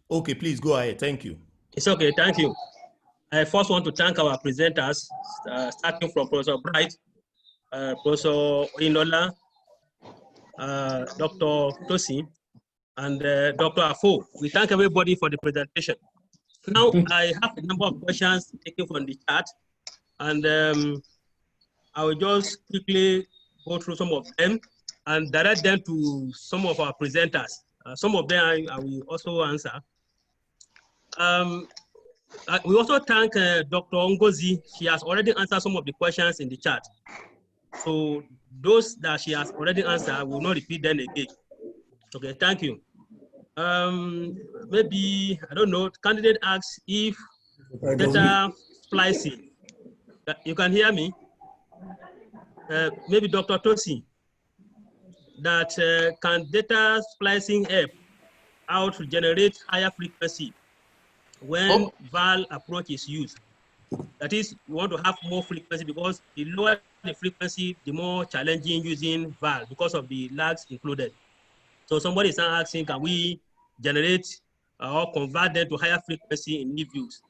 Okay, please go ahead. Thank you. It's okay, thank you. I first want to thank our presenters, starting from Professor Bright, Professor Inola, Dr. Tosi, and Dr. Afo. We thank everybody for the presentation. Now, I have a number of questions taken from the chat, and I will just quickly go through some of them and direct them to some of our presenters. Some of them I will also answer. We also thank Dr. Ngozi. She has already answered some of the questions in the chat. So those that she has already answered, I will not repeat them again. Okay, thank you. Maybe, I don't know, candidate asks if data splicing, you can hear me? Maybe Dr. Tosi, that can data splicing help out to generate higher frequency when VAL approach is used? That is, you want to have more frequency because the lower the frequency, the more challenging using VAL because of the lags included. So somebody is asking, can we generate or convert them to higher frequency in new views?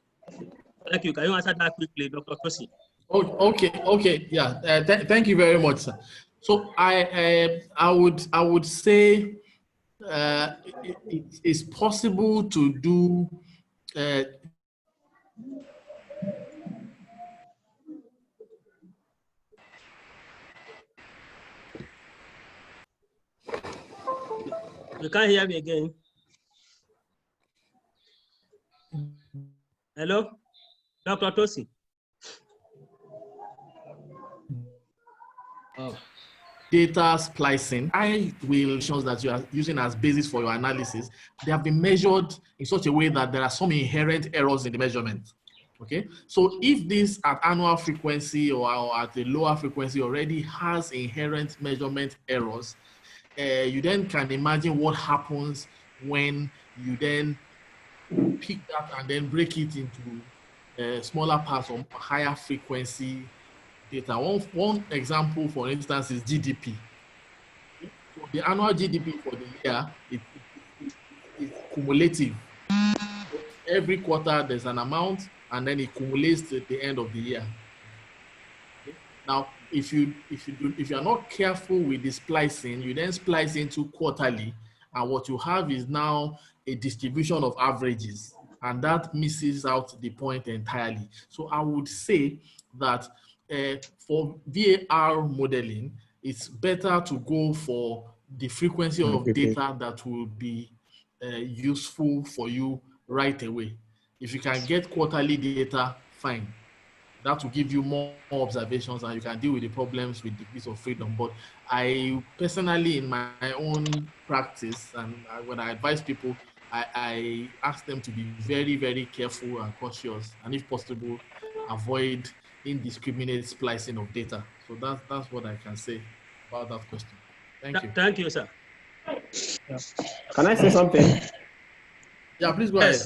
Thank you. Can you answer that quickly, Dr. Tosi? Oh, okay, yeah. Thank you very much, sir. So I would say it's possible to do. You can't hear me again. Hello, Dr. Tosi. Data splicing, that you are using as basis for your analysis, they have been measured in such a way that there are some inherent errors in the measurement. Okay, so if this at annual frequency or at a lower frequency already has inherent measurement errors, you then can imagine what happens when you then pick that and then break it into smaller parts of higher frequency data. One example, for instance, is GDP. So the annual GDP for the year is cumulative. Every quarter there's an amount, and then it cumulates at the end of the year. Okay. Now, if you are not careful with the splicing, you then splice into quarterly, and what you have is now a distribution of averages. and that misses out the point entirely. So I would say that for VAR modeling, it's better to go for the frequency of data that will be useful for you right away. If you can get quarterly data, fine. That will give you more observations and you can deal with the problems with degrees of freedom. But I personally, in my own practice, and when I advise people, I ask them to be very, very careful and cautious, and if possible, avoid indiscriminate splicing of data. So that's what I can say about that question. Thank you. Thank you, sir. Yeah. Can I say something? Yeah, please go ahead.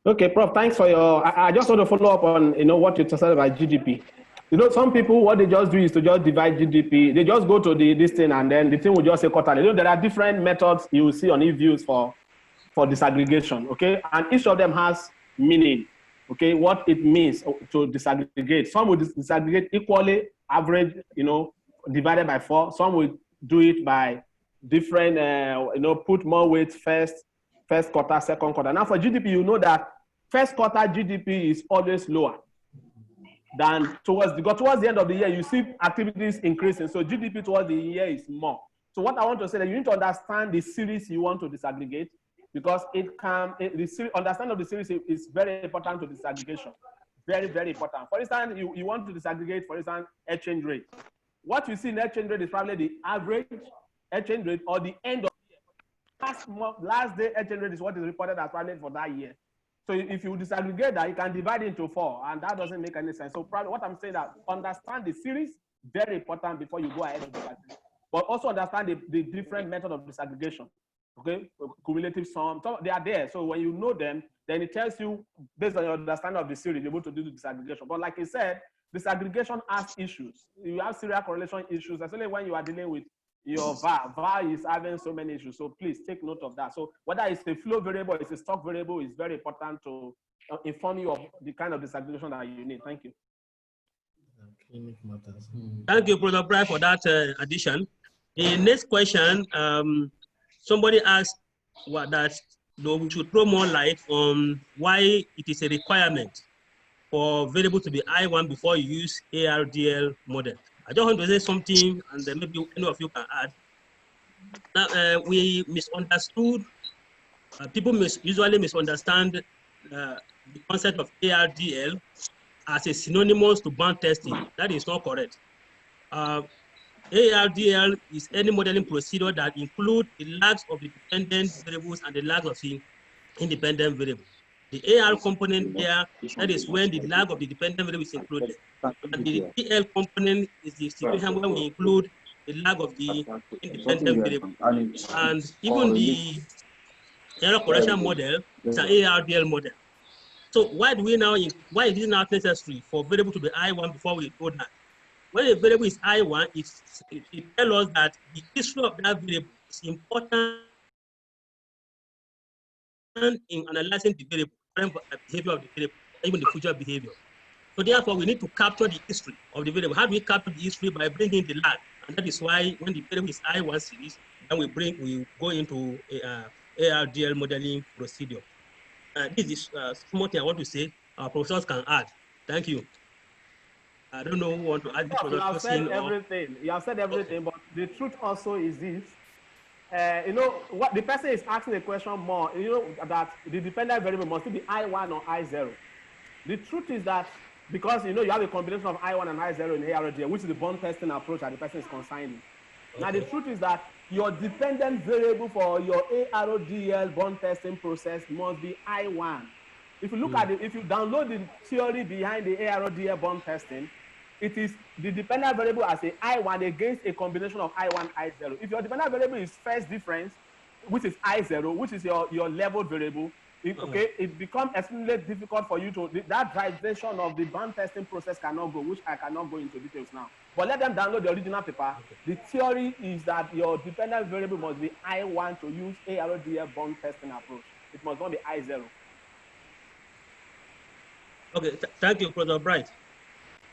Okay, Prof, thanks for your, I just want to follow up on, what you said about GDP. Some people, what they just do is to just divide GDP. They just go to this thing and then the thing will just say quarterly. There are different methods you will see on e-views for disaggregation, okay? And each of them has meaning, okay? What it means to disaggregate. Some will disaggregate equally, average, divided by 4. Some will do it by different, put more weight first quarter, second quarter. Now for GDP, you know that first quarter GDP is always lower than towards the end of the year, you see activities increasing. So GDP towards the year is more. So what I want to say that you need to understand the series you want to disaggregate, because understanding of the series is very important to disaggregation. Very, very important. For instance, you want to disaggregate, for instance, exchange rate. What you see in exchange rate is probably the average exchange rate or the end of the year. Last day exchange rate is what is reported as probably for that year. So if you disaggregate that, you can divide it into 4, and that doesn't make any sense. So probably what I'm saying that understand the series, very important before you go ahead of disaggregation. But also understand the different method of disaggregation. Okay, cumulative sum, so they are there. So when you know them, then it tells you based on your understanding of the series, you're able to do the disaggregation. But like I said, disaggregation has issues. You have serial correlation issues, especially when you are dealing with your VAR. VAR is having so many issues. So please take note of that. So whether it's a flow variable, it's a stock variable, it's very important to inform you of the kind of disaggregation that you need. Thank you. Thank you, Professor Brian, for that addition. The next question, somebody asked that we should throw more light on why it is a requirement for variable to be I1 before you use ARDL model. I just want to say something, and then maybe any of you can add. Now, we misunderstood, people usually misunderstand the concept of ARDL as a synonymous to band testing. That is not correct. ARDL is any modeling procedure that includes the lags of the dependent variables and the lags of the independent variable. The AR component here, that is when the lag of the dependent variable is included. And the DL component is the situation when we include the lag of the independent variable. And even the error correction model is an ARDL model. So why is it not necessary for variable to be I1 before we do that? When a variable is I1, it tells us that the history of that variable is important in analyzing the variable, current behavior of the variable, even the future behavior. So therefore, we need to capture the history of the variable. How do we capture the history? By bringing the lag. And that is why when the variable is I1 series, then we go into ARDL modeling procedure. This is small thing I want to say. Our professors can add. Thank you. I don't know who want to add this. You have said everything. You have said everything, but the truth also is this. What the person is asking a question more, that the dependent variable must be I1 or I0. The truth is that because you have a combination of I1 and I0 in ARDL, which is the bond testing approach that the person is consigning. Okay. Now the truth is that your dependent variable for your ARDL bond testing process must be I1. If you look at it, if you download the theory behind the ARDL bond testing, it is the dependent variable as a I1 against a combination of I1, I0. If your dependent variable is first difference, which is I0, which is your level variable, it becomes extremely difficult for you to, that derivation of the band testing process cannot go, which I cannot go into details now. But let them download the original paper. The theory is that your dependent variable must be I1 to use ARDL bond testing approach. It must not be I0. Okay, thank you, Professor Bright.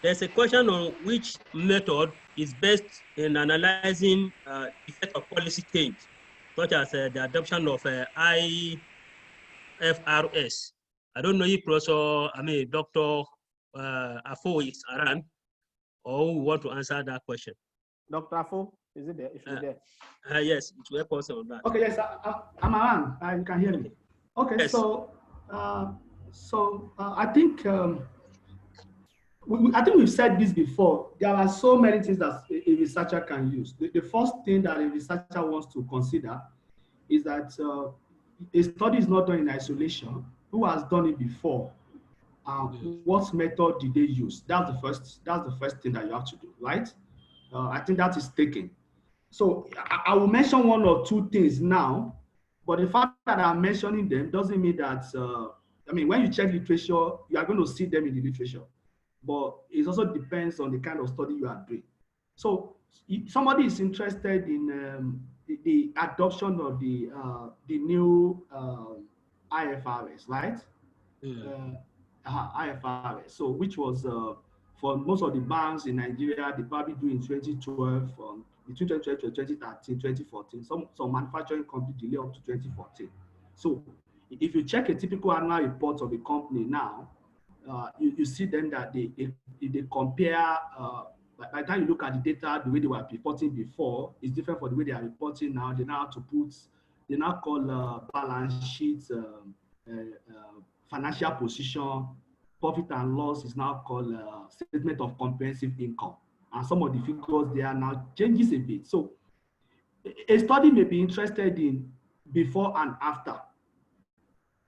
There's a question on which method is best in analyzing effect of policy change, such as the adoption of IFRS I don't know if Dr. Afo is around, or we want to answer that question. Dr. Afo, is it there? Is it there? Yes, it will help us on that. Okay, yes, I'm around. You can hear me. Okay, yes. so I think I think we've said this before. There are so many things that a researcher can use. The first thing that a researcher wants to consider is that a study is not done in isolation. Who has done it before? What method did they use? That's the first thing that you have to do, right? I think that is taken. So I will mention one or two things now, but the fact that I'm mentioning them doesn't mean that, when you check literature, you are going to see them in the literature, but it also depends on the kind of study you are doing. So if somebody is interested in the adoption of the new IFRS, right? IFRS, so which was for most of the banks in Nigeria, they probably do in 2012, between 2012 and 2013, 2014. Some manufacturing companies delay up to 2014. So if you check a typical annual report of a company now, you see then that they compare, by the time you look at the data, the way they were reporting before is different from the way they are reporting now. They now have to put, they now call balance sheets, financial position, profit and loss is now called statement of comprehensive income. And some of the figures there now changes a bit. So a study may be interested in before and after.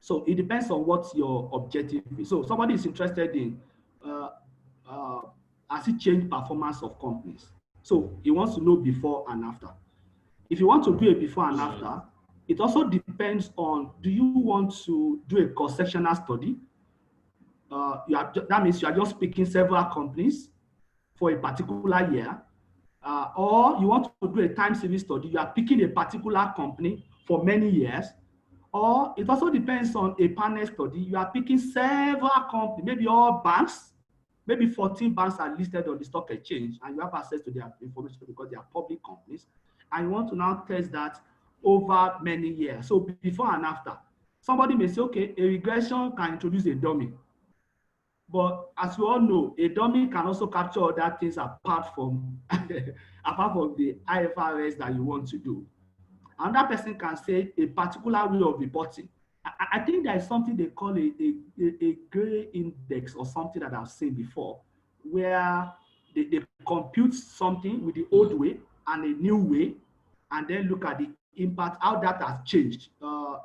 So it depends on what your objective is. So somebody is interested in has it changed performance of companies? So he wants to know before and after. If you want to do a before and after, it also depends on, do you want to do a cross-sectional study? That means you are just picking several companies for a particular year, or you want to do a time series study, you are picking a particular company for many years, or it also depends on a panel study, you are picking several companies, maybe all banks, maybe 14 banks are listed on the stock exchange, and you have access to their information because they are public companies, and you want to now test that over many years. So before and after, somebody may say, okay, a regression can introduce a dummy. But as you all know, a dummy can also capture other things apart from the IFRS that you want to do. Another person can say a particular way of reporting. I think there is something they call a gray index or something that I've seen before, where they compute something with the old way and a new way, and then look at the impact, how that has changed.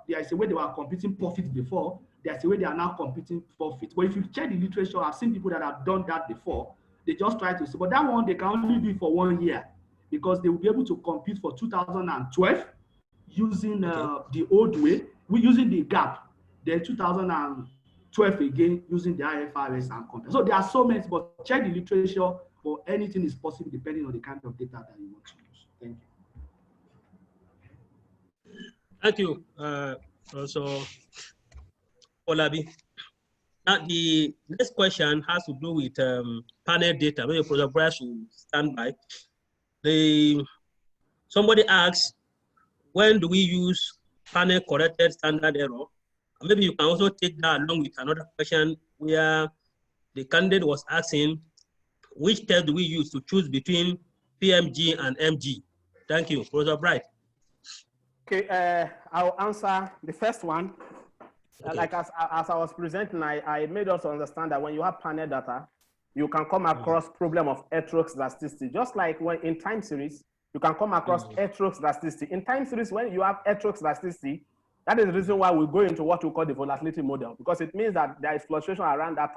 There is a way they were computing profit before, there's a way they are now computing profit. But if you check the literature, I've seen people that have done that before. They just try to see, but that one, they can only do it for 1 year because they will be able to compute for 2012 using the old way, we're using the gap, then 2012 again using the IFRS and compare. So there are so many, but check the literature for anything is possible depending on the kind of data that you want to use. Thank you. Thank you, also Olabi. Now the next question has to do with panel data. Maybe Professor Bryce will stand by. Somebody asks, when do we use panel corrected standard error? Maybe you can also take that along with another question where the candidate was asking, which test do we use to choose between PMG and MG? Thank you, Professor Bright. Okay, I'll answer the first one. Okay. Like as I was presenting, I made us understand that when you have panel data, you can come across problem of heteroscedasticity. Just like when in time series, you can come across heteroscedasticity. In time series, when you have heteroscedasticity, that is the reason why we go into what we call the volatility model, because it means that there is fluctuation around that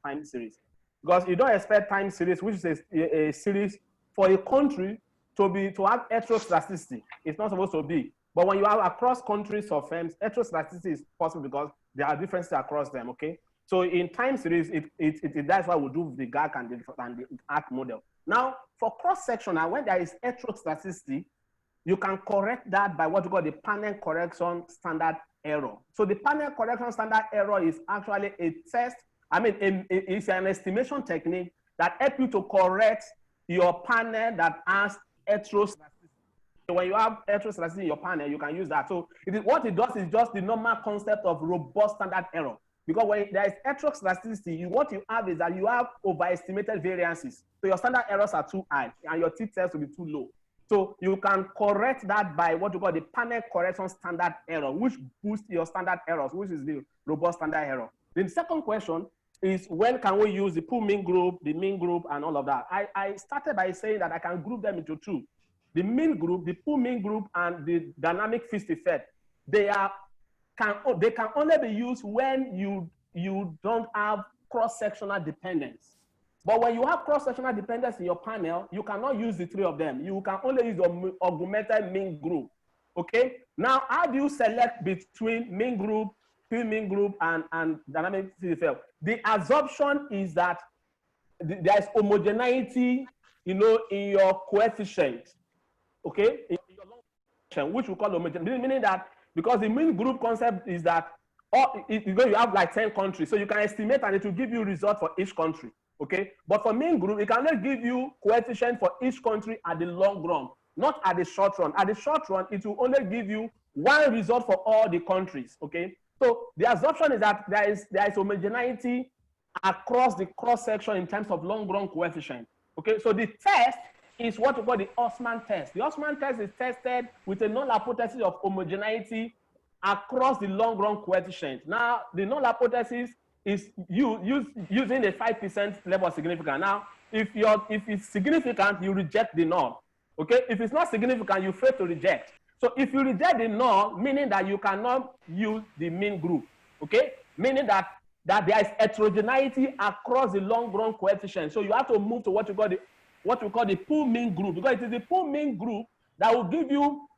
time series. Because you don't expect time series, which is a series for a country to have heteroscedasticity. It's not supposed to be. But when you have across countries or firms, heteroscedasticity is possible because there are differences across them, okay? So in time series, that's why we do the GAC and the ARC model. Now, for cross-sectional, when there is heteroscedasticity, you can correct that by what you call the panel correction standard error. So the panel correction standard error is actually a test, it's an estimation technique that helps you to correct your panel that has heteroscedasticity. So when you have heteroscedasticity in your panel, you can use that. So what it does is just the normal concept of robust standard error. because when there is heteroscedasticity, what you have is that you have overestimated variances. So your standard errors are too high and your t-test will be too low. So you can correct that by what you call the panel correction standard error, which boosts your standard errors, which is the robust standard error. The second question is, when can we use the pool mean group, the mean group, and all of that? I started by saying that I can group them into two. The mean group, the pool mean group, and the dynamic feast effect. They can only be used when you don't have cross-sectional dependence. But when you have cross-sectional dependence in your panel, you cannot use the three of them. You can only use your augmented mean group. Okay? Now, how do you select between mean group, mean group, and dynamic feast effect? The assumption is that there is homogeneity, in your coefficient. Okay? In your long coefficient, which we call homogeneity, meaning that because the mean group concept is that you have like 10 countries, so you can estimate and it will give you result for each country. Okay, but for mean group, it can only give you coefficient for each country at the long run, not at the short run. At the short run, it will only give you one result for all the countries. Okay, so the assumption is that there is homogeneity across the cross section in terms of long run coefficient. Okay, so the test is what we call the Osman test. The Osman test is tested with a null hypothesis of homogeneity across the long run coefficient. Now, the null hypothesis is using a 5% level of significance. Now, if it's significant, you reject the null. Okay, if it's not significant, you fail to reject. So if you reject the null, meaning that you cannot use the mean group. Okay, meaning that there is heterogeneity across the long run coefficient. So you have to move to what we call the pool mean group, because it is the pool mean group that will give you,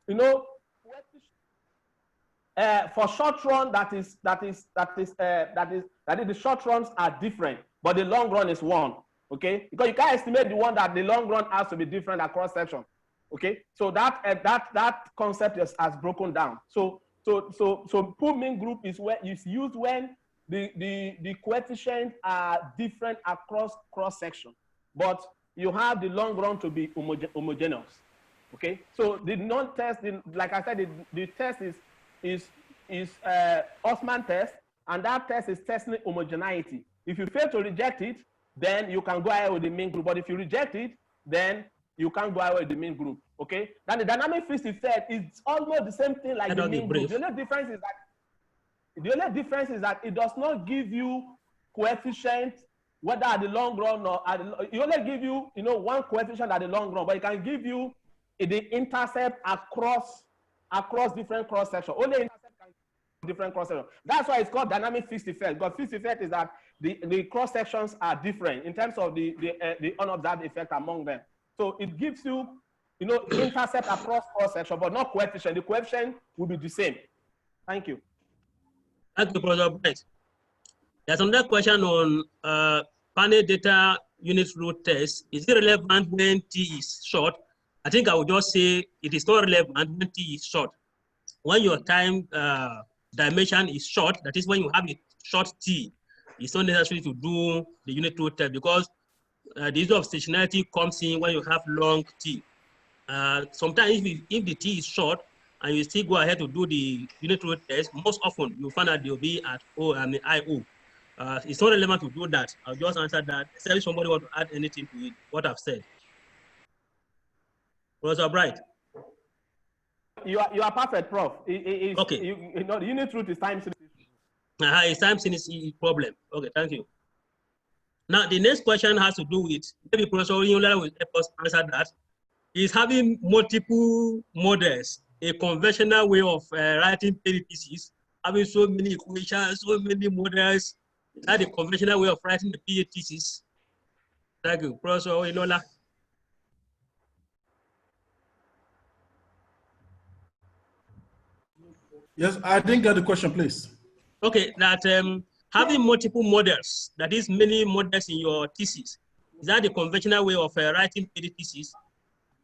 for short run, the short runs are different, but the long run is one. Okay, because you can't estimate the one that the long run has to be different across section. Okay, so that concept has broken down. So pool mean group is where it's used when the coefficients are different across cross section, but you have the long run to be homogeneous. Okay, so the non-test, like I said, the test is Osman test, and that test is testing homogeneity. If you fail to reject it, then you can go ahead with the mean group. But if you reject it, then you can't go ahead with the mean group. Okay. Then the dynamic feast effect is almost the same thing like the mean group. The only difference is that it does not give you coefficient whether at the long run or it only give you one coefficient at the long run, but it can give you the intercept across different cross sections. Only intercept can give different cross sections. That's why it's called dynamic feast effect. Because feast effect is that the cross sections are different in terms of the unobserved effect among them. So it gives you intercept across cross section, but not coefficient. The coefficient will be the same. Thank you. Thank you, Professor Bright. There's another question on panel data unit root test. Is it relevant when T is short? I think I would just say it is not relevant when T is short. When your time dimension is short, that is when you have a short T, it's not necessary to do the unit root test, because the issue of stationarity comes in when you have long T. Sometimes if the T is short and you still go ahead to do the unit root test, most often you find that they'll be at IO. It's not relevant to do that. I'll just answer that. Except if somebody want to add anything to it, what I've said. Professor Bright. You are perfect, Prof. Okay. The unit root is time series. It's time series problem. Okay, thank you. Now the next question has to do with, maybe Professor Onyola will help us answer that. Is having multiple models a conventional way of writing PhD thesis? Having so many equations, so many models, is that the conventional way of writing the PhD thesis? Thank you, Professor Onyola. Yes, I didn't get the question, please. Okay, that having multiple models, that is many models in your thesis, is that the conventional way of writing PhD thesis?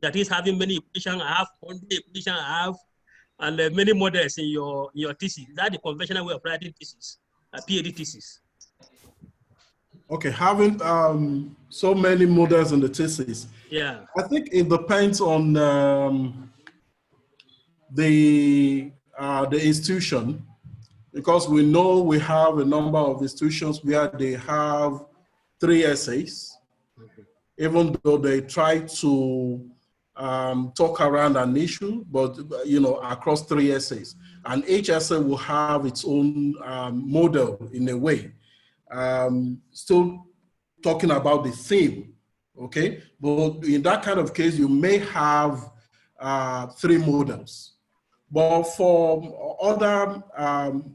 That is having many equations, I have 100 equations, I have, and many models in your thesis. Is that the conventional way of writing thesis, PhD thesis? Okay, having so many models in the thesis. Yeah. I think it depends on the institution. because we know we have a number of institutions where they have 3 essays, even though they try to talk around an issue, but across 3 essays. And each essay will have its own model in a way. Still talking about the theme, okay? But in that kind of case, you may have 3 models. But for other,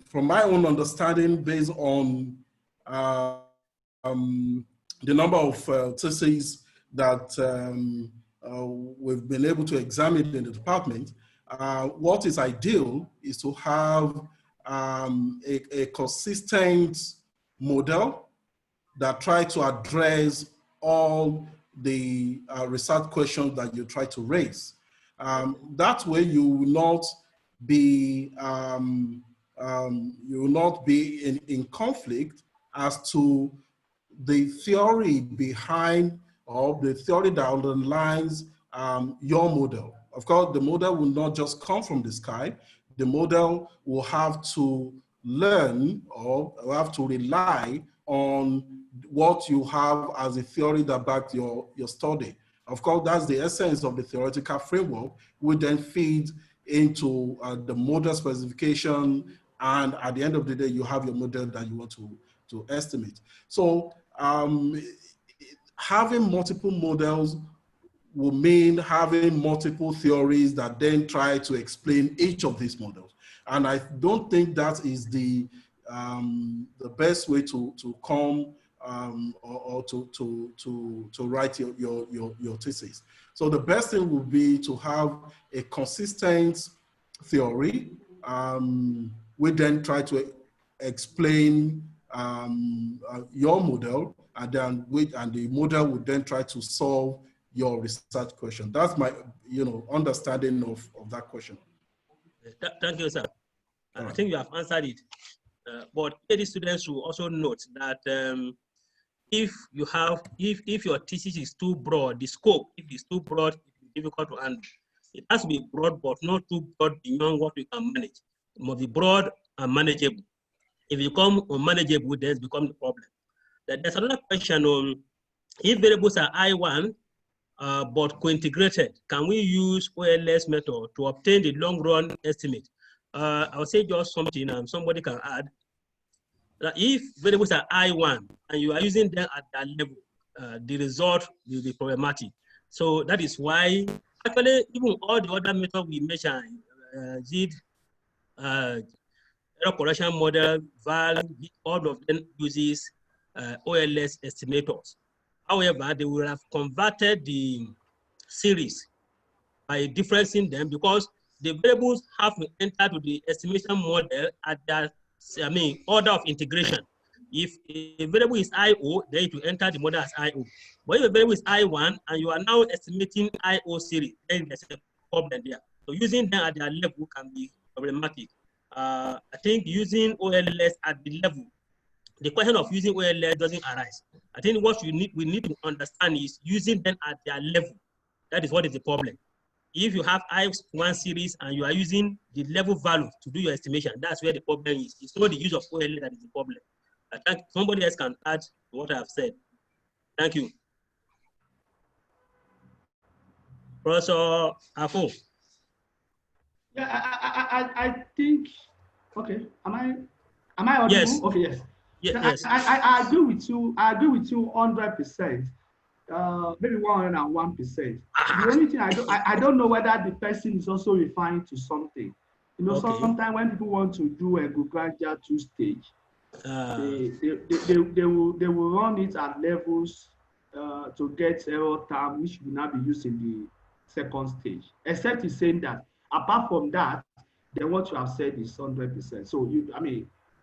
from my own understanding, based on the number of theses that we've been able to examine in the department, what is ideal is to have a consistent model that try to address all the research questions that you try to raise. That way you will not be in conflict as to the theory behind or the theory that underlines your model. Of course, the model will not just come from the sky. The model will have to learn or have to rely on what you have as a theory that backs your study. Of course, that's the essence of the theoretical framework, which then feeds into the model specification, and at the end of the day, you have your model that you want to estimate. So having multiple models will mean having multiple theories that then try to explain each of these models. And I don't think that is the best way to come or to write your thesis. So the best thing would be to have a consistent theory. We then try to explain your model, and then the model would then try to solve your research question. That's my understanding of that question. Thank you, sir. I think you have answered it. But PhD students should also note that if your thesis is too broad, the scope, if it's too broad, it's difficult to handle. It has to be broad, but not too broad beyond what we can manage. It must be broad and manageable. If you become unmanageable, then it becomes the problem. There's another question on if variables are I1 but co-integrated, can we use OLS method to obtain the long-run estimate? I'll say just something, and somebody can add that if variables are I1 and you are using them at that level, the result will be problematic. So that is why, actually, even all the other methods we mentioned, ZID, error correction model, VAL, all of them uses OLS estimators. However, they will have converted the series by differencing them because the variables have to enter to the estimation model at that, order of integration. If a variable is IO, then it will enter the model as IO. But if a variable is I1 and you are now estimating IO series, then there's a problem there. So using them at their level can be problematic. I think using OLS at the level, the question of using OLS doesn't arise. I think what we need to understand is using them at their level. That is what is the problem. If you have I1 series and you are using the level value to do your estimation, that's where the problem is. It's not the use of OLS that is the problem. I think somebody else can add to what I have said. Thank you. Professor Afo. Yeah, I think, okay, am I audible? Yes. Okay, yes. Yes. I agree with you. I agree with you 100%. Maybe 101%. The only thing I don't know whether the person is also referring to something. You know, okay. Sometimes when people want to do a Gugranja 2-stage, they will run it at levels to get error term, which will not be used in the second stage. Except he's saying that apart from that, then what you have said is 100%. So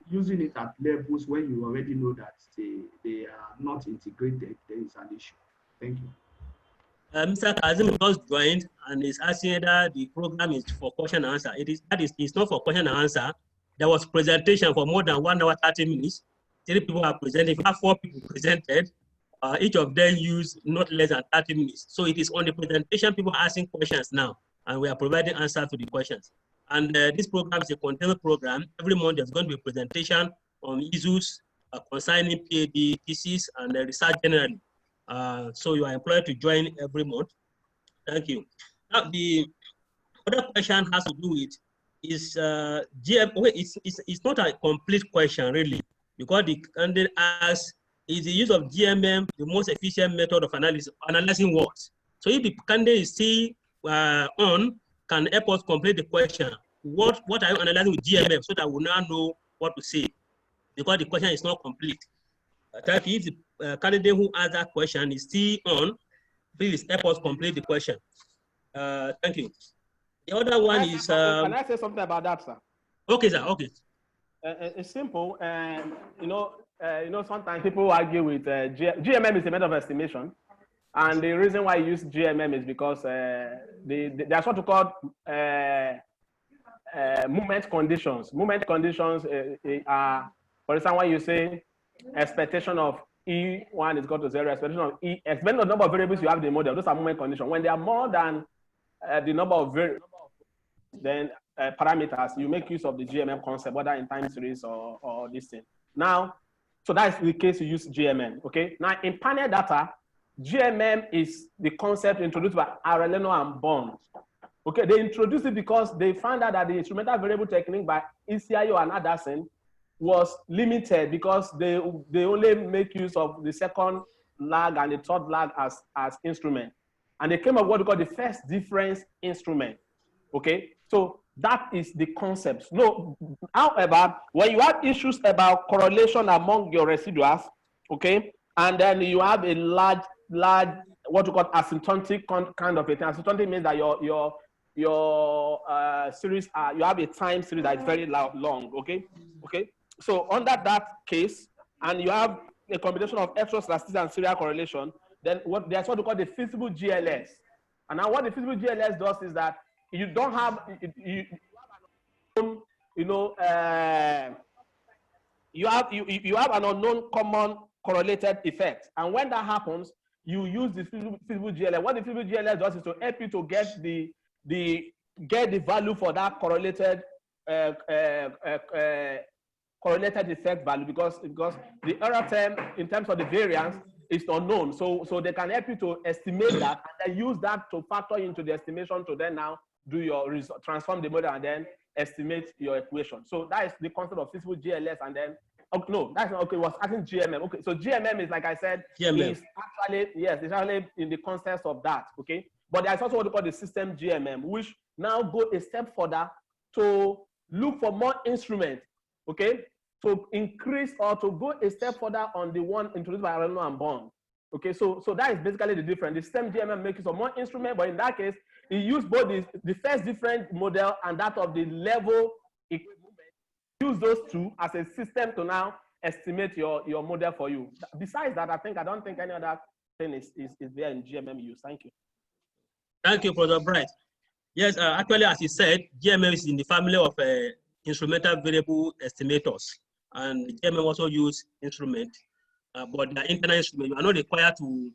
using it at levels when you already know that they are not integrated, there is an issue. Thank you. Mr. Kazim just joined and is asking whether the program is for question and answer. It's not for question and answer. There was presentation for more than 1 hour, 30 minutes. 3 people are presenting. If you have 4 people presented, each of them use not less than 30 minutes. So it is on the presentation, people are asking questions now, and we are providing answers to the questions. And this program is a continuous program. Every month there's going to be a presentation on issues concerning PhD thesis and research generally. So you are employed to join every month. Thank you. Now the other question has to do with is it's not a complete question really, because the candidate asks, is the use of GMM the most efficient method of analyzing words? So if the candidate is still on, can help us complete the question. What are you analyzing with GMM, so that we now know what to say, because the question is not complete. If the candidate who asked that question is still on, please help us complete the question. Thank you. The other one is. Can I say something about that, sir? Okay, sir. Okay. It's simple. Sometimes people argue with GMM is a method of estimation, and the reason why I use GMM is because there's what we call moment conditions. Moment conditions are, for example, when you say expectation of E1 is equal to 0, expectation of E, depending on the number of variables you have in the model, those are moment conditions. When they are more than the number of variables, then parameters, you make use of the GMM concept, whether in time series or this thing. Now, so that is the case you use GMM, okay? Now, in panel data, GMM is the concept introduced by Arellano and Bond. Okay, they introduced it because they found out that the instrumental variable technique by Isiayo and Anderson was limited because they only make use of the second lag and the third lag as instrument. And they came up with what we call the first difference instrument. Okay, so that is the concept. No, however, when you have issues about correlation among your residuals, okay, and then you have a large what we call asymptotic kind of a thing. Asymptotic means that your series you have a time series that is very long. Okay. So under that case, and you have a combination of heteroscedasticity and serial correlation, then there's what we call the feasible GLS. And now what the feasible GLS does is that you don't have you have an unknown common correlated effect, and when that happens, you use the feasible GLS. What the feasible GLS does is to help you to get the value for that correlated correlated effect value, because the error term in terms of the variance is unknown. So they can help you to estimate that and then use that to factor into the estimation to then now do your transform the model and then estimate your equation. So that is the concept of feasible GLS. And then no, that's not okay. Was asking GMM. Okay, so GMM is, like I said, is actually, yes, it's actually in the context of that. Okay, but there's also what we call the system GMM, which now go a step further to look for more instruments. Okay, to increase or to go a step further on the one introduced by Arellano and Bond. Okay, so that is basically the difference. The system GMM makes use of more instruments, but in that case, it used both the first different model and that of the level equipment. Use those two as a system to now estimate your model for you. Besides that, I don't think any other thing is there in GMM use. Thank you. Thank you, Professor Bright. Yes, actually, as you said, GMM is in the family of instrumental variable estimators, and GMM also use instrument, but the internal instrument, you are not required to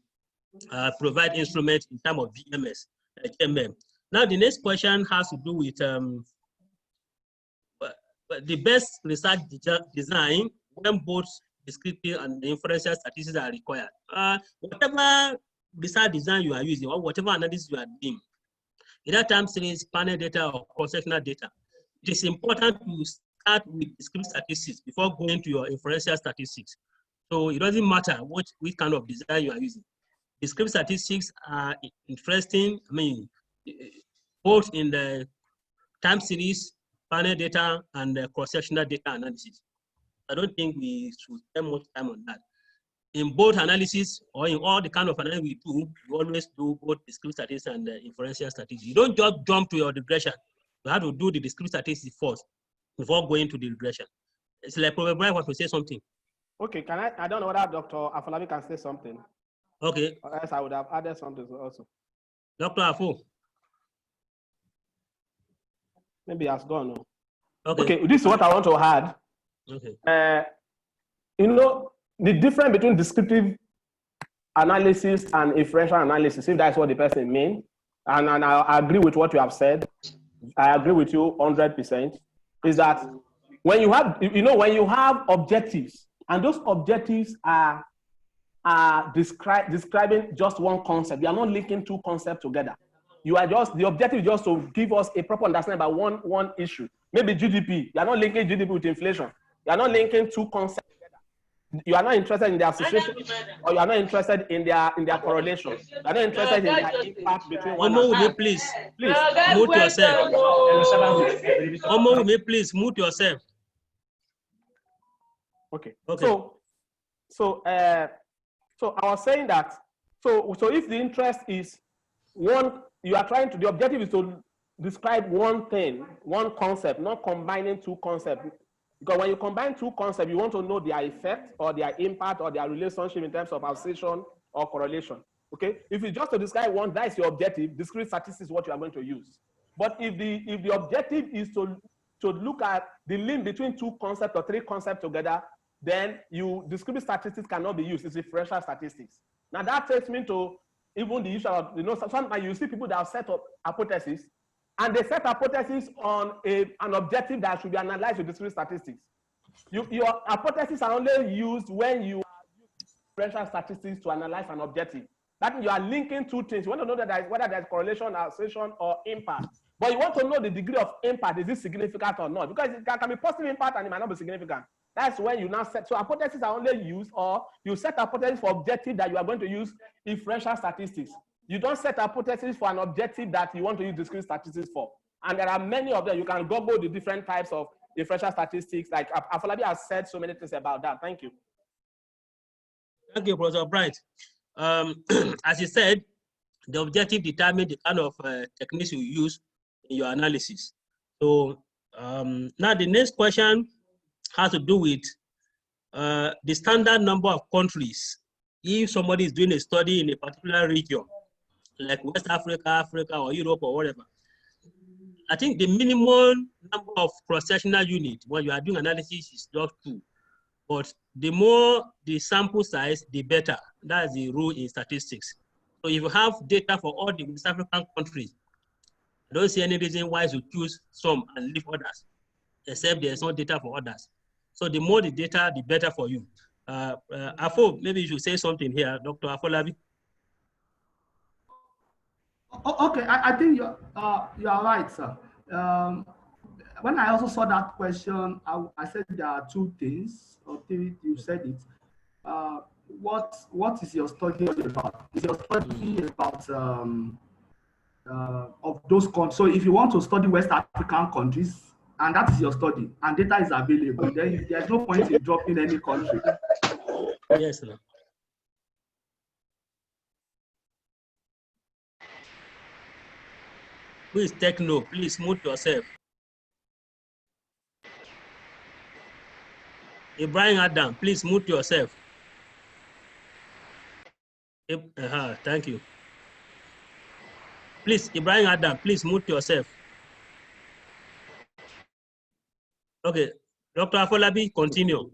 provide instrument in terms of GMM. Now, the next question has to do with the best research design when both descriptive and inferential statistics are required. Whatever research design you are using or whatever analysis you are doing, either time series, panel data, or cross-sectional data, it is important to start with descriptive statistics before going to your inferential statistics. So it doesn't matter which kind of design you are using. Descriptive statistics are interesting, both in the time series, panel data, and cross-sectional data analysis. I don't think we should spend much time on that. In both analysis or in all the kind of analysis we do, we always do both descriptive statistics and inferential statistics. You don't just jump to your regression. You have to do the descriptive statistics first before going to the regression. It's like Professor Brian wants to say something. Okay, I don't know whether Dr. Afolabi can say something. Okay. Or else I would have added something also. Dr. Afo. Maybe he has gone. No? Okay, this is what I want to add. Okay. The difference between descriptive analysis and inferential analysis, if that's what the person means, and I agree with what you have said, I agree with you 100%, is that when you have, when you have objectives, and those objectives are describing just one concept, you are not linking two concepts together. You are just, the objective is just to give us a proper understanding about one issue. Maybe GDP, you are not linking GDP with inflation. You are not linking two concepts together. You are not interested in their association, or you are not interested in their correlation. You are not interested in their impact between one and Omo, please mute yourself. Omo, please mute yourself. Okay. So I was saying that, so if the interest is one, you are trying to, the objective is to describe one thing, one concept, not combining two concepts. Because when you combine two concepts, you want to know their effect or their impact or their relationship in terms of association or correlation. Okay? If it's just to describe one, that is your objective. Discrete statistics is what you are going to use. But if the objective is to look at the link between two concepts or three concepts together, then discrete statistics cannot be used. It's differential statistics. Now that takes me to even the issue of, sometimes you see people that have set up hypotheses, and they set hypotheses on an objective that should be analyzed with discrete statistics. Your hypotheses are only used when you use differential statistics to analyze an objective. That means you are linking two things. You want to know that whether there's correlation, association, or impact. But you want to know the degree of impact. Is it significant or not? Because it can be positive impact and it might not be significant. That's when you now set. So hypotheses are only used, or you set hypotheses for objective that you are going to use differential statistics. You don't set hypotheses for an objective that you want to use discrete statistics for. And there are many of them. You can Google the different types of differential statistics. Like Afolabi has said so many things about that. Thank you. Thank you, Professor Bright. As you said, the objective determines the kind of techniques you use in your analysis. So now the next question has to do with the standard number of countries. If somebody is doing a study in a particular region, like West Africa, Africa, or Europe, or whatever, I think the minimum number of cross-sectional units when you are doing analysis is just 2. But the more the sample size, the better. That's the rule in statistics. So if you have data for all the West African countries, I don't see any reason why you choose some and leave others, except there's no data for others. So the more the data, the better for you. Afo, maybe you should say something here, Dr. Afolabi. Okay, I think you are right, sir. When I also saw that question, I said there are 2 things, or 3, you said it. What is your study about? Is your study about of those countries? So if you want to study West African countries, and that is your study, and data is available, then there's no point in dropping any country. Yes, sir. Please take note. Please mute yourself. Ibrahim Adam, please mute yourself. Thank you. Please, Ibrahim Adam, please mute yourself. Okay, Dr. Afolabi, continue.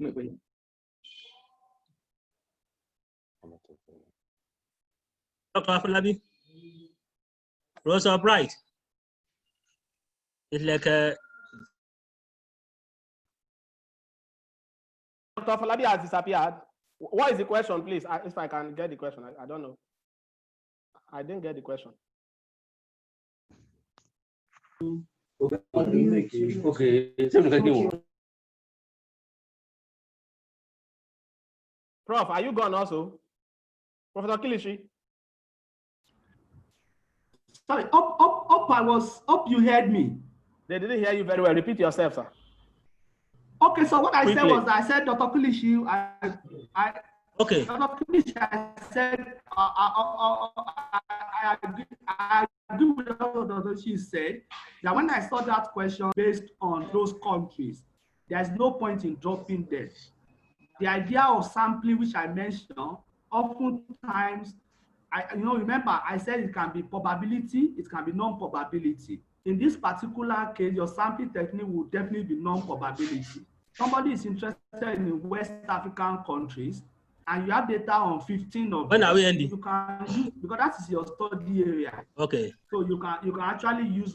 Dr. Afolabi, Rosa Bright. It's like a... Dr. Afolabi has disappeared. What is the question, please? If I can get the question, I don't know. I didn't get the question. Okay. Prof, are you gone also? Professor Kilishi? Sorry, up you heard me. They didn't hear you very well. Repeat yourself, sir. Okay, so what I said was, I said, Dr. Kilishi, okay. Dr. Kilishi, I said, I agree with what Dr. Kilishi said, that when I saw that question based on those countries, there's no point in dropping them. The idea of sampling, which I mentioned, oftentimes, remember, I said it can be probability, it can be non-probability. In this particular case, your sampling technique will definitely be non-probability. Somebody is interested in West African countries, and you have data on 15 of when them, are we ending? you can use, because that is your study area. Okay. So you can actually use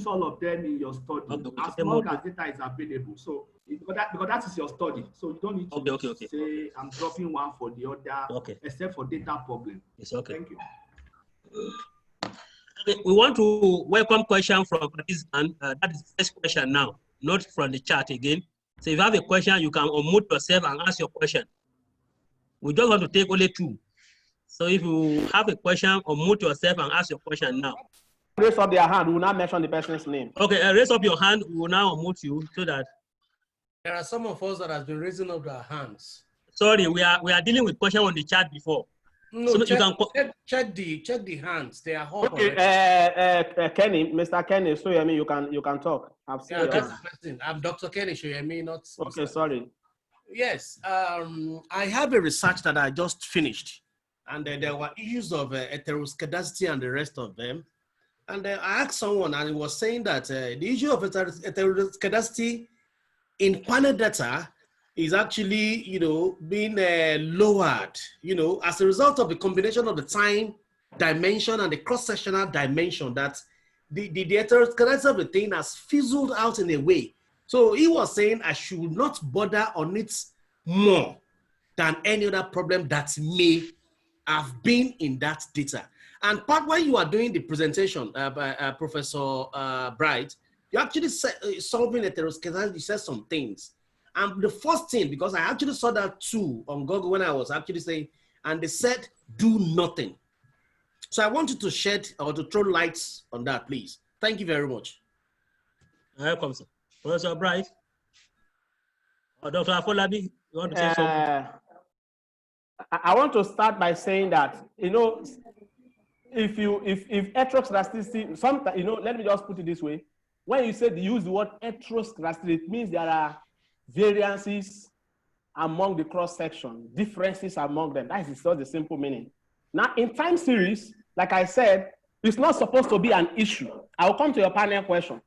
all of them in your study, as long as data is available. So because that is your study, so you don't need to say I'm dropping one for the other, except for data problem. It's okay. Thank you. Okay, we want to welcome question from this, and that is the first question now, not from the chat again. So if you have a question, you can unmute yourself and ask your question. We just want to take only 2. So if you have a question, unmute yourself and ask your question now. Raise up their hand, we will not mention the person's name. Okay, raise up your hand, we will now unmute you so that. There are some of us that have been raising up their hands. Sorry, we are dealing with question on the chat before. No, so check, you can check the hands. They are all okay. Kenny, Mr. Kenny, so you can talk. I've seen that's the person. I'm Dr. Kenny Shoyemi, not. Okay, sorry. Yes, I have a research that I just finished, and there were issues of heteroscedasticity and the rest of them. And I asked someone, and he was saying that the issue of heteroscedasticity in panel data is actually, being lowered, as a result of the combination of the time dimension and the cross-sectional dimension, that the heteroscedasticity of the thing has fizzled out in a way. So he was saying I should not bother on it more than any other problem that may have been in that data. And part when you are doing the presentation by Professor Bright, you actually solving heteroscedasticity, you said some things. And the first thing, because I actually saw that too on Google when I was actually saying, and they said, do nothing. So I want you to shed or to throw lights on that, please. Thank you very much. Welcome, sir. Professor Bright. Or Dr. Afolabi, you want to say something? I want to start by saying that, if heteroscedasticity, sometimes, let me just put it this way. When you use the word heteroscedasticity, it means there are variances among the cross-section, differences among them. That is just the simple meaning. Now, in time series, like I said, it's not supposed to be an issue. I'll come to your panel question.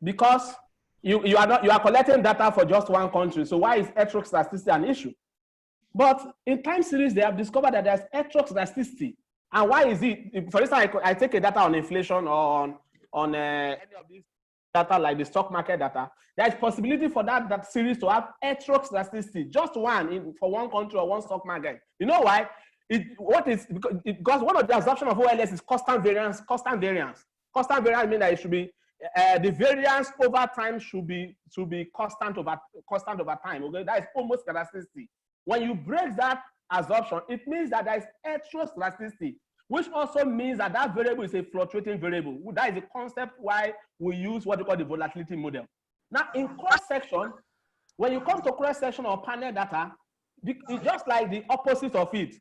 Because you are collecting data for just one country, so why is heteroscedasticity an issue? But in time series, they have discovered that there's heteroscedasticity. And why is it? For instance, I take a data on inflation or on any of these data like the stock market data. There's possibility for that series to have heteroscedasticity, just one for one country or one stock market. You know why? Because one of the assumptions of OLS is constant variance. Constant variance means that it should be the variance over time should be constant over time. Okay, that is homoscedasticity. When you break that assumption, it means that there is heteroscedasticity, which also means that that variable is a fluctuating variable. That is the concept why we use what we call the volatility model. Now, in cross-section, when you come to cross-section or panel data, it's just like the opposite of it.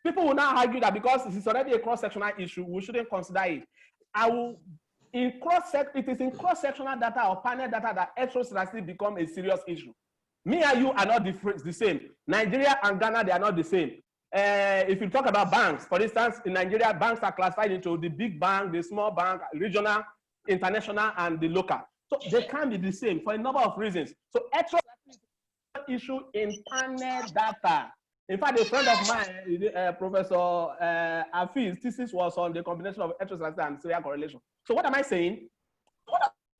People will now argue that because it's already a cross-sectional issue, we shouldn't consider it. It is in cross-sectional data or panel data that heteroscedasticity become a serious issue. Me and you are not the same. Nigeria and Ghana, they are not the same. If you talk about banks, for instance, in Nigeria, banks are classified into the big bank, the small bank, regional, international, and the local. So they can be the same for a number of reasons. So heteroscedasticity is an issue in panel data. In fact, a friend of mine, Professor Afi's thesis was on the combination of heteroscedasticity and serial correlation. So what am I saying?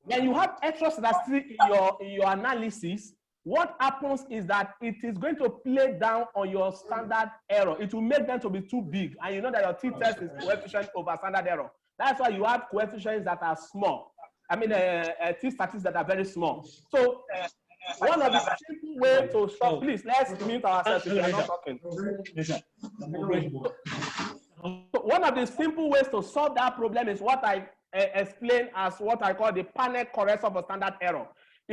When you have heteroscedasticity in your analysis, what happens is that it is going to play down on your standard error. It will make them to be too big. And you know that your t-test is coefficient over standard error. That's why you have coefficients that are small. I mean, t-statistics that are very small. So one of the simple ways to stop, please, let's mute ourselves if we are not talking. So one of the simple ways to solve that problem is what I explain as what I call the panel correction for standard error.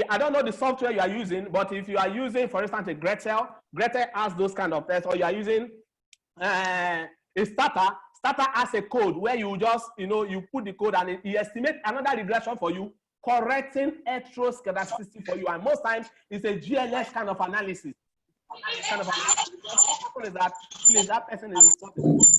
I don't know the software you are using, but if you are using, for instance, a Criterial has those kind of tests, or you are using a Starter has a code where you just, you put the code and it estimates another regression for you, correcting heteroscedasticity for you. And most times, it's a GLS kind of analysis. What happened is that, please, that person is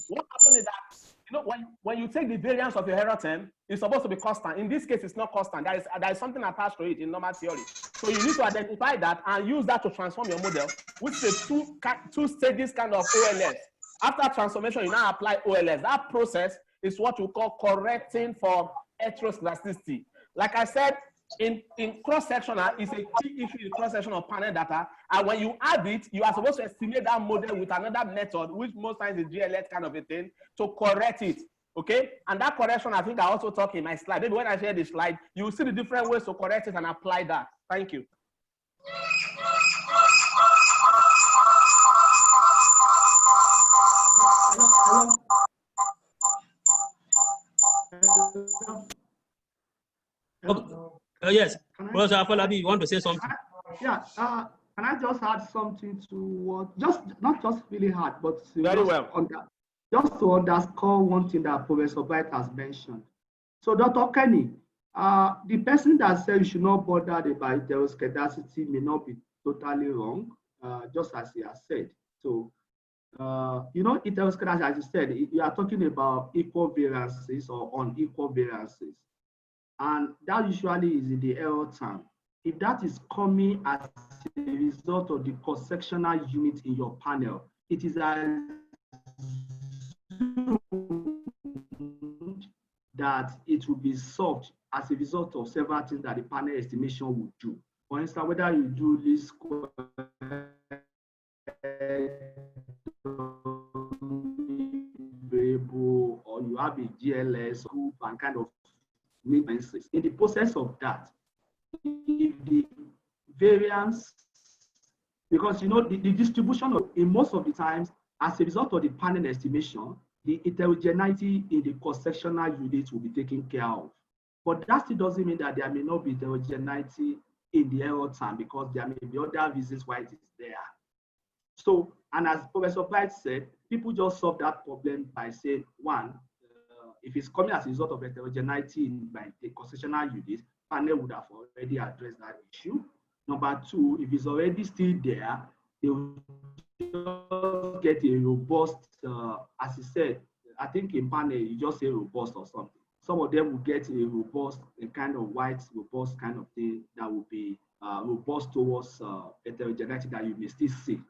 what happened is that, know, when you take the variance of your error term, it's supposed to be constant. In this case, it's not constant. There is something attached to it in normal theory. So you need to identify that and use that to transform your model, which is a two stages kind of OLS. After transformation, you now apply OLS. That process is what we call correcting for heteroscedasticity. Like I said, in cross-sectional, it's a key issue in cross-sectional panel data. And when you add it, you are supposed to estimate that model with another method, which most times is GLS kind of a thing, to correct it. Okay? And that correction, I think I also talk in my slide. Maybe when I share the slide, you will see the different ways to correct it and apply that. Thank you. Yes, Professor Afolabi, you want to say something? Yeah, can I just add something to what, not just really hard, but just to underscore one thing that Professor Bright has mentioned. So Dr. Kenny, the person that said you should not bother about heteroscedasticity may not be totally wrong, just as he has said. So, heteroscedasticity, as you said, you are talking about equal variances or unequal variances. And that usually is in the error term. If that is coming as a result of the cross-sectional unit in your panel, it is that it will be solved as a result of several things that the panel estimation would do. For instance, whether you do least square variable or you have a GLS group and kind of maintenance. In the process of that, if the variance, because the distribution of, in most of the times, as a result of the panel estimation, the heterogeneity in the cross-sectional unit will be taken care of. But that still doesn't mean that there may not be heterogeneity in the error term, because there may be other reasons why it is there. So, and as Professor Bright said, people just solve that problem by saying, one, if it's coming as a result of heterogeneity by the cross-sectional unit, panel would have already addressed that issue. Number two, if it's already still there, they will just get a robust, as he said, I think in panel, you just say robust or something. Some of them will get a robust, a kind of white, robust kind of thing that will be robust towards heterogeneity that you may still see.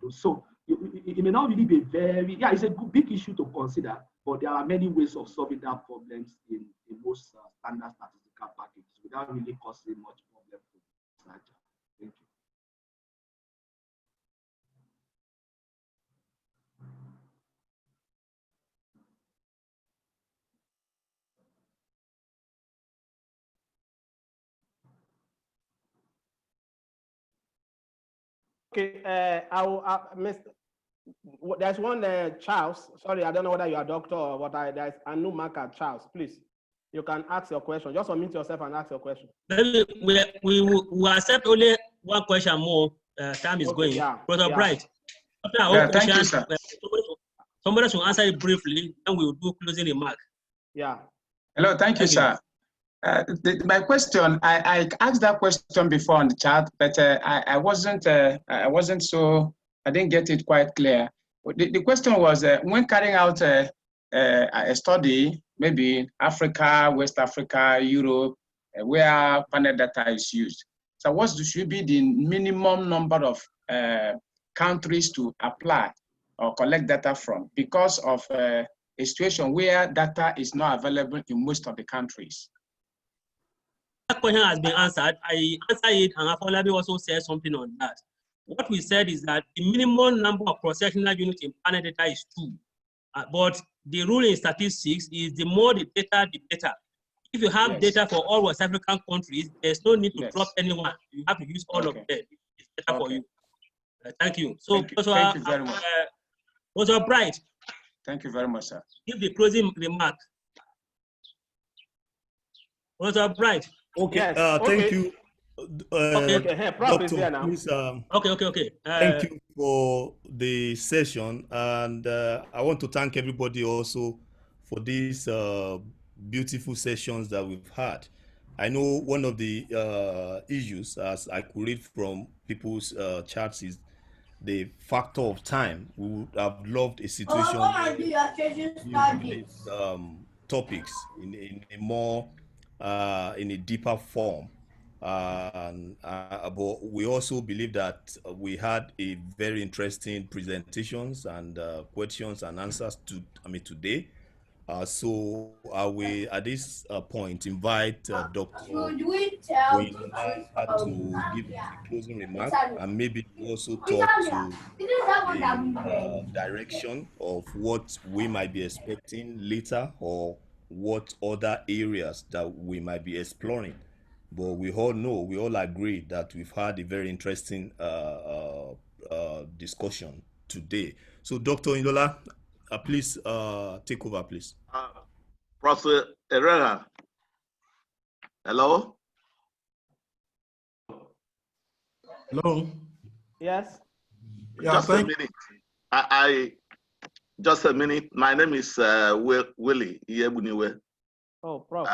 So it may not really be very, it's a big issue to consider, but there are many ways of solving that problems in most standard statistical packages without really causing much problem for the researcher. Thank you. Okay, there's one Charles. Sorry, I don't know whether you are a doctor or what. There's a new marker, Charles. Please, you can ask your question. Just unmute yourself and ask your question. We will accept only one question more. Time is going. Yeah, Brother Bright. After our question, thank you, sir. Somebody should answer it briefly, then we will do closing remark. Yeah. Hello, thank you, sir. My question, I asked that question before on the chat, but I didn't get it quite clear. The question was, when carrying out a study, maybe Africa, West Africa, Europe, where panel data is used. So what should be the minimum number of countries to apply or collect data from, because of a situation where data is not available in most of the countries? That question has been answered. I answered it, and Afolabi also said something on that. What we said is that the minimum number of cross-sectional units in panel data is 2. But the rule in statistics is the more the data, the better. If you have data for all West African countries, there's no need to drop anyone. You have to use all of them. It's better for you. Thank you. So, thank you very much. Professor Bright. Thank you very much, sir. Give the closing remark. Professor Bright. Okay, thank you. Prof is there now. Please, thank you for the session, and I want to thank everybody also for these beautiful sessions that we've had. I know one of the issues, as I could read from people's charts, is the factor of time, we would have loved a situation where these topics in a more in a deeper form. But we also believe that we had a very interesting presentations and questions and answers today. So I will at this point invite Dr. Oyinlola to give us a closing remark, and maybe also talk to the direction of what we might be expecting later, or what other areas that we might be exploring. But we all know, we all agree that we've had a very interesting discussion today. So Dr. Oyinlola, please take over, please. Professor Herrera, hello? Hello? Yes? Yeah, just a minute. Just a minute. My name is Willie Iyebuniwe. Oh, Prof.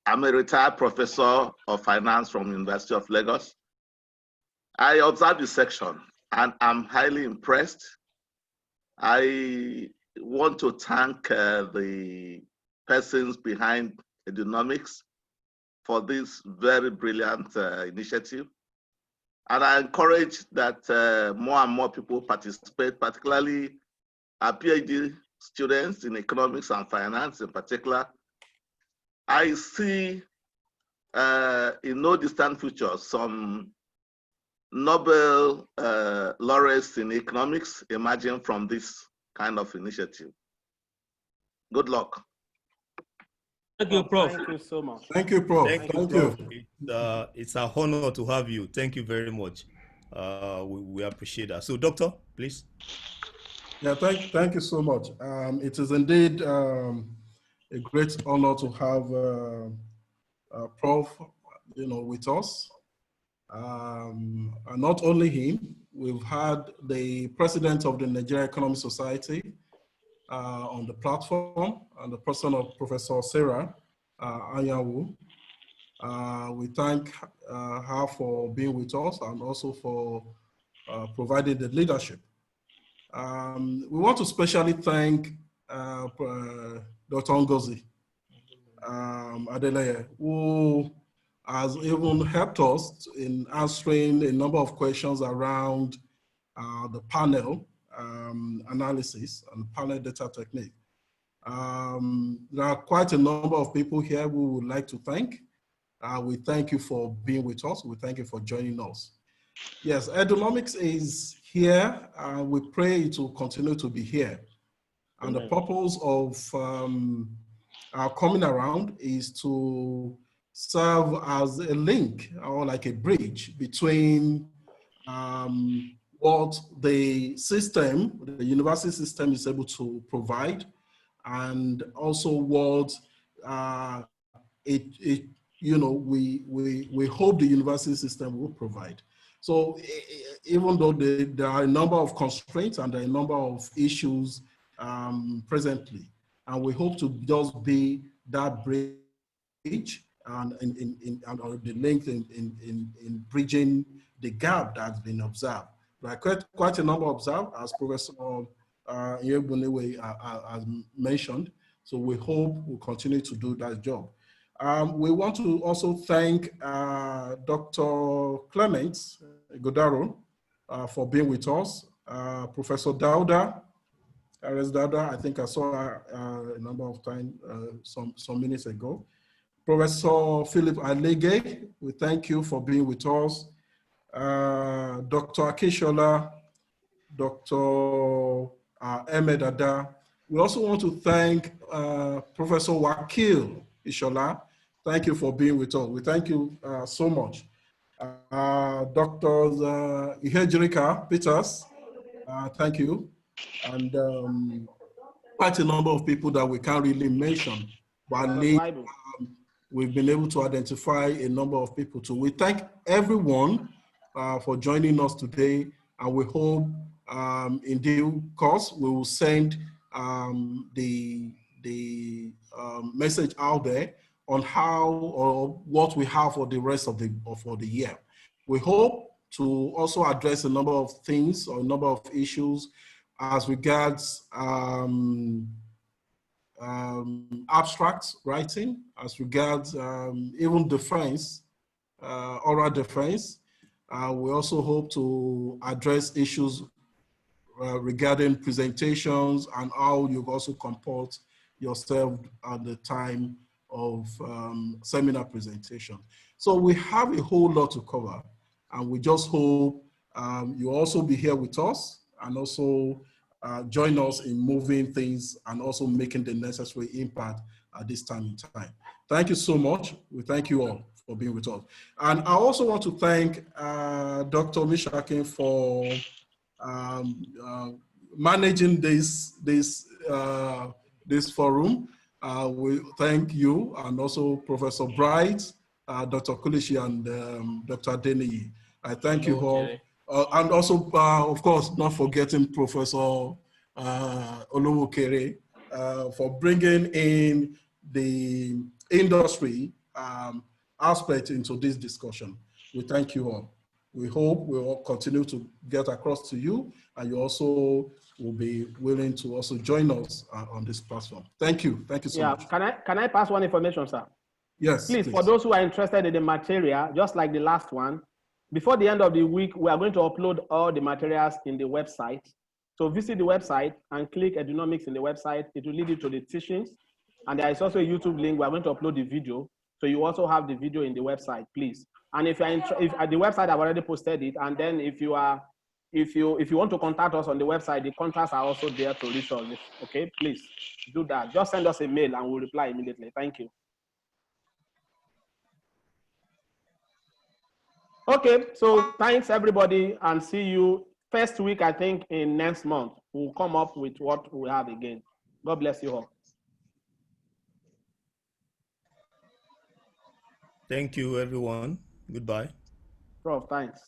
I'm a retired professor of finance from University of Lagos. I observed the section and I'm highly impressed. I want to thank the persons behind Economics for this very brilliant initiative. And I encourage that more and more people participate, particularly our PhD students in economics and finance in particular. I see in no distant future some Nobel laureates in economics emerging from this kind of initiative. Good luck. Thank you, Prof. Thank you so much. Thank you, Prof. Thank you. It's an honor to have you. Thank you very much. We appreciate that. So, Doctor, please. Yeah, thank you so much. It is indeed a great honor to have Prof, with us. And not only him, we've had the president of the Nigeria Economic Society on the platform, and the person of Professor Sarah Anyanwu. We thank her for being with us and also for providing the leadership. We want to specially thank Dr. Ngozi Adeleye, who has even helped us in answering a number of questions around the panel analysis and panel data technique. There are quite a number of people here we would like to thank. We thank you for being with us. We thank you for joining us. Yes, Economics is here. We pray it will continue to be here. And the purpose of our coming around is to serve as a link or like a bridge between what the system, the university system is able to provide, and also what we hope the university system will provide. So even though there are a number of constraints and there are a number of issues presently, and we hope to just be that bridge and the link in bridging the gap that's been observed. There are quite a number observed, as Professor Iyebuniwe has mentioned. So we hope we'll continue to do that job. We want to also thank Dr. Clement Godaro for being with us. Professor Dauda, I think I saw a number of times some minutes ago. Professor Philip Alege, we thank you for being with us. Dr. Akishola, Dr. Ahmed Ada. We also want to thank Professor Wakil Ishola. Thank you for being with us. We thank you so much. Dr. Ihejirika Peters, thank you. And quite a number of people that we can't really mention, but we've been able to identify a number of people too. We thank everyone for joining us today, and we hope in due course we will send the message out there on how or what we have for the rest of the year. We hope to also address a number of things or a number of issues as regards abstract writing, as regards even defense, oral defense. We also hope to address issues regarding presentations and how you also comport yourself at the time of seminar presentation. So we have a whole lot to cover, and we just hope you also be here with us and also join us in moving things and also making the necessary impact at this time in time. Thank you so much. We thank you all for being with us. And I also want to thank Dr. Mishakin for managing this forum. We thank you, and also Professor Bright, Dr. Kulishi, and Dr. Adeniyi. I thank you all. And also, of course, not forgetting Professor Olowokere for bringing in the industry aspect into this discussion. We thank you all. We hope we will continue to get across to you, and you also will be willing to also join us on this platform. Thank you. Thank you so much. Can I pass one information, sir? Yes, please. For those who are interested in the material, just like the last one, before the end of the week, we are going to upload all the materials in the website. So visit the website and click Edunomics in the website. It will lead you to the teachings. And there is also a YouTube link. We are going to upload the video. So you also have the video in the website, please. And if you're if at the website, I've already posted it. And then if you want to contact us on the website, the contacts are also there to reach us. Okay, please do that. Just send us a mail and we'll reply immediately. Thank you. Okay, so thanks everybody, and see you first week, I think, in next month. We'll come up with what we have again. God bless you all. Thank you, everyone. Goodbye. Prof, thanks.